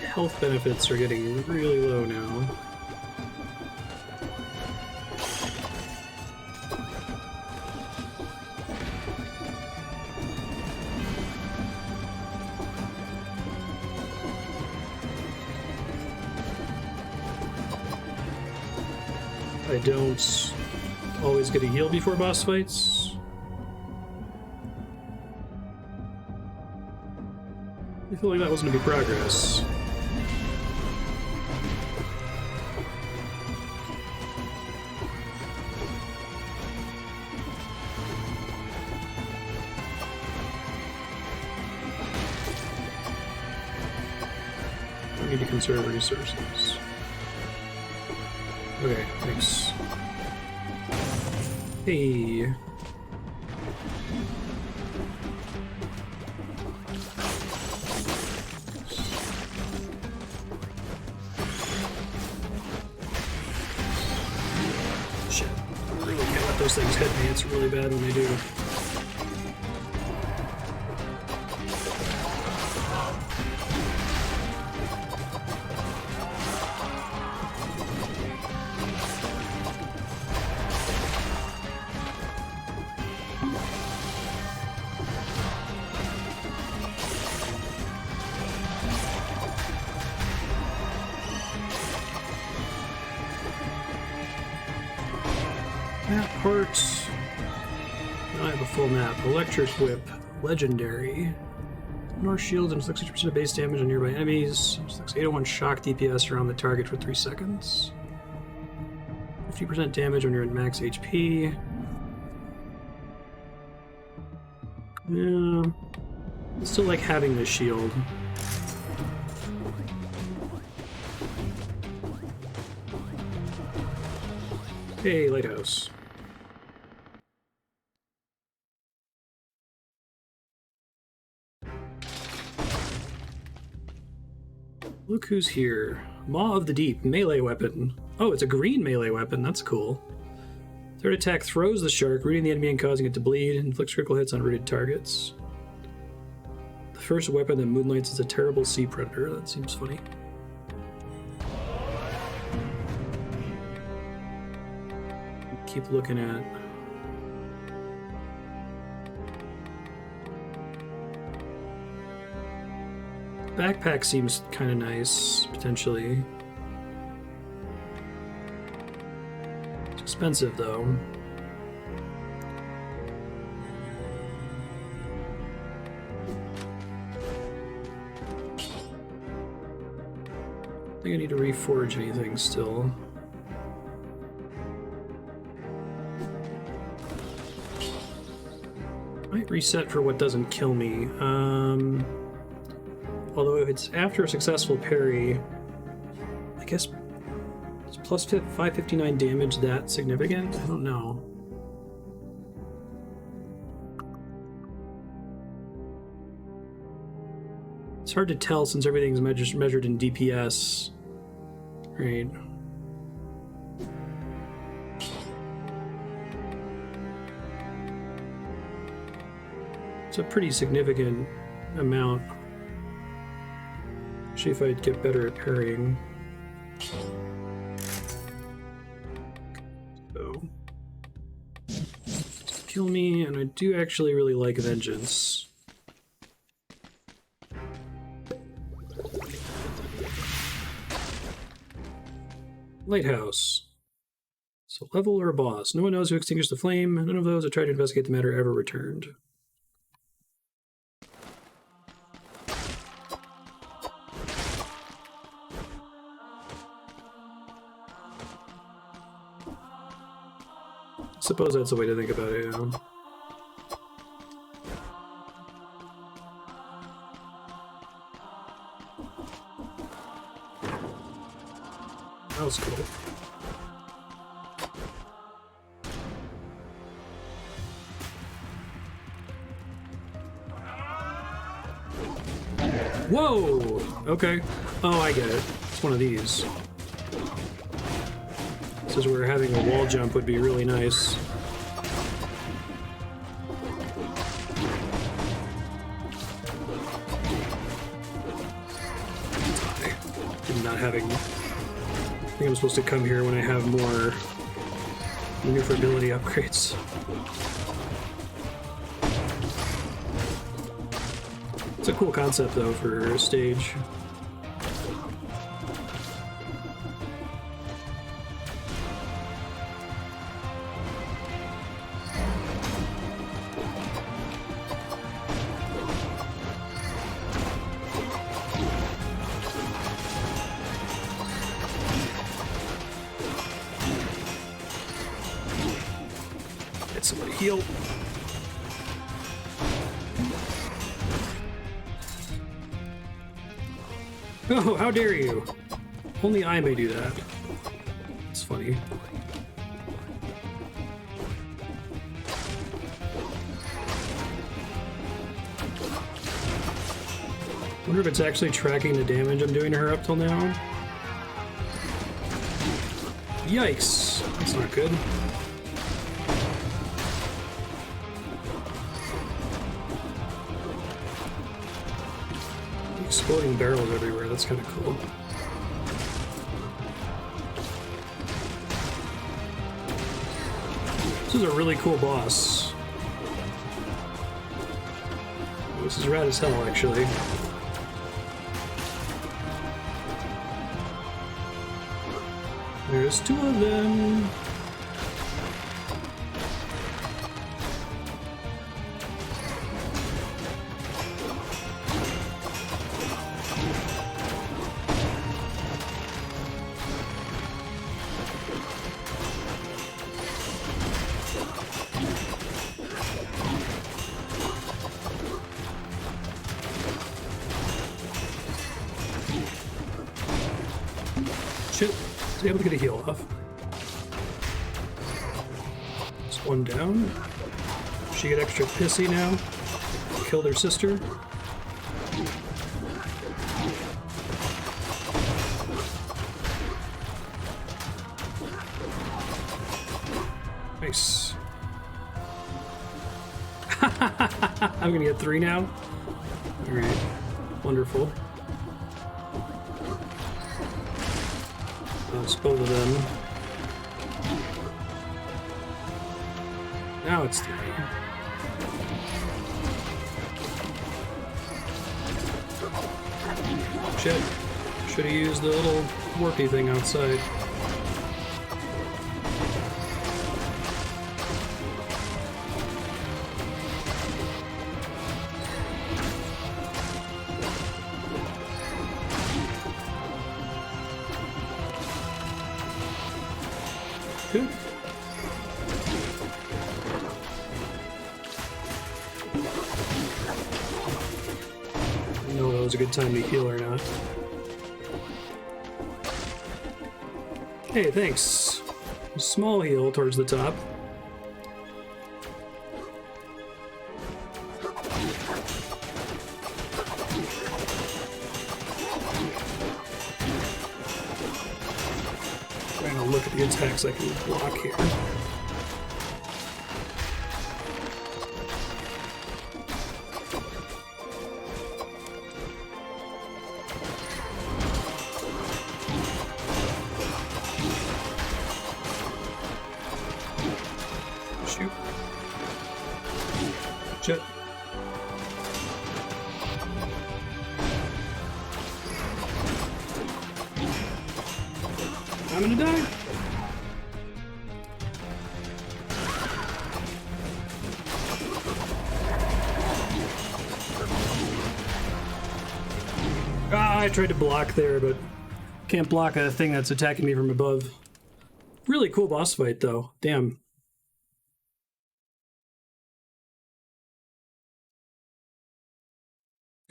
health benefits are getting really low now. I don't always get a heal before boss fights. I feel like that wasn't a big progress. I need to conserve resources. Okay, thanks. Hey. Shit. I really can't let those things hit me. It's really bad when they do. Map parts. Now I have a full map. Electric Whip. Legendary. North shield and 60% of base damage on nearby enemies. 801 shock DPS around the target for 3 seconds. 50% damage when you're at max HP. Yeah. I still like having this shield. Hey, lighthouse. Look who's here. Maw of the Deep, melee weapon. Oh, it's a green melee weapon. That's cool. Third attack throws the shark, rooting the enemy and causing it to bleed. Inflicts critical hits on rooted targets. The first weapon that moonlights is a terrible sea predator. That seems funny. Keep looking at. Backpack seems kind of nice, potentially. It's expensive, though. I think I need to reforge anything still. Might reset for what doesn't kill me. Although if it's after a successful parry, I guess it's plus 559 damage that significant? I don't know. It's hard to tell since everything's measured in DPS. Right. It's a pretty significant amount. See if I'd get better at parrying. So, kill me, and I do actually really like Vengeance. Lighthouse. So level or a boss. No one knows who extinguished the flame. None of those who tried to investigate the matter ever returned. Suppose that's the way to think about it, yeah. That was cool. Whoa! Okay. Oh, I get it. It's one of these. This is where having a wall jump would be really nice. I'm not having... I think I'm supposed to come here when I have more maneuverability upgrades. It's a cool concept, though, for a stage. Get somebody heal. Oh, how dare you! Only I may do that. It's funny. Wonder if it's actually tracking the damage I'm doing to her up till now. Yikes! That's not good. Exploding barrels everywhere, that's kind of cool. This is a really cool boss. This is rad as hell, actually. There's two of them. Shit, was able to get a heal off. There's one down. She get extra pissy now. Killed her sister. Nice. I'm gonna get 3 now. Alright. Wonderful. That's both of them. Now it's 3. Shit. Should have used the little warpy thing outside. Good. I don't know if that was a good time to heal or not. Hey, thanks. A small heal towards the top. Trying to look at the attacks I can block here. Shoot. Jet. I'm gonna die. Ah, I tried to block there, but can't block a thing that's attacking me from above. Really cool boss fight, though. Damn.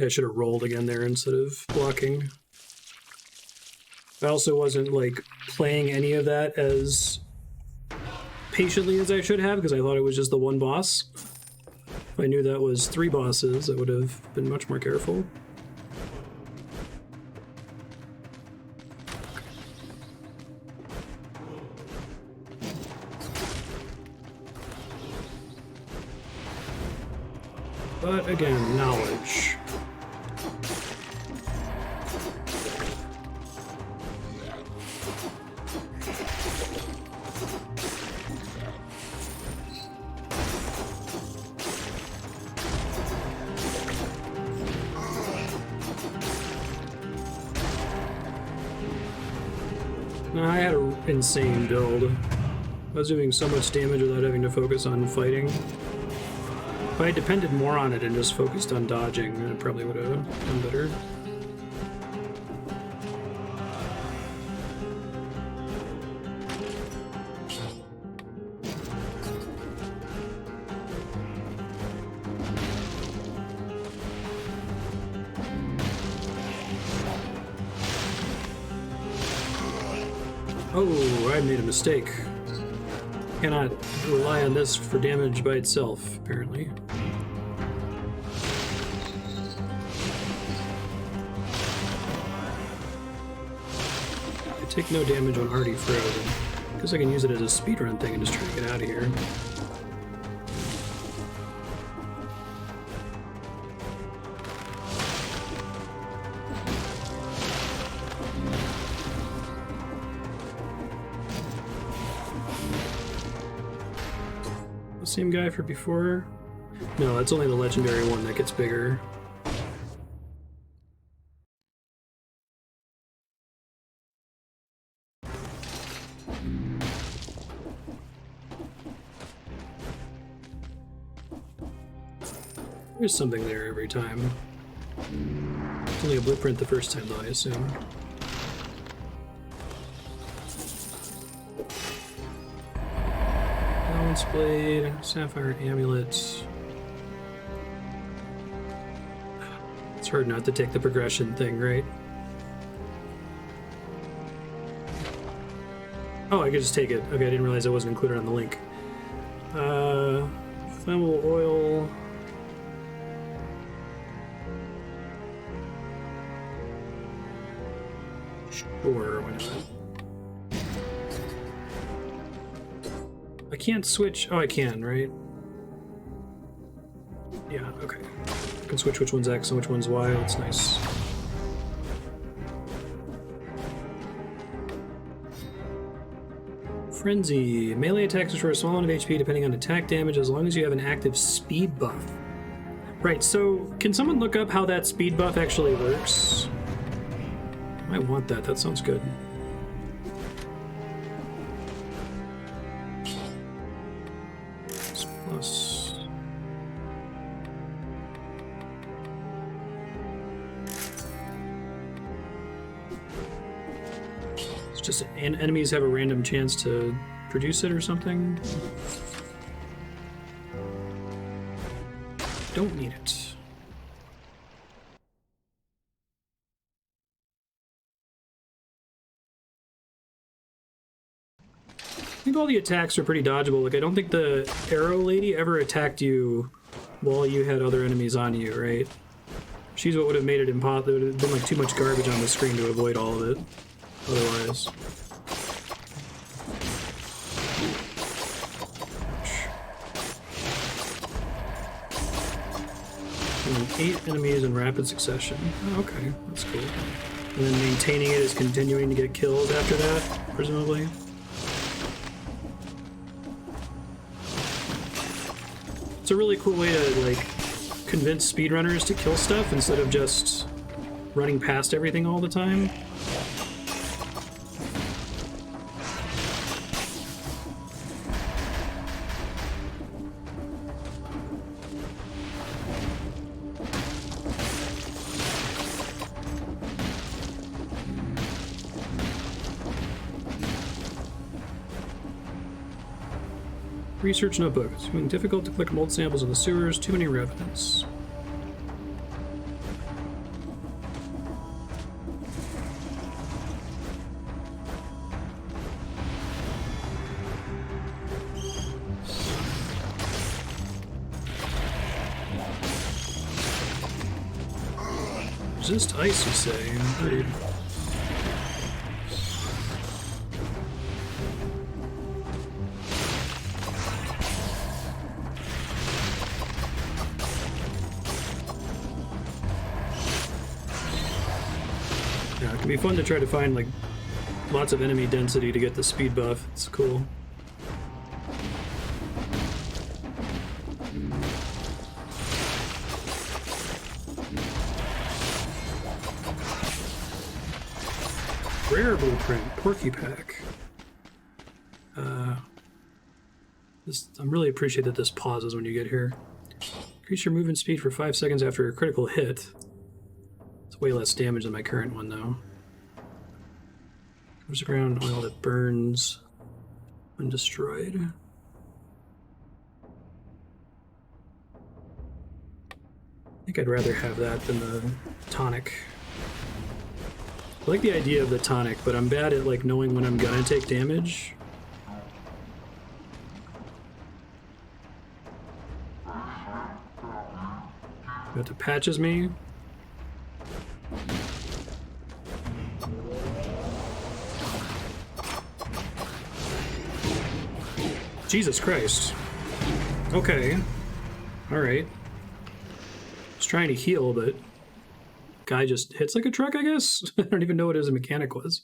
I should have rolled again there instead of blocking. I also wasn't, like, playing any of that as patiently as I should have, because I thought it was just the one boss. If I knew that was 3 bosses, I would have been much more careful. But again, knowledge. I had an insane build. I was doing so much damage without having to focus on fighting. If I had depended more on it and just focused on dodging, it probably would have done better. Oh, I made a mistake. Cannot rely on this for damage by itself, apparently. I take no damage when already frozen. I guess I can use it as a speedrun thing and just try to get out of here. Same guy for before? No, that's only the legendary one that gets bigger. There's something there every time. It's only a blueprint the first time though, I assume. Blade, Sapphire Amulet. It's hard not to take the progression thing, right? Oh, I could just take it. Okay, I didn't realize it wasn't included on the link. Flammable oil. Sure, why not? I can't switch. Oh, I can, right? Yeah, okay. I can switch which one's X and which one's Y. That's nice. Frenzy. Melee attacks restore a small amount of HP depending on attack damage as long as you have an active speed buff. Right, so can someone look up how that speed buff actually works? I want that. That sounds good. Just enemies have a random chance to produce it or something. Don't need it. I think all the attacks are pretty dodgeable. Like, I don't think the arrow lady ever attacked you while you had other enemies on you, right? She's what would have made it impossible. It would have been like too much garbage on the screen to avoid all of it. Otherwise. And 8 enemies in rapid succession. Oh, okay, that's cool. And then maintaining it is continuing to get kills after that, presumably. It's a really cool way to, like, convince speedrunners to kill stuff instead of just running past everything all the time. Research notebook. It's becoming difficult to collect mold samples in the sewers. Too many revenants. Resist ice, you say? Agreed. Yeah, it can be fun to try to find, like, lots of enemy density to get the speed buff. It's cool. Rare blueprint, Porky Pack. I really appreciate that this pauses when you get here. Increase your movement speed for 5 seconds after a critical hit. It's way less damage than my current one, though. Covers the ground oil that burns when destroyed. I think I'd rather have that than the tonic. I like the idea of the tonic, but I'm bad at, like, knowing when I'm gonna take damage. Got the patches me. Jesus Christ. Okay. Alright. I was trying to heal, but guy just hits like a truck, I guess? I don't even know what his mechanic was.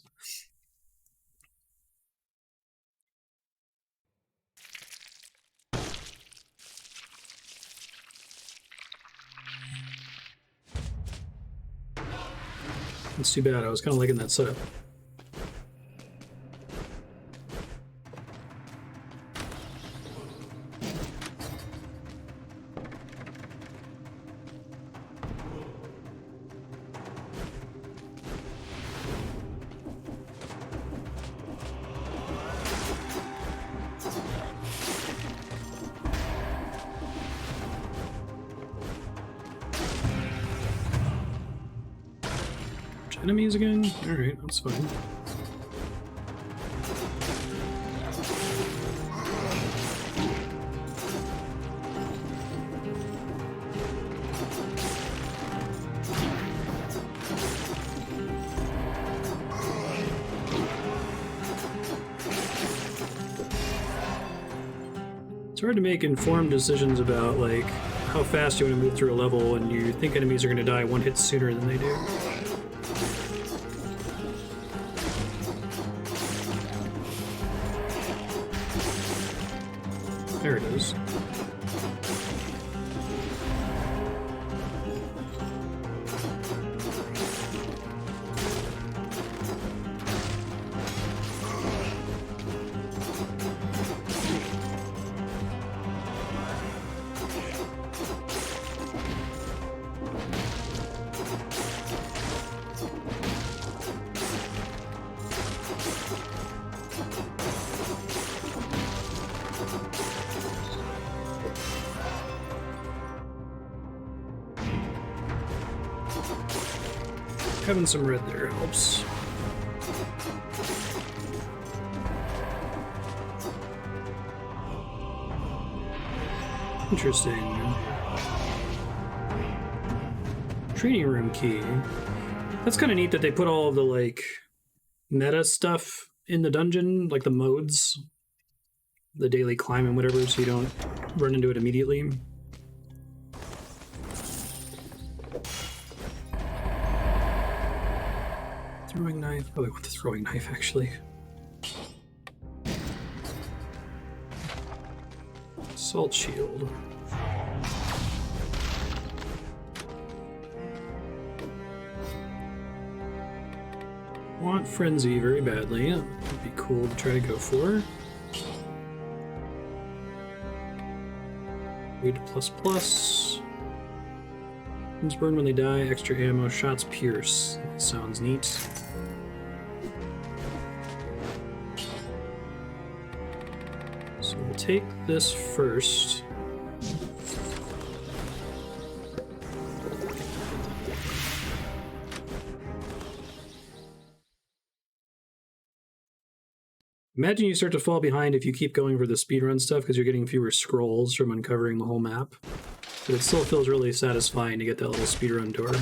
That's too bad. I was kind of liking that setup. Enemies again? Alright, that's fine. It's hard to make informed decisions about, like, how fast you want to move through a level when you think enemies are going to die one hit sooner than they do. There it is. Having some red there helps. Interesting. Training room key. That's kind of neat that they put all of the, like, meta stuff in the dungeon, like the modes, the daily climb and whatever, so you don't run into it immediately. Throwing knife. Oh, I want the throwing knife, actually. Salt shield. want Frenzy very badly. It would be cool to try to go for. Read ++. Wounds burn when they die, extra ammo, shots pierce. Sounds neat. So we'll take this first. Imagine you start to fall behind if you keep going for the speedrun stuff because you're getting fewer scrolls from uncovering the whole map. But it still feels really satisfying to get that little speedrun door.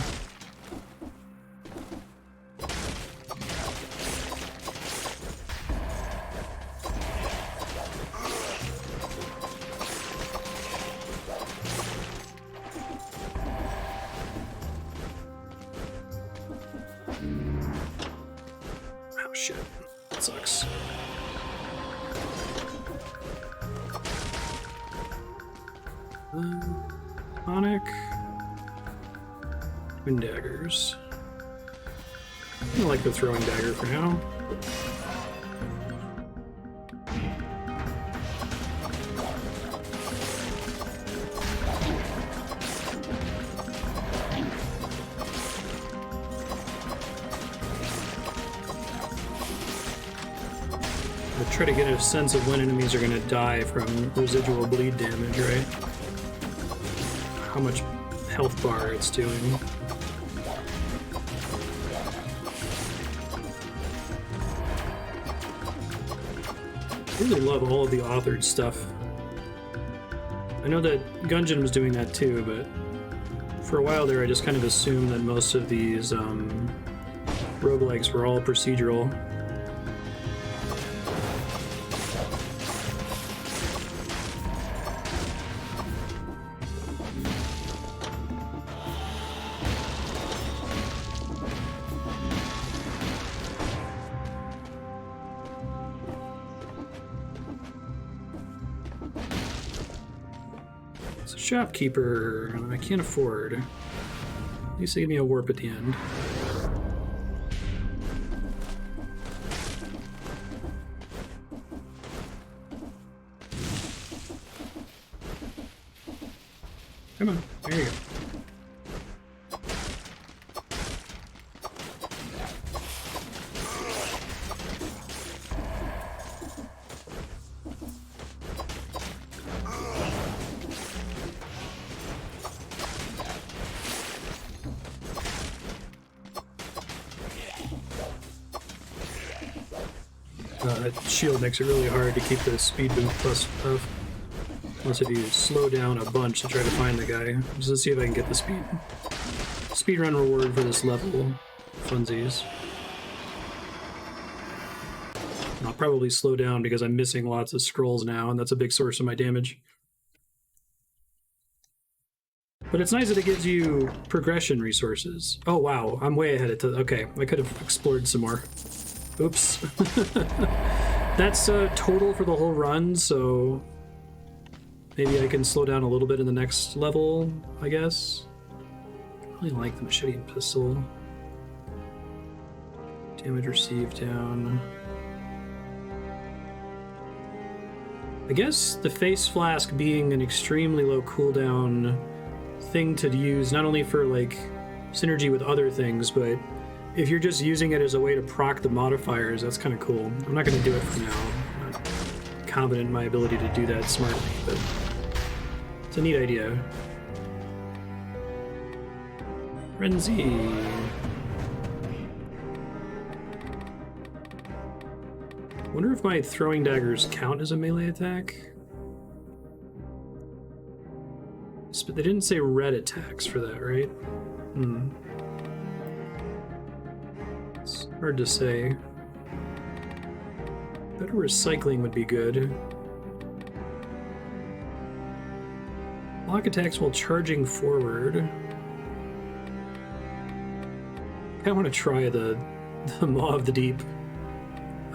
Oh shit, that sucks. Tonic. Twin daggers. I like the throwing dagger for now. I try to get a sense of when enemies are going to die from residual bleed damage, right? How much health bar it's doing. I really love all of the authored stuff. I know that Gungeon was doing that too, but for a while there I just kind of assumed that most of these roguelikes were all procedural. Shopkeeper, I can't afford. At least they give me a warp at the end. Come on, there you go. Shield makes it really hard to keep the speed boost plus up. Unless if you slow down a bunch to try to find the guy. Just to see if I can get the speedrun reward for this level. Funsies. I'll probably slow down because I'm missing lots of scrolls now, and that's a big source of my damage. But it's nice that it gives you progression resources. Oh wow, I'm way ahead of okay, I could have explored some more. Oops. That's total for the whole run, so maybe I can slow down a little bit in the next level, I guess. I really like the machete and pistol. Damage received down. I guess the face flask being an extremely low cooldown thing to use, not only for like synergy with other things, but if you're just using it as a way to proc the modifiers, that's kind of cool. I'm not going to do it for now. I'm not confident in my ability to do that smartly, but it's a neat idea. Frenzy. Wonder if my throwing daggers count as a melee attack? But they didn't say red attacks for that, right? It's hard to say. Better recycling would be good. Block attacks while charging forward. I want to try the Maw of the Deep.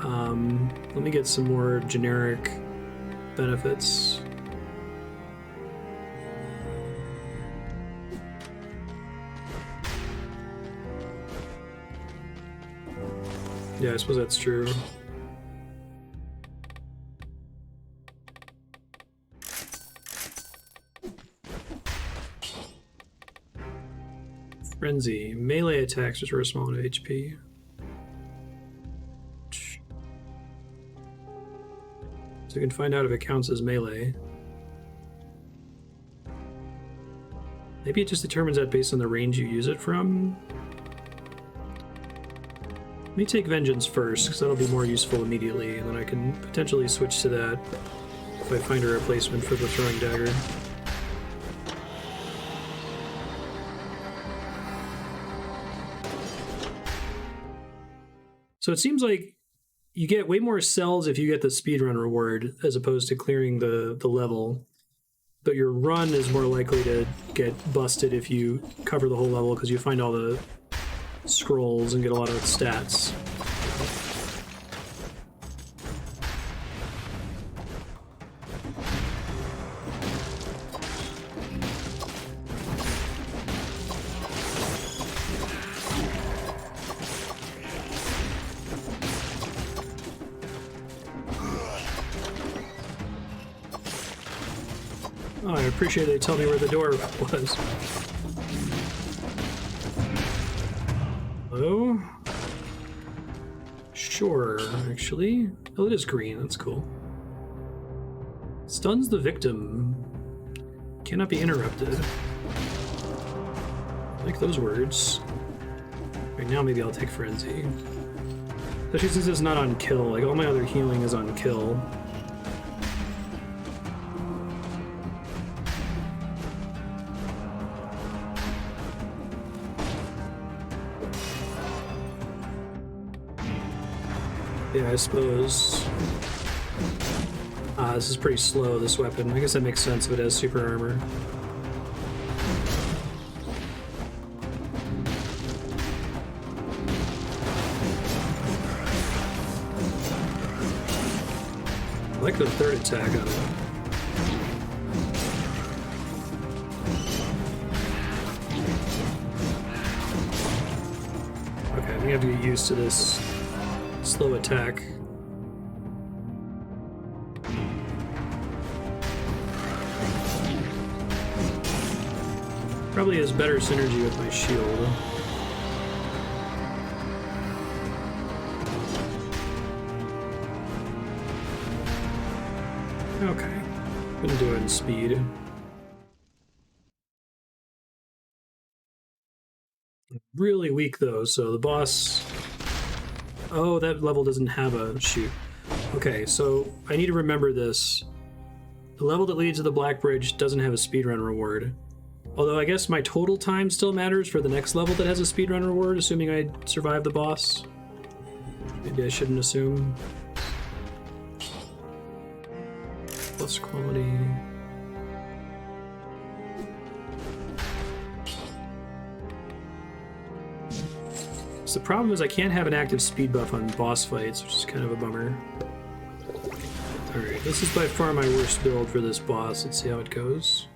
Let me get some more generic benefits. Yeah, I suppose that's true. Frenzy. Melee attacks restore a small amount of HP. So you can find out if it counts as melee. Maybe it just determines that based on the range you use it from. Let me take Vengeance first, because that'll be more useful immediately, and then I can potentially switch to that if I find a replacement for the Throwing Dagger. So it seems like you get way more cells if you get the speedrun reward as opposed to clearing the level. But your run is more likely to get busted if you cover the whole level because you find all the scrolls and get a lot of stats. Oh, I appreciate they tell me where the door was. Hello? Sure, actually. Oh, it is green. That's cool. Stuns the victim. Cannot be interrupted. I like those words. Right now, maybe I'll take Frenzy. Especially since it's not on kill. Like, all my other healing is on kill. Yeah, I suppose. This is pretty slow, this weapon. I guess that makes sense if it has super armor. I like the third attack on it. Okay, we have to get used to this slow attack. Probably has better synergy with my shield. Okay. Couldn't do it in speed. Really weak though, so the boss... Oh, that level doesn't have a shoot. Okay, so I need to remember this. The level that leads to the Black Bridge doesn't have a speedrun reward. Although I guess my total time still matters for the next level that has a speedrun reward, assuming I survive the boss. Maybe I shouldn't assume. Plus quality. So the problem is I can't have an active speed buff on boss fights, which is kind of a bummer. Alright, this is by far my worst build for this boss. Let's see how it goes.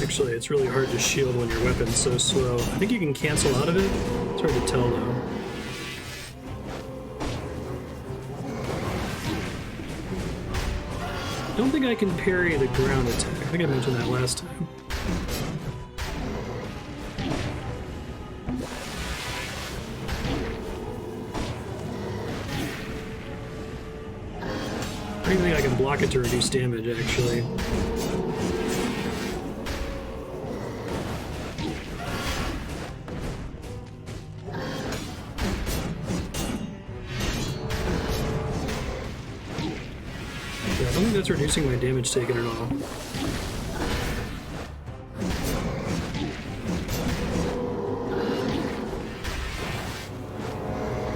Actually, it's really hard to shield when your weapon's so slow. I think you can cancel out of it. It's hard to tell, though. I don't think I can parry the ground attack. I think I mentioned that last time. I don't even think I can block it to reduce damage, actually. I don't think that's reducing my damage taken at all.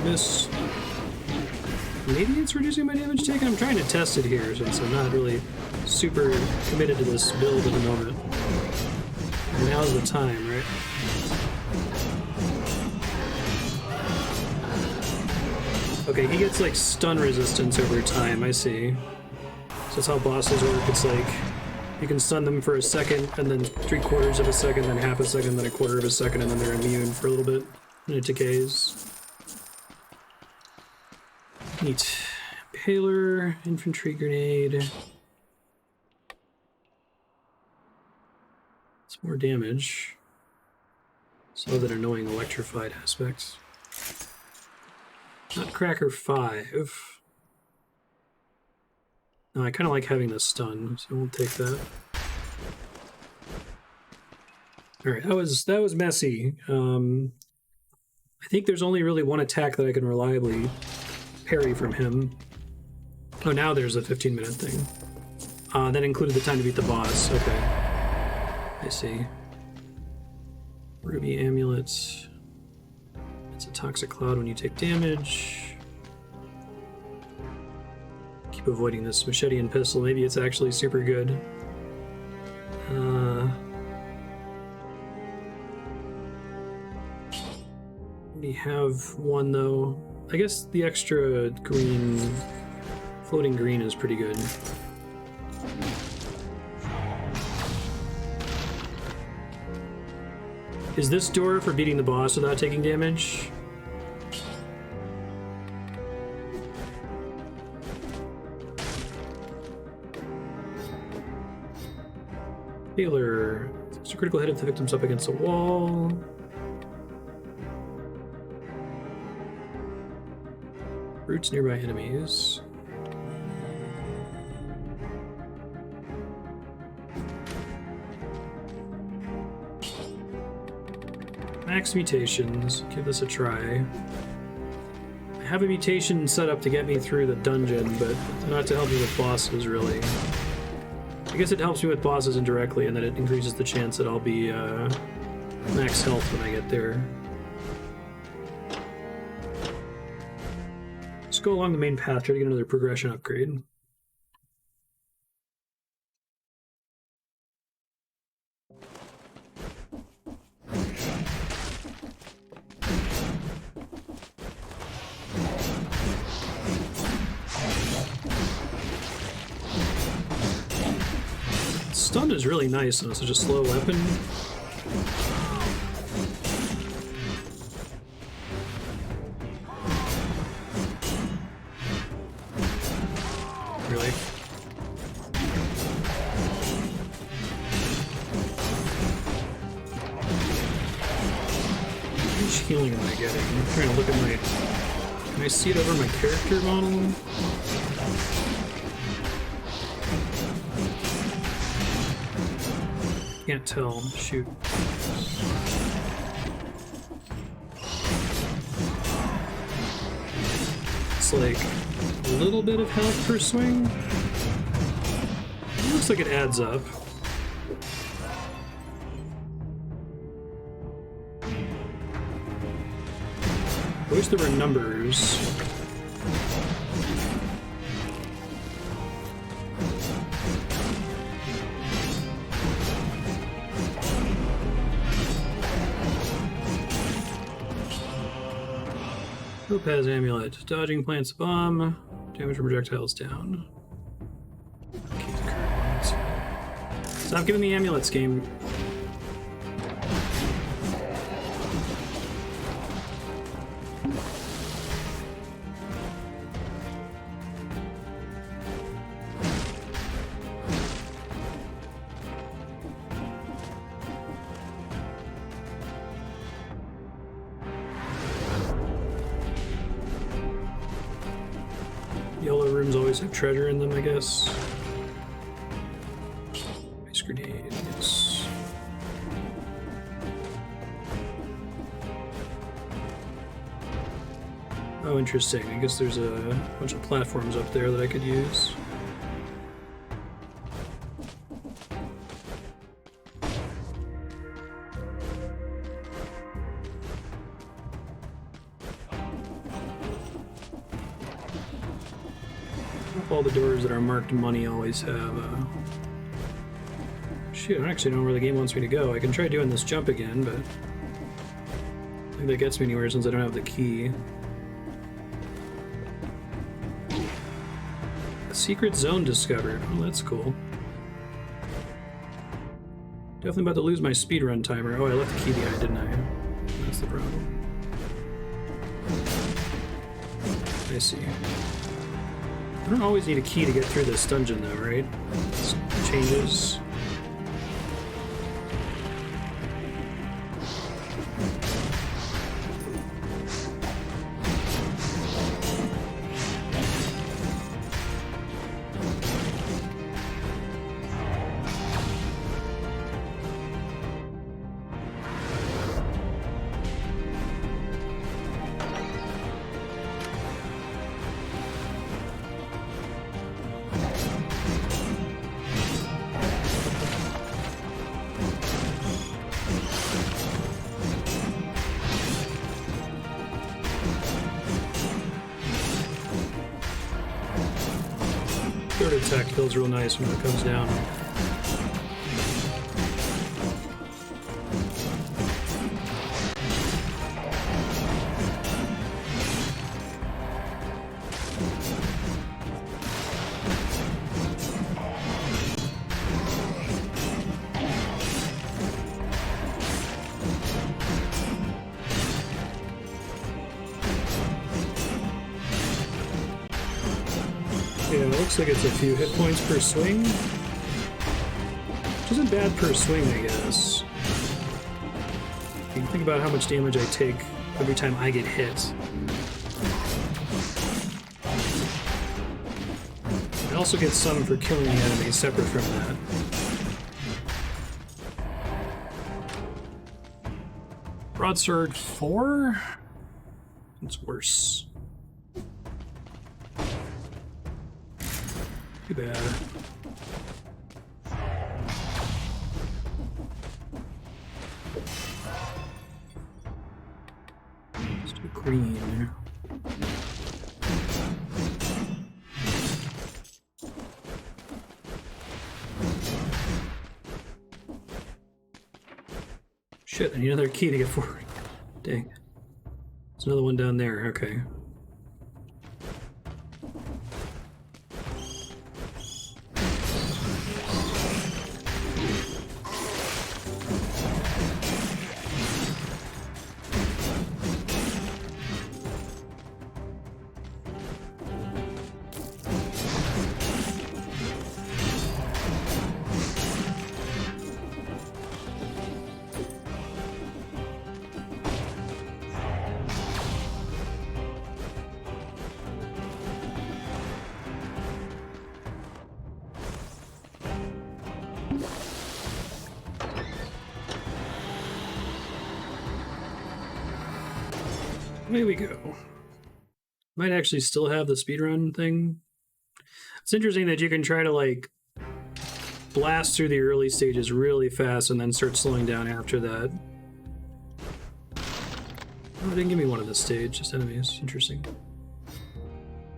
Miss. Maybe it's reducing my damage taken? I'm trying to test it here since I'm not really super committed to this build at the moment. And now's the time, right? Okay, he gets like stun resistance over time, I see. So that's how bosses work. It's like you can stun them for a second, and then 3/4 of a second, then half a second, then 1/4 of a second, and then they're immune for a little bit, and it decays. Neat. Impaler, infantry grenade. It's more damage. So that annoying electrified aspect. Nutcracker 5. No, I kind of like having the stun, so we'll take that. All right, that was messy. I think there's only really one attack that I can reliably parry from him. Oh, now there's a 15-minute thing. That included the time to beat the boss. Okay, I see. Ruby Amulet. It's a toxic cloud when you take damage. Keep avoiding this machete and pistol. Maybe it's actually super good. We have one though. I guess the extra green, floating green is pretty good. Is this door for beating the boss without taking damage? Healer. It's a critical hit if the victim's up against a wall. Roots nearby enemies. Max mutations. Give this a try. I have a mutation set up to get me through the dungeon, but not to help me with bosses, really. I guess it helps me with bosses indirectly, and then it increases the chance that I'll be max health when I get there. Let's go along the main path, try to get another progression upgrade. Stun is really nice on such a slow weapon. Really? How much healing am I getting? I'm trying to look at my... Can I see it over my character model? Can't tell. Shoot. It's like a little bit of health per swing. It looks like it adds up. I wish there were numbers. Topaz Amulet. Dodging plants a bomb. Damage from projectiles down. Keep the current. Stop giving me amulets, game. Yellow rooms always have treasure in them, I guess. Ice grenade, yes. Oh, interesting. I guess there's a bunch of platforms up there that I could use. All the doors that are marked money always have... Shoot, I don't actually know where the game wants me to go. I can try doing this jump again, but... I don't think that gets me anywhere since I don't have the key. A secret zone discovered. Oh, that's cool. Definitely about to lose my speedrun timer. Oh, I left the key behind, didn't I? That's the problem. I see. I don't always need a key to get through this dungeon, though, right? This changes. Third attack feels real nice when it comes down. Yeah, it looks like it's a few hit points per swing. Which isn't bad per swing, I guess. You can think about how much damage I take every time I get hit. I also get some for killing the enemy, separate from that. Broadsword 4? It's worse. Too bad. Let's do green. Shit, I need another key to get forward. Dang. There's another one down there, okay. Away we go. Might actually still have the speedrun thing. It's interesting that you can try to, like, blast through the early stages really fast and then start slowing down after that. Oh, it didn't give me one at this stage, just enemies. Interesting.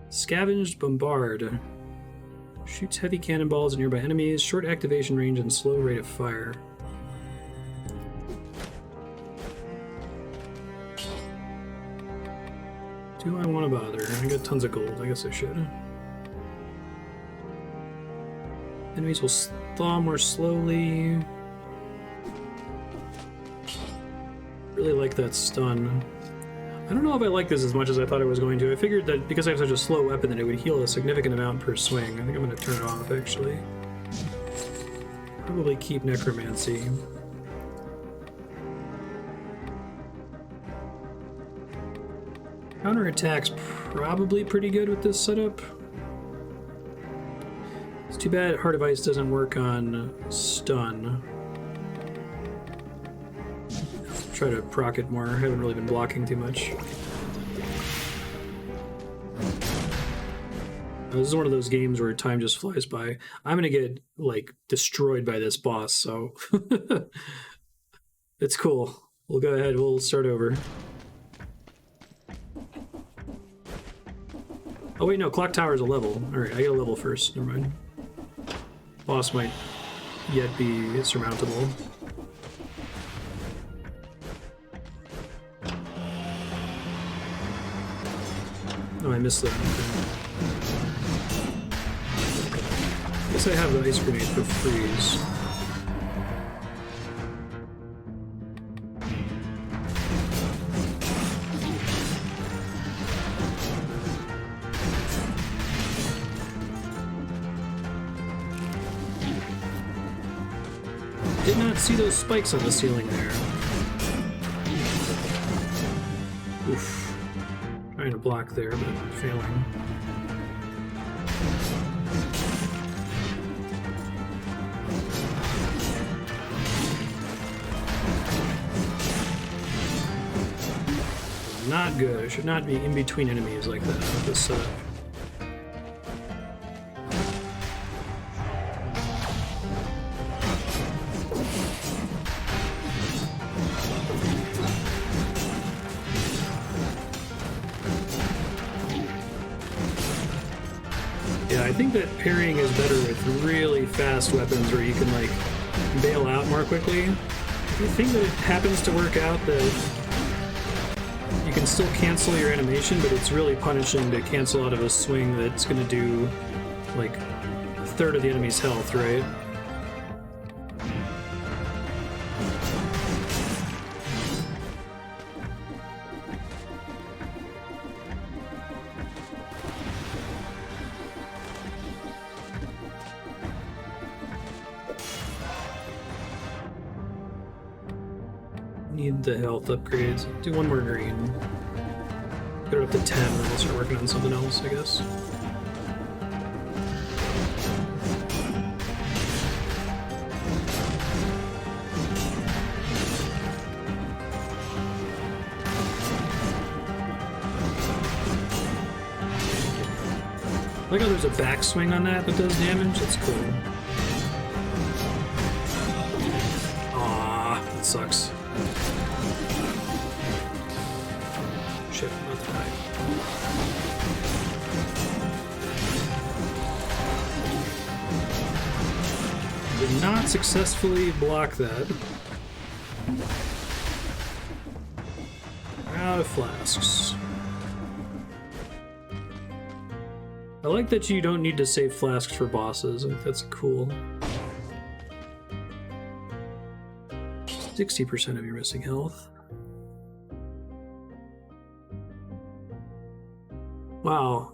Scavenged Bombard. Shoots heavy cannonballs at nearby enemies, short activation range, and slow rate of fire. Do I want to bother? I got tons of gold. I guess I should. Enemies will thaw more slowly. Really like that stun. I don't know if I like this as much as I thought I was going to. I figured that because I have such a slow weapon that it would heal a significant amount per swing. I think I'm going to turn it off, actually. Probably keep Necromancy. Counterattack's probably pretty good with this setup. It's too bad Heart of Ice doesn't work on stun. Try to proc it more. I haven't really been blocking too much. This is one of those games where time just flies by. I'm gonna get, like, destroyed by this boss, so... It's cool. We'll go ahead, we'll start over. Oh wait, no, clock tower is a level. Alright, I get a level first. Never mind. Boss might yet be surmountable. Oh, I missed that. I guess I have the ice grenade for freeze. Did not see those spikes on the ceiling there. Oof. Trying to block there, but failing. Not good. I should not be in between enemies like that with this setup. Yeah, I think that parrying is better with really fast weapons where you can, like, bail out more quickly. I think that it happens to work out that you can still cancel your animation, but it's really punishing to cancel out of a swing that's going to do, like, a third of the enemy's health, right? Need the health upgrades. Do one more green. Get it up to 10, and then we'll start working on something else, I guess. I like how there's a backswing on that does damage. That's cool. Ah, that sucks. Shit, not that high. Did not successfully block that. Out of flasks. I like that you don't need to save flasks for bosses. I think that's cool. 60% of your missing health. Wow.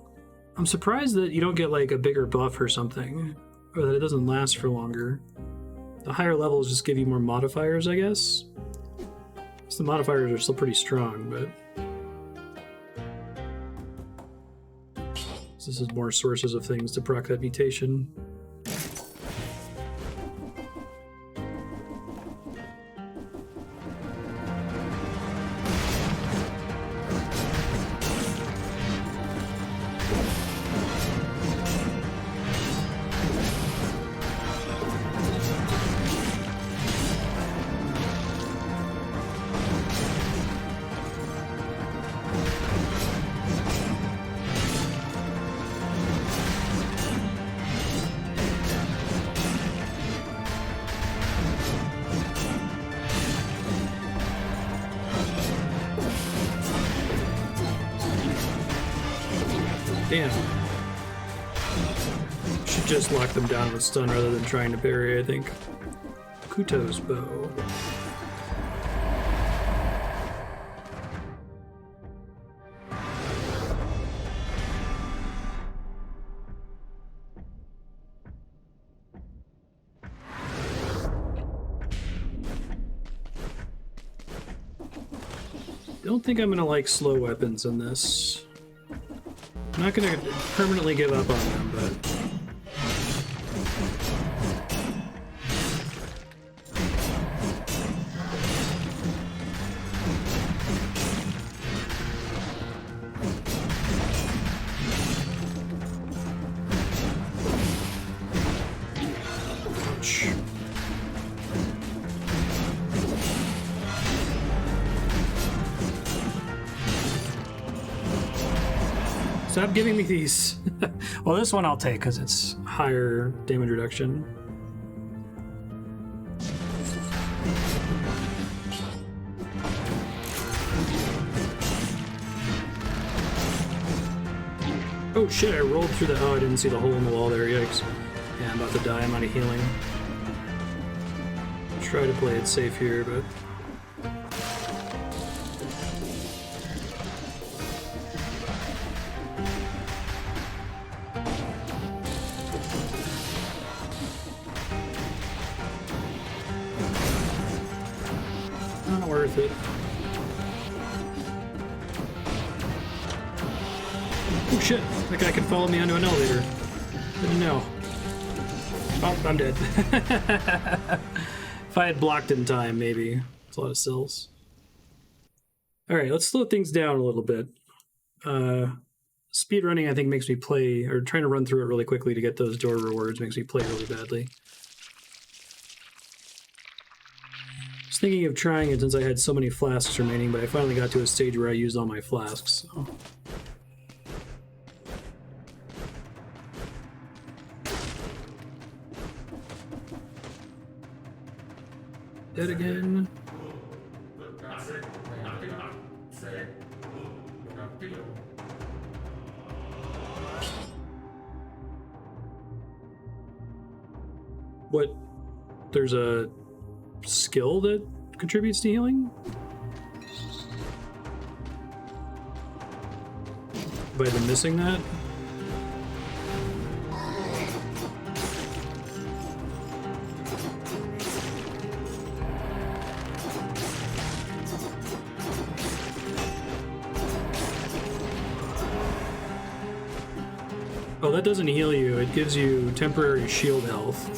I'm surprised that you don't get like a bigger buff or something, or that it doesn't last for longer. The higher levels just give you more modifiers, I guess. So the modifiers are still pretty strong, but this is more sources of things to proc that mutation. Damn. Should just lock them down with stun rather than trying to parry, I think. Kuto's bow. Don't think I'm gonna like slow weapons in this. I'm not gonna permanently give up on them, but ouch. Stop giving me these. Well, this one I'll take because it's higher damage reduction. Oh shit, I rolled through the... Oh, I didn't see the hole in the wall there, yikes. Yeah, I'm about to die, I'm out of healing. Try to play it safe here, but... Not worth it. Oh shit, that guy can follow me onto an elevator. Didn't know. Oh, I'm dead. If I had blocked in time, maybe. It's a lot of cells. Alright, let's slow things down a little bit. Speedrunning, I think, makes me play, or trying to run through it really quickly to get those door rewards makes me play really badly. I was thinking of trying it since I had so many flasks remaining, but I finally got to a stage where I used all my flasks, so... Dead again. What? There's a skill that contributes to healing? Have I been missing that? Oh, that doesn't heal you. It gives you temporary shield health.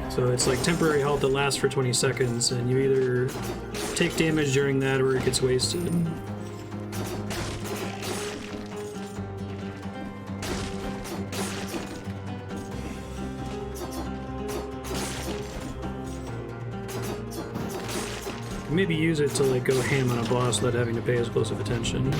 So it's like temporary health that lasts for 20 seconds, and you either take damage during that or it gets wasted. Maybe use it to like go ham on a boss without having to pay as close of attention.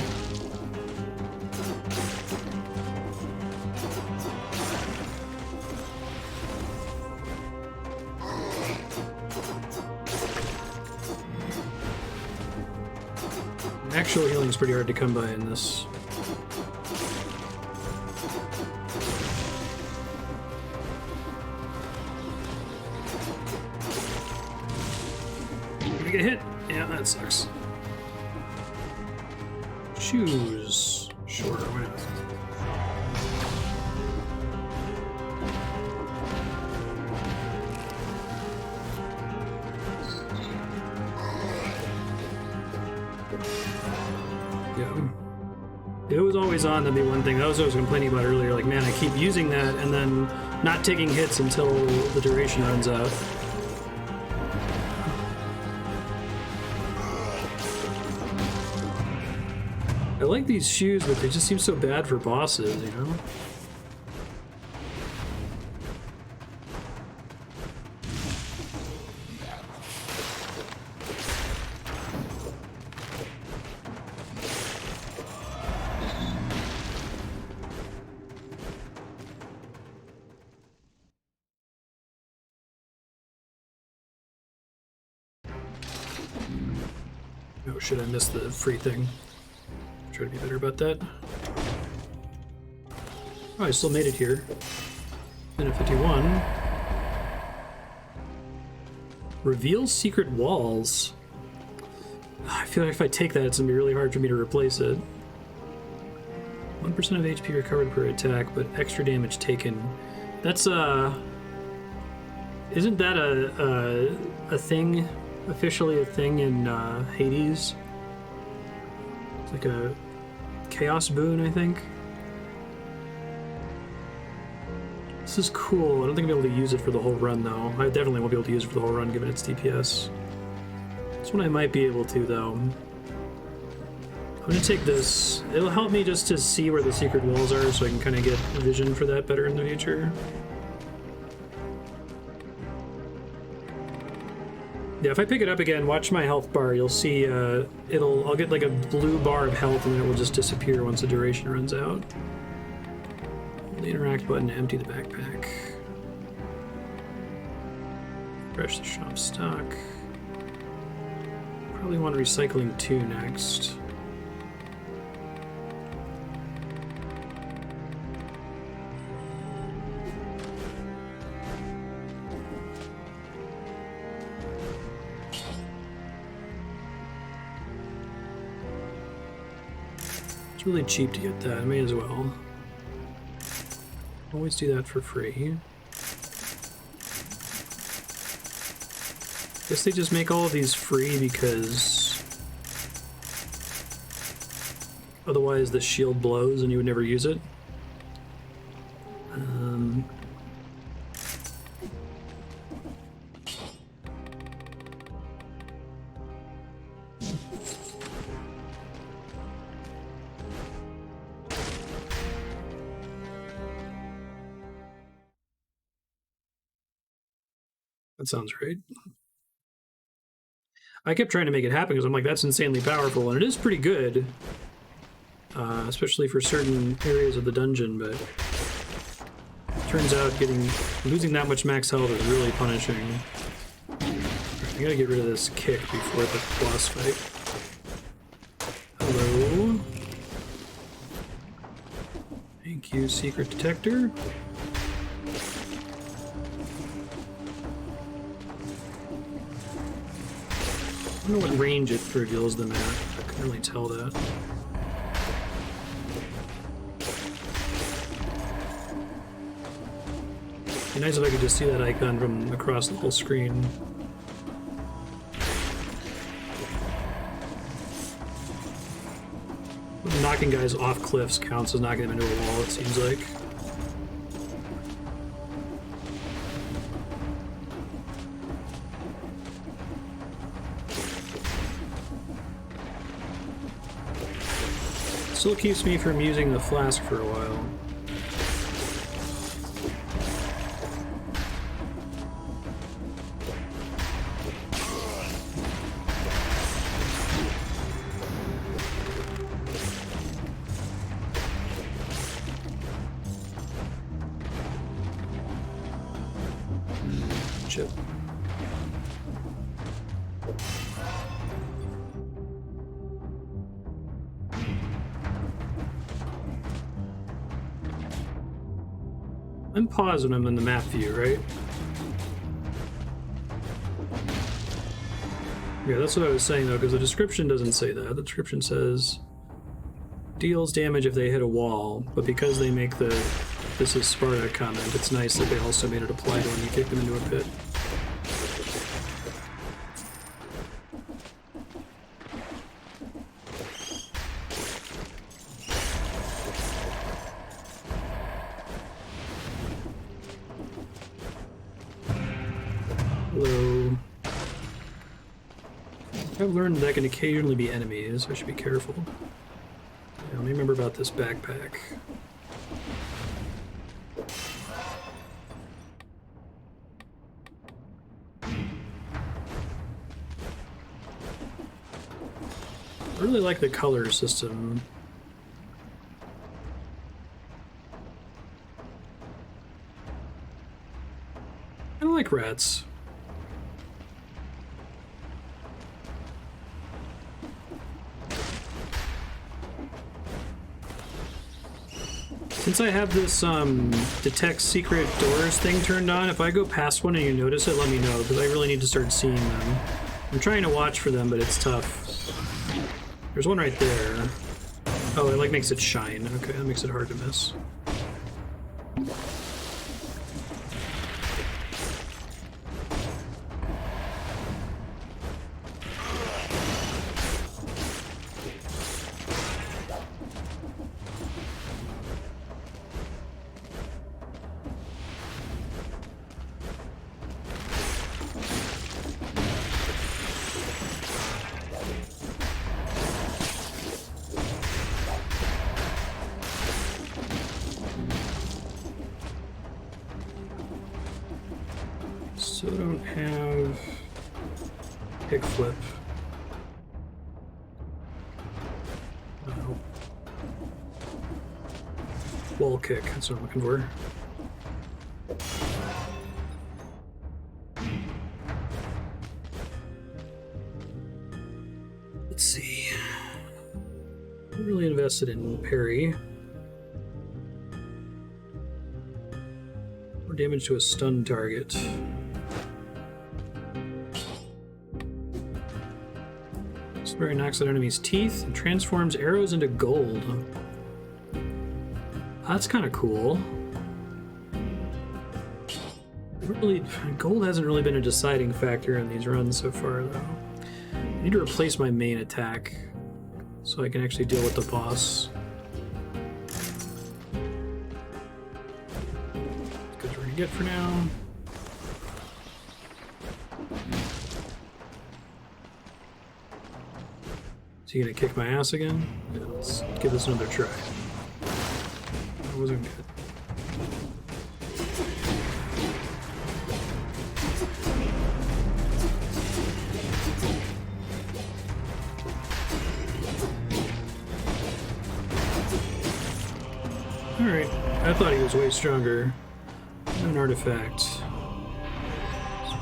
Actual healing is pretty hard to come by in this. Did I get hit? Yeah, that sucks. Shoes. Sure, why not? It was always on, that'd be one thing. That was what I was complaining about earlier. Like, man, I keep using that and then not taking hits until the duration runs out. I like these shoes, but they just seem so bad for bosses, you know? Oh shit, I missed the free thing. Try to be better about that. Oh, I still made it here. Minute 51. Reveals secret walls. I feel like if I take that, it's gonna be really hard for me to replace it. 1% of HP recovered per attack, but extra damage taken. That's isn't that a thing? Officially a thing in Hades? It's like a chaos boon, I think. This is cool. I don't think I'll be able to use it for the whole run, though. I definitely won't be able to use it for the whole run, given its DPS. This one I might be able to, though. I'm gonna take this. It'll help me just to see where the secret walls are, so I can kind of get vision for that better in the future. Yeah, if I pick it up again, watch my health bar. You'll see I'll get like a blue bar of health, and then it will just disappear once the duration runs out. Hold the interact button to empty the backpack. Refresh the shop stock. Probably want recycling 2 next. It's really cheap to get that, I may as well. Always do that for free. Guess they just make all of these free because otherwise the shield blows and you would never use it. That sounds right. I kept trying to make it happen because I'm like, that's insanely powerful, and it is pretty good, especially for certain areas of the dungeon, but turns out losing that much max health is really punishing. I gotta get rid of this kick before the boss fight. Hello. Thank you, secret detector. I don't know what range it reveals them at. I couldn't really tell that. It'd be nice if I could just see that icon from across the whole screen. Knocking guys off cliffs counts as knocking them into a wall, it seems like. Still keeps me from using the flask for a while. Chip. I'm pause when I'm in the map view, right? Yeah, that's what I was saying though, because the description doesn't say that. The description says deals damage if they hit a wall, but because they make the "this is Sparta" comment, it's nice that they also made it apply to when you kick them into a pit. Hello. I've learned that can occasionally be enemies. I should be careful. Yeah, let me remember about this backpack. I really like the color system. I don't like rats. Since I have this detect secret doors thing turned on, if I go past one and you notice it, let me know, because I really need to start seeing them. I'm trying to watch for them, but it's tough. There's one right there. Oh, it like makes it shine. Okay, that makes it hard to miss. So I don't have... Kickflip. Oh. Wall kick, that's what I'm looking for. Let's see. I'm really invested in parry. More damage to a stun target. Spray knocks out enemies' teeth and transforms arrows into gold. That's kind of cool. Gold hasn't really been a deciding factor in these runs so far, though. I need to replace my main attack so I can actually deal with the boss. That's what we're gonna get for now. Is he gonna kick my ass again? Yeah, let's give this another try. That wasn't good. Alright, I thought he was way stronger. An artifact.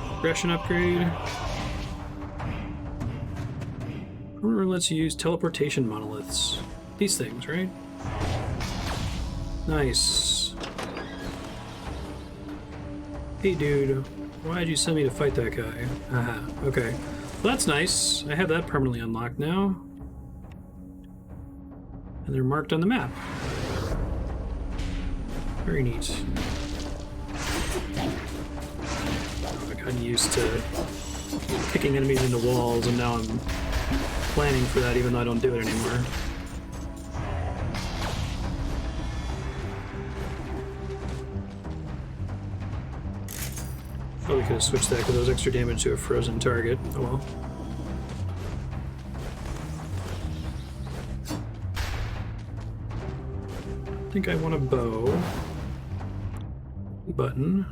Progression upgrade. Armor lets you use teleportation monoliths. These things, right? Nice. Hey dude, why'd you send me to fight that guy? Aha, okay. Well, that's nice. I have that permanently unlocked now. And they're marked on the map. Very neat. I've gotten used to kicking enemies into walls, and now I'm planning for that even though I don't do it anymore. Probably could have switched that because it was extra damage to a frozen target. Oh well. I think I want a bow. Button.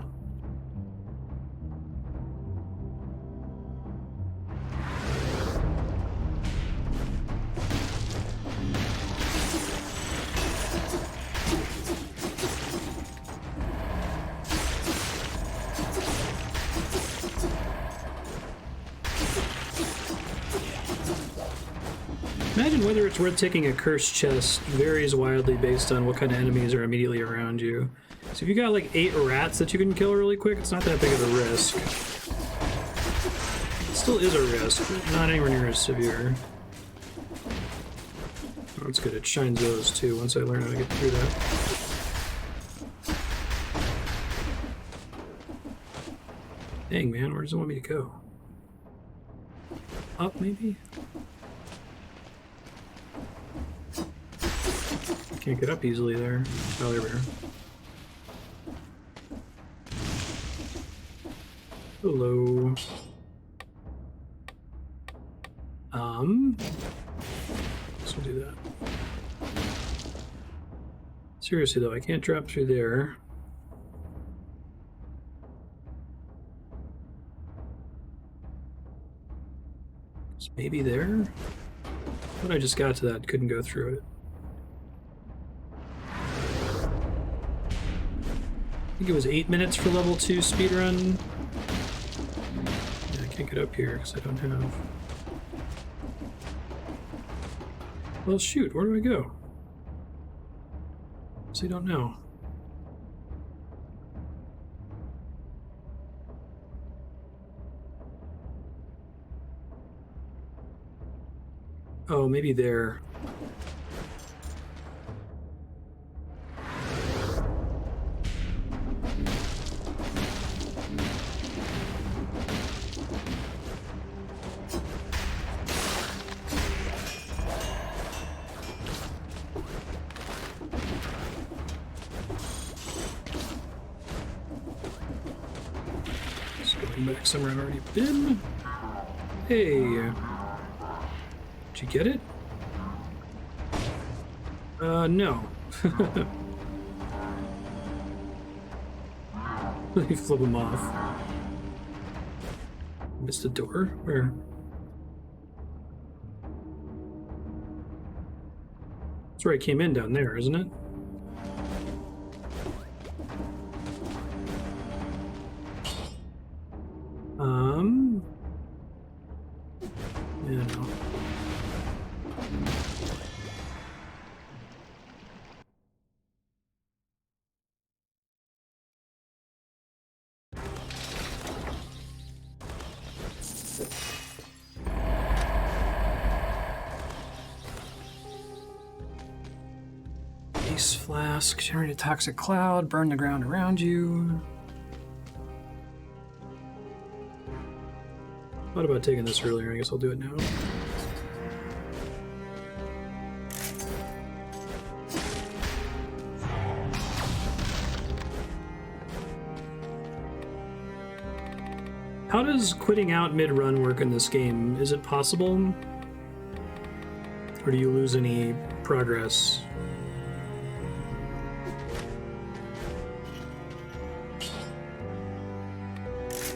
Imagine whether it's worth taking a cursed chest varies wildly based on what kind of enemies are immediately around you. So if you got like 8 rats that you can kill really quick, it's not that big of a risk. It still is a risk, but not anywhere near as severe. Oh, it's good, it shines those too once I learn how to get through that. Dang man, where does it want me to go? Up maybe? Can't get up easily there. Oh, there we are. Hello. This will do that. Seriously though, I can't drop through there. It's maybe there? But I just got to that, couldn't go through it. I think it was 8 minutes for level 2 speedrun. Yeah, I can't get up here because I don't have... Well, shoot, where do I go? So I don't know. Oh, maybe there. Back somewhere I've already been. Hey, did you get it? No. You flip him off. Missed a door? Where? where I came in down there, isn't it? Yeah, no. Ice flask, generate a toxic cloud, burn the ground around you. Thought about taking this earlier. I guess I'll do it now. How does quitting out mid-run work in this game? Is it possible? Or do you lose any progress?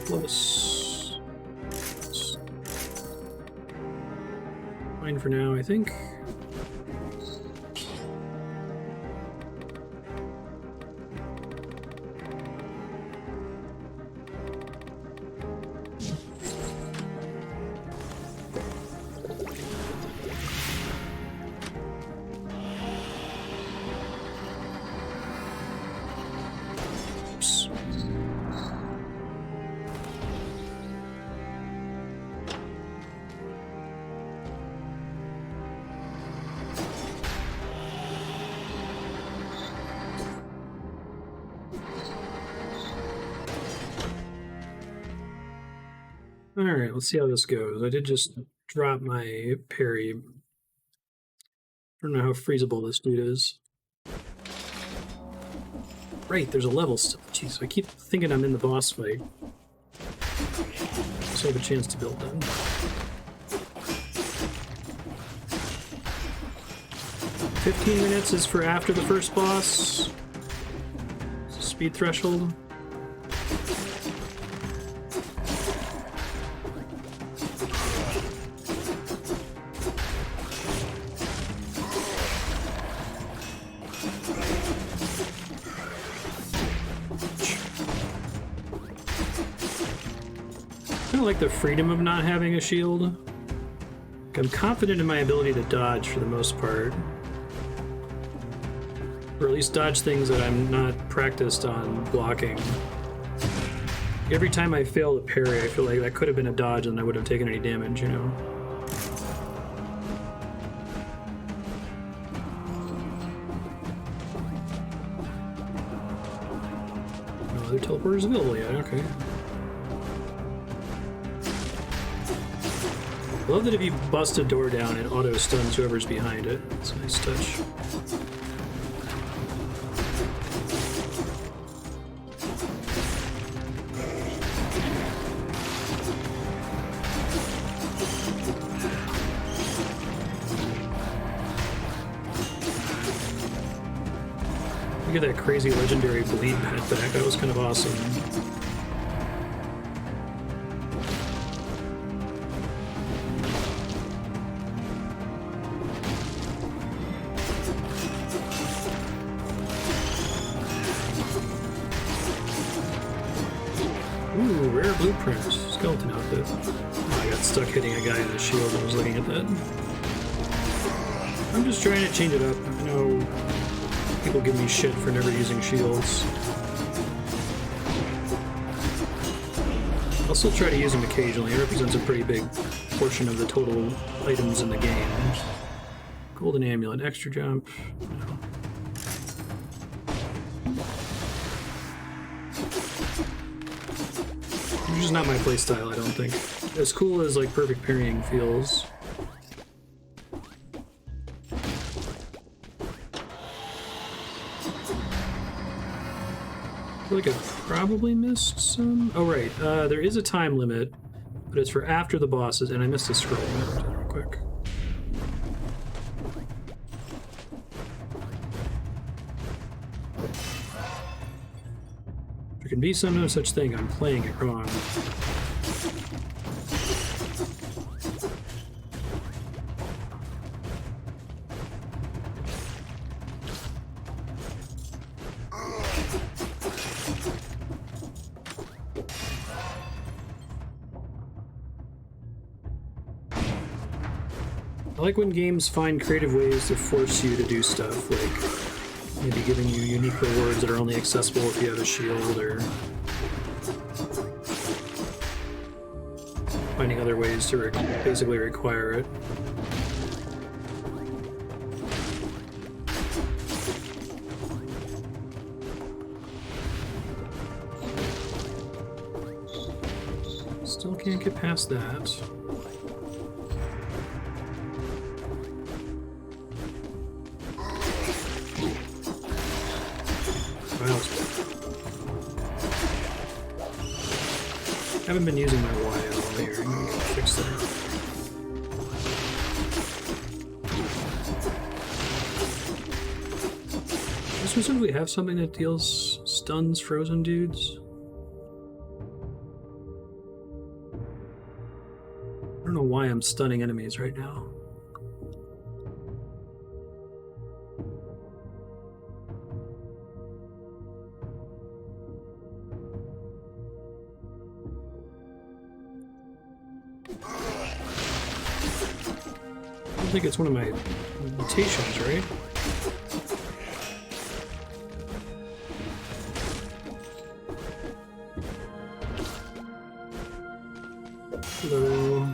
Plus... fine for now, I think. Alright, let's see how this goes. I did just drop my parry. I don't know how freezable this dude is. Right, there's a level still. Jeez, I keep thinking I'm in the boss fight. So I have a chance to build them. "15 minutes is for after the first boss. It's a speed threshold. I like the freedom of not having a shield. I'm confident in my ability to dodge for the most part. Or at least dodge things that I'm not practiced on blocking. Every time I fail to parry, I feel like that could have been a dodge and I wouldn't have taken any damage, you know? No other teleporters available yet, okay. I love that if you bust a door down, it auto-stuns whoever's behind it. It's a nice touch. You get that crazy legendary bleed pet back. That was kind of awesome. Ooh, rare blueprint. Skeleton outfit. Oh, I got stuck hitting a guy in the shield when I was looking at that. I'm just trying to change it up. I know people give me shit for never using shields. I'll still try to use them occasionally. It represents a pretty big portion of the total items in the game. Golden amulet, extra jump. No. It's just not my playstyle, I don't think. As cool as like perfect parrying feels. I feel like I probably missed some. Oh right, there is a time limit, but it's for after the bosses, and I missed a scroll. I'll do that real quick. There can be some no such thing. I'm playing it wrong. I like when games find creative ways to force you to do stuff, like maybe giving you unique rewards that are only accessible if you have a shield, or finding other ways to basically require it. Still can't get past that. I haven't been using my Y at all here. I'm gonna fix that. Does we simply have something that deals stuns frozen dudes? I don't know why I'm stunning enemies right now. I think it's one of my mutations, right? Hello.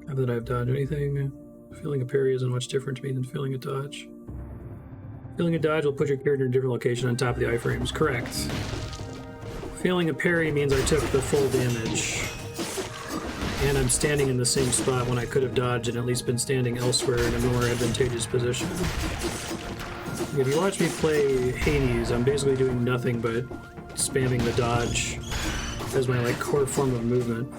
Not that I've dodged anything. Feeling a parry isn't much different to me than feeling a dodge. Feeling a dodge will put your character in a different location on top of the iframes. Correct. Feeling a parry means I took the full damage. And I'm standing in the same spot when I could have dodged and at least been standing elsewhere in a more advantageous position. If you watch me play Hades, I'm basically doing nothing but spamming the dodge as my like core form of movement.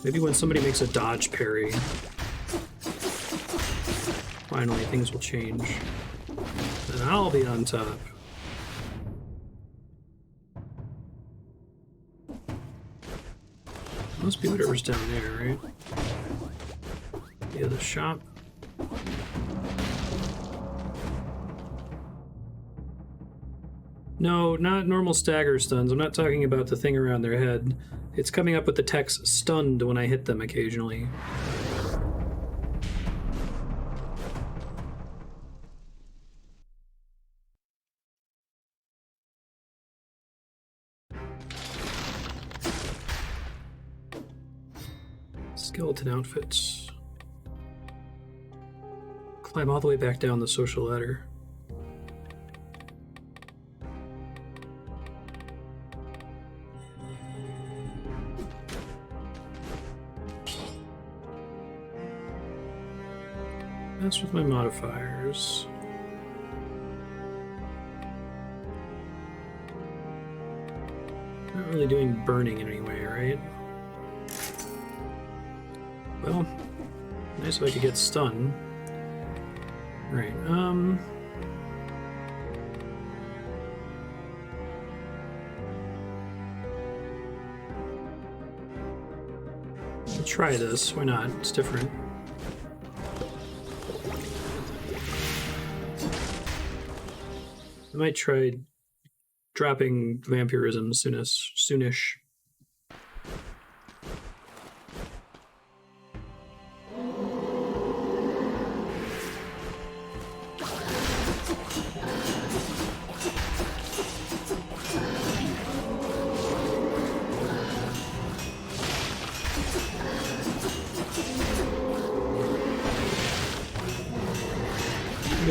Maybe when somebody makes a dodge parry, finally things will change. And I'll be on top. Must be whatever's down there, right? Yeah, the shop. No, not normal stagger stuns. I'm not talking about the thing around their head. It's coming up with the text stunned when I hit them occasionally. Skeleton outfits. Climb all the way back down the social ladder. That's with my modifiers. Not really doing burning in any way, right? Well, nice if I could get stun. Right, I'll try this, why not? It's different. I might try dropping vampirism soonish.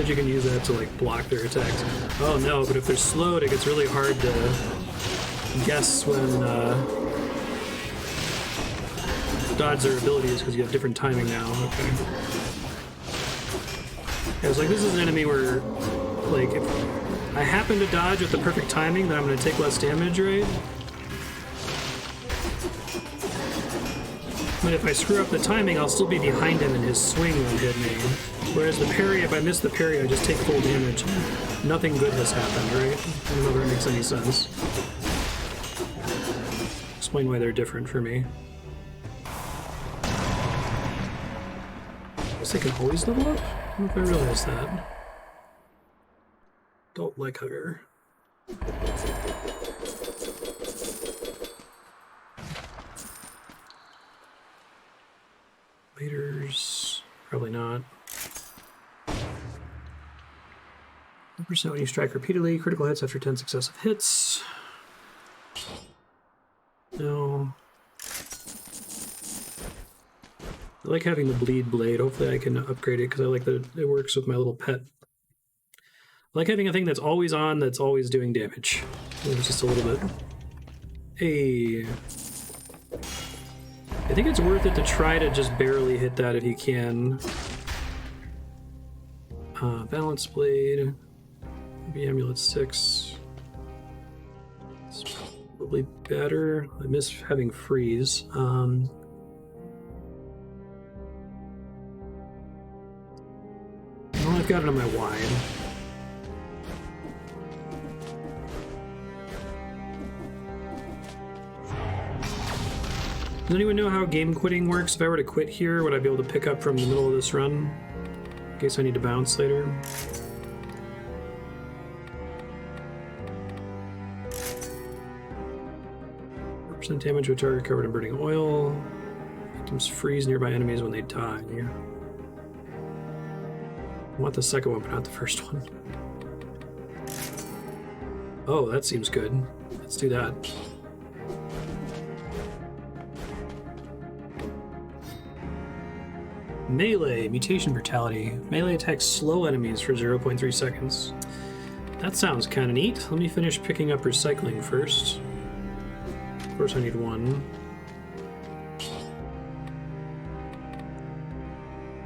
You can use that to like block their attacks. Oh no, but if they're slowed, it gets really hard to guess when dodge their abilities because you have different timing now. Okay. Yeah, it's like this is an enemy where, like, if I happen to dodge with the perfect timing, then I'm going to take less damage, right? But if I screw up the timing, I'll still be behind him and his swing won't hit me. Whereas the parry, if I miss the parry, I just take full damage. Nothing good has happened, right? I don't know if that makes any sense. Explain why they're different for me. I guess they can always level up? I don't know if I realized that. Don't like hugger. Waiters, probably not. 1% when you strike repeatedly, critical hits after 10 successive hits. No. I like having the bleed blade. Hopefully I can upgrade it because I like that it works with my little pet. I like having a thing that's always on, that's always doing damage. It's just a little bit. Hey. I think it's worth it to try to just barely hit that if you can. Balance blade. Maybe Amulet 6. It's probably better. I miss having freeze. Well, I've got it on my wide. Does anyone know how game quitting works? If I were to quit here, would I be able to pick up from the middle of this run? In case I need to bounce later. Percent damage to a target covered in burning oil. Victims freeze nearby enemies when they die. I want the second one, but not the first one. Oh, that seems good. Let's do that. Melee, Mutation Brutality. Melee attacks slow enemies for 0.3 seconds. That sounds kind of neat. Let me finish picking up recycling first. Of course I need one.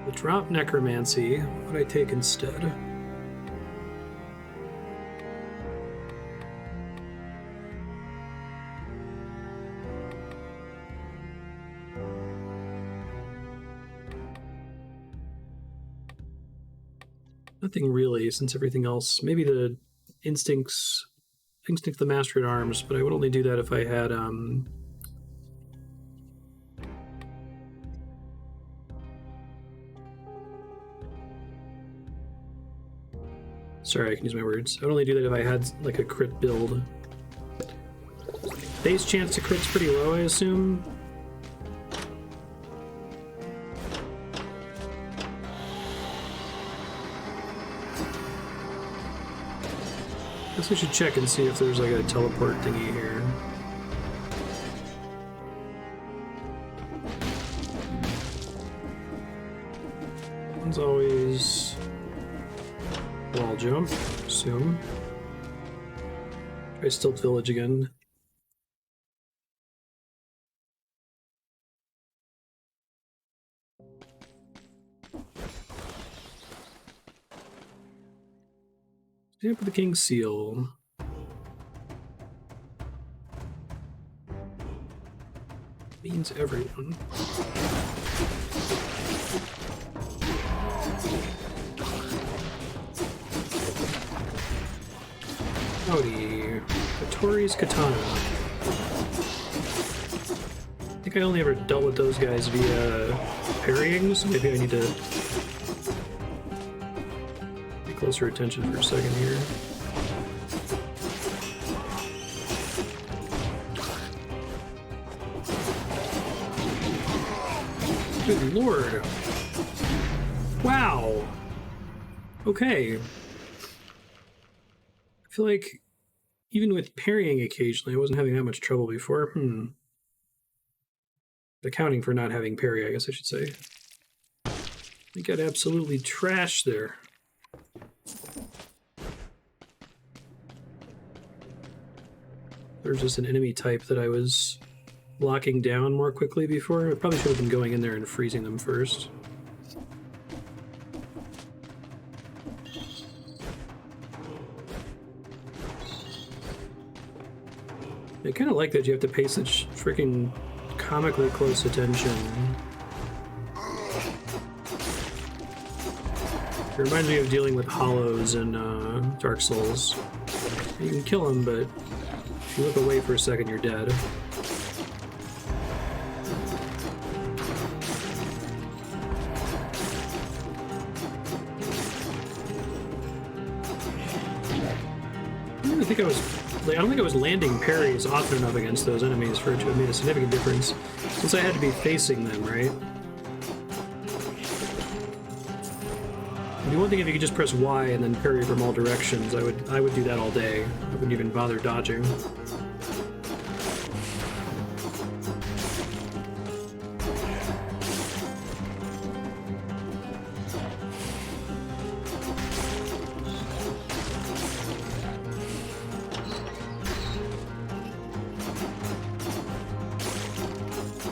The drop Necromancy. What would I take instead? Nothing really, since everything else. Maybe the Instinct the Master at Arms, but I would only do that if I had sorry, I can use my words. I would only do that if I had like a crit build. Base chance to crit's pretty low, I assume. I guess I should check and see if there's like a teleport thingy here. One's always wall jump, assume. Try Stilt Village again. Stamp of the King's Seal. Means everyone. Howdy. Hattori's Katana. I think I only ever dealt with those guys via parrying, so maybe I need to pay closer attention for a second here. Good lord. Wow. Okay. I feel like even with parrying occasionally, I wasn't having that much trouble before. Accounting for not having parry, I guess I should say. I think I'd absolutely trash there. There's just an enemy type that I was locking down more quickly before. I probably should have been going in there and freezing them first. I kind of like that you have to pay such freaking comically close attention. It reminds me of dealing with hollows in Dark Souls. You can kill them, but if you look away for a second, you're dead. even think I was... Like, I don't think I was landing parries often enough against those enemies for it to have made a significant difference, since I had to be facing them, right? It'd be one thing if you could just press Y and then parry from all directions. I would do that all day. I wouldn't even bother dodging.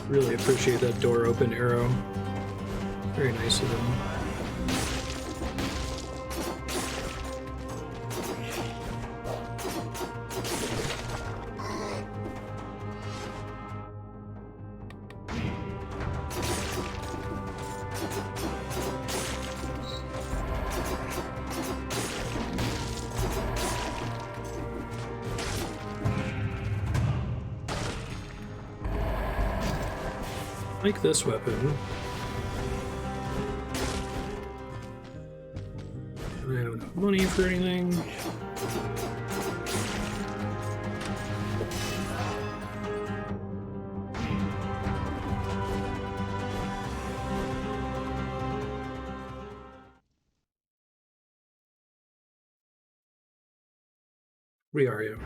Really appreciate that door open arrow. Very nice of them. Like this weapon. I don't have money for anything. Where are you?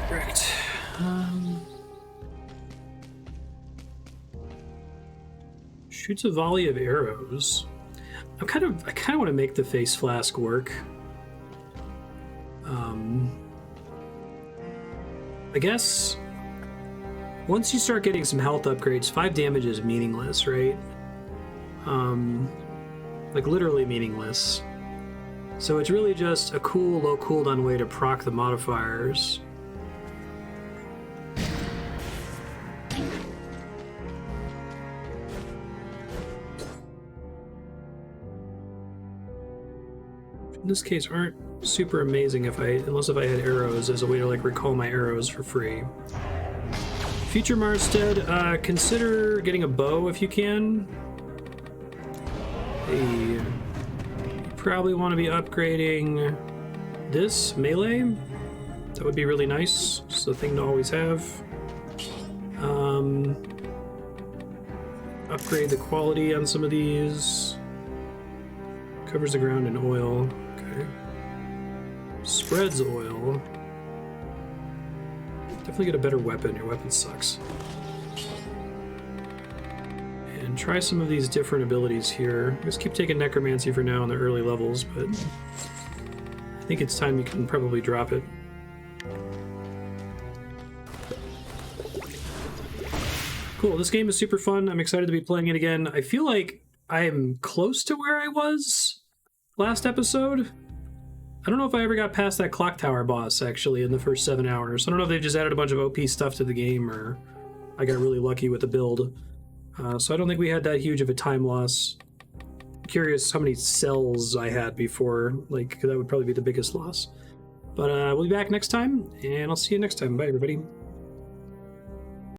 Right. Shoots a volley of arrows. I kind of want to make the face flask work. I guess once you start getting some health upgrades, 5 damage is meaningless, right? Like literally meaningless. So it's really just a cool, low cooldown way to proc the modifiers. In this case, aren't super amazing unless if I had arrows as a way to like recall my arrows for free. Future Marstead, consider getting a bow if you can. Hey, you probably want to be upgrading this melee. That would be really nice. It's the thing to always have. Upgrade the quality on some of these. Covers the ground in oil. Okay. Spreads oil. Definitely get a better weapon. Your weapon sucks. And try some of these different abilities here. Just keep taking Necromancy for now in the early levels, but I think it's time you can probably drop it. Cool, this game is super fun. I'm excited to be playing it again. I feel like I am close to where I was last episode. I don't know if I ever got past that clock tower boss, actually, in the first 7 hours. I don't know if they've just added a bunch of OP stuff to the game, or I got really lucky with the build. So I don't think we had that huge of a time loss. I'm curious how many cells I had before, like, that would probably be the biggest loss. But we'll be back next time, and I'll see you next time. Bye, everybody.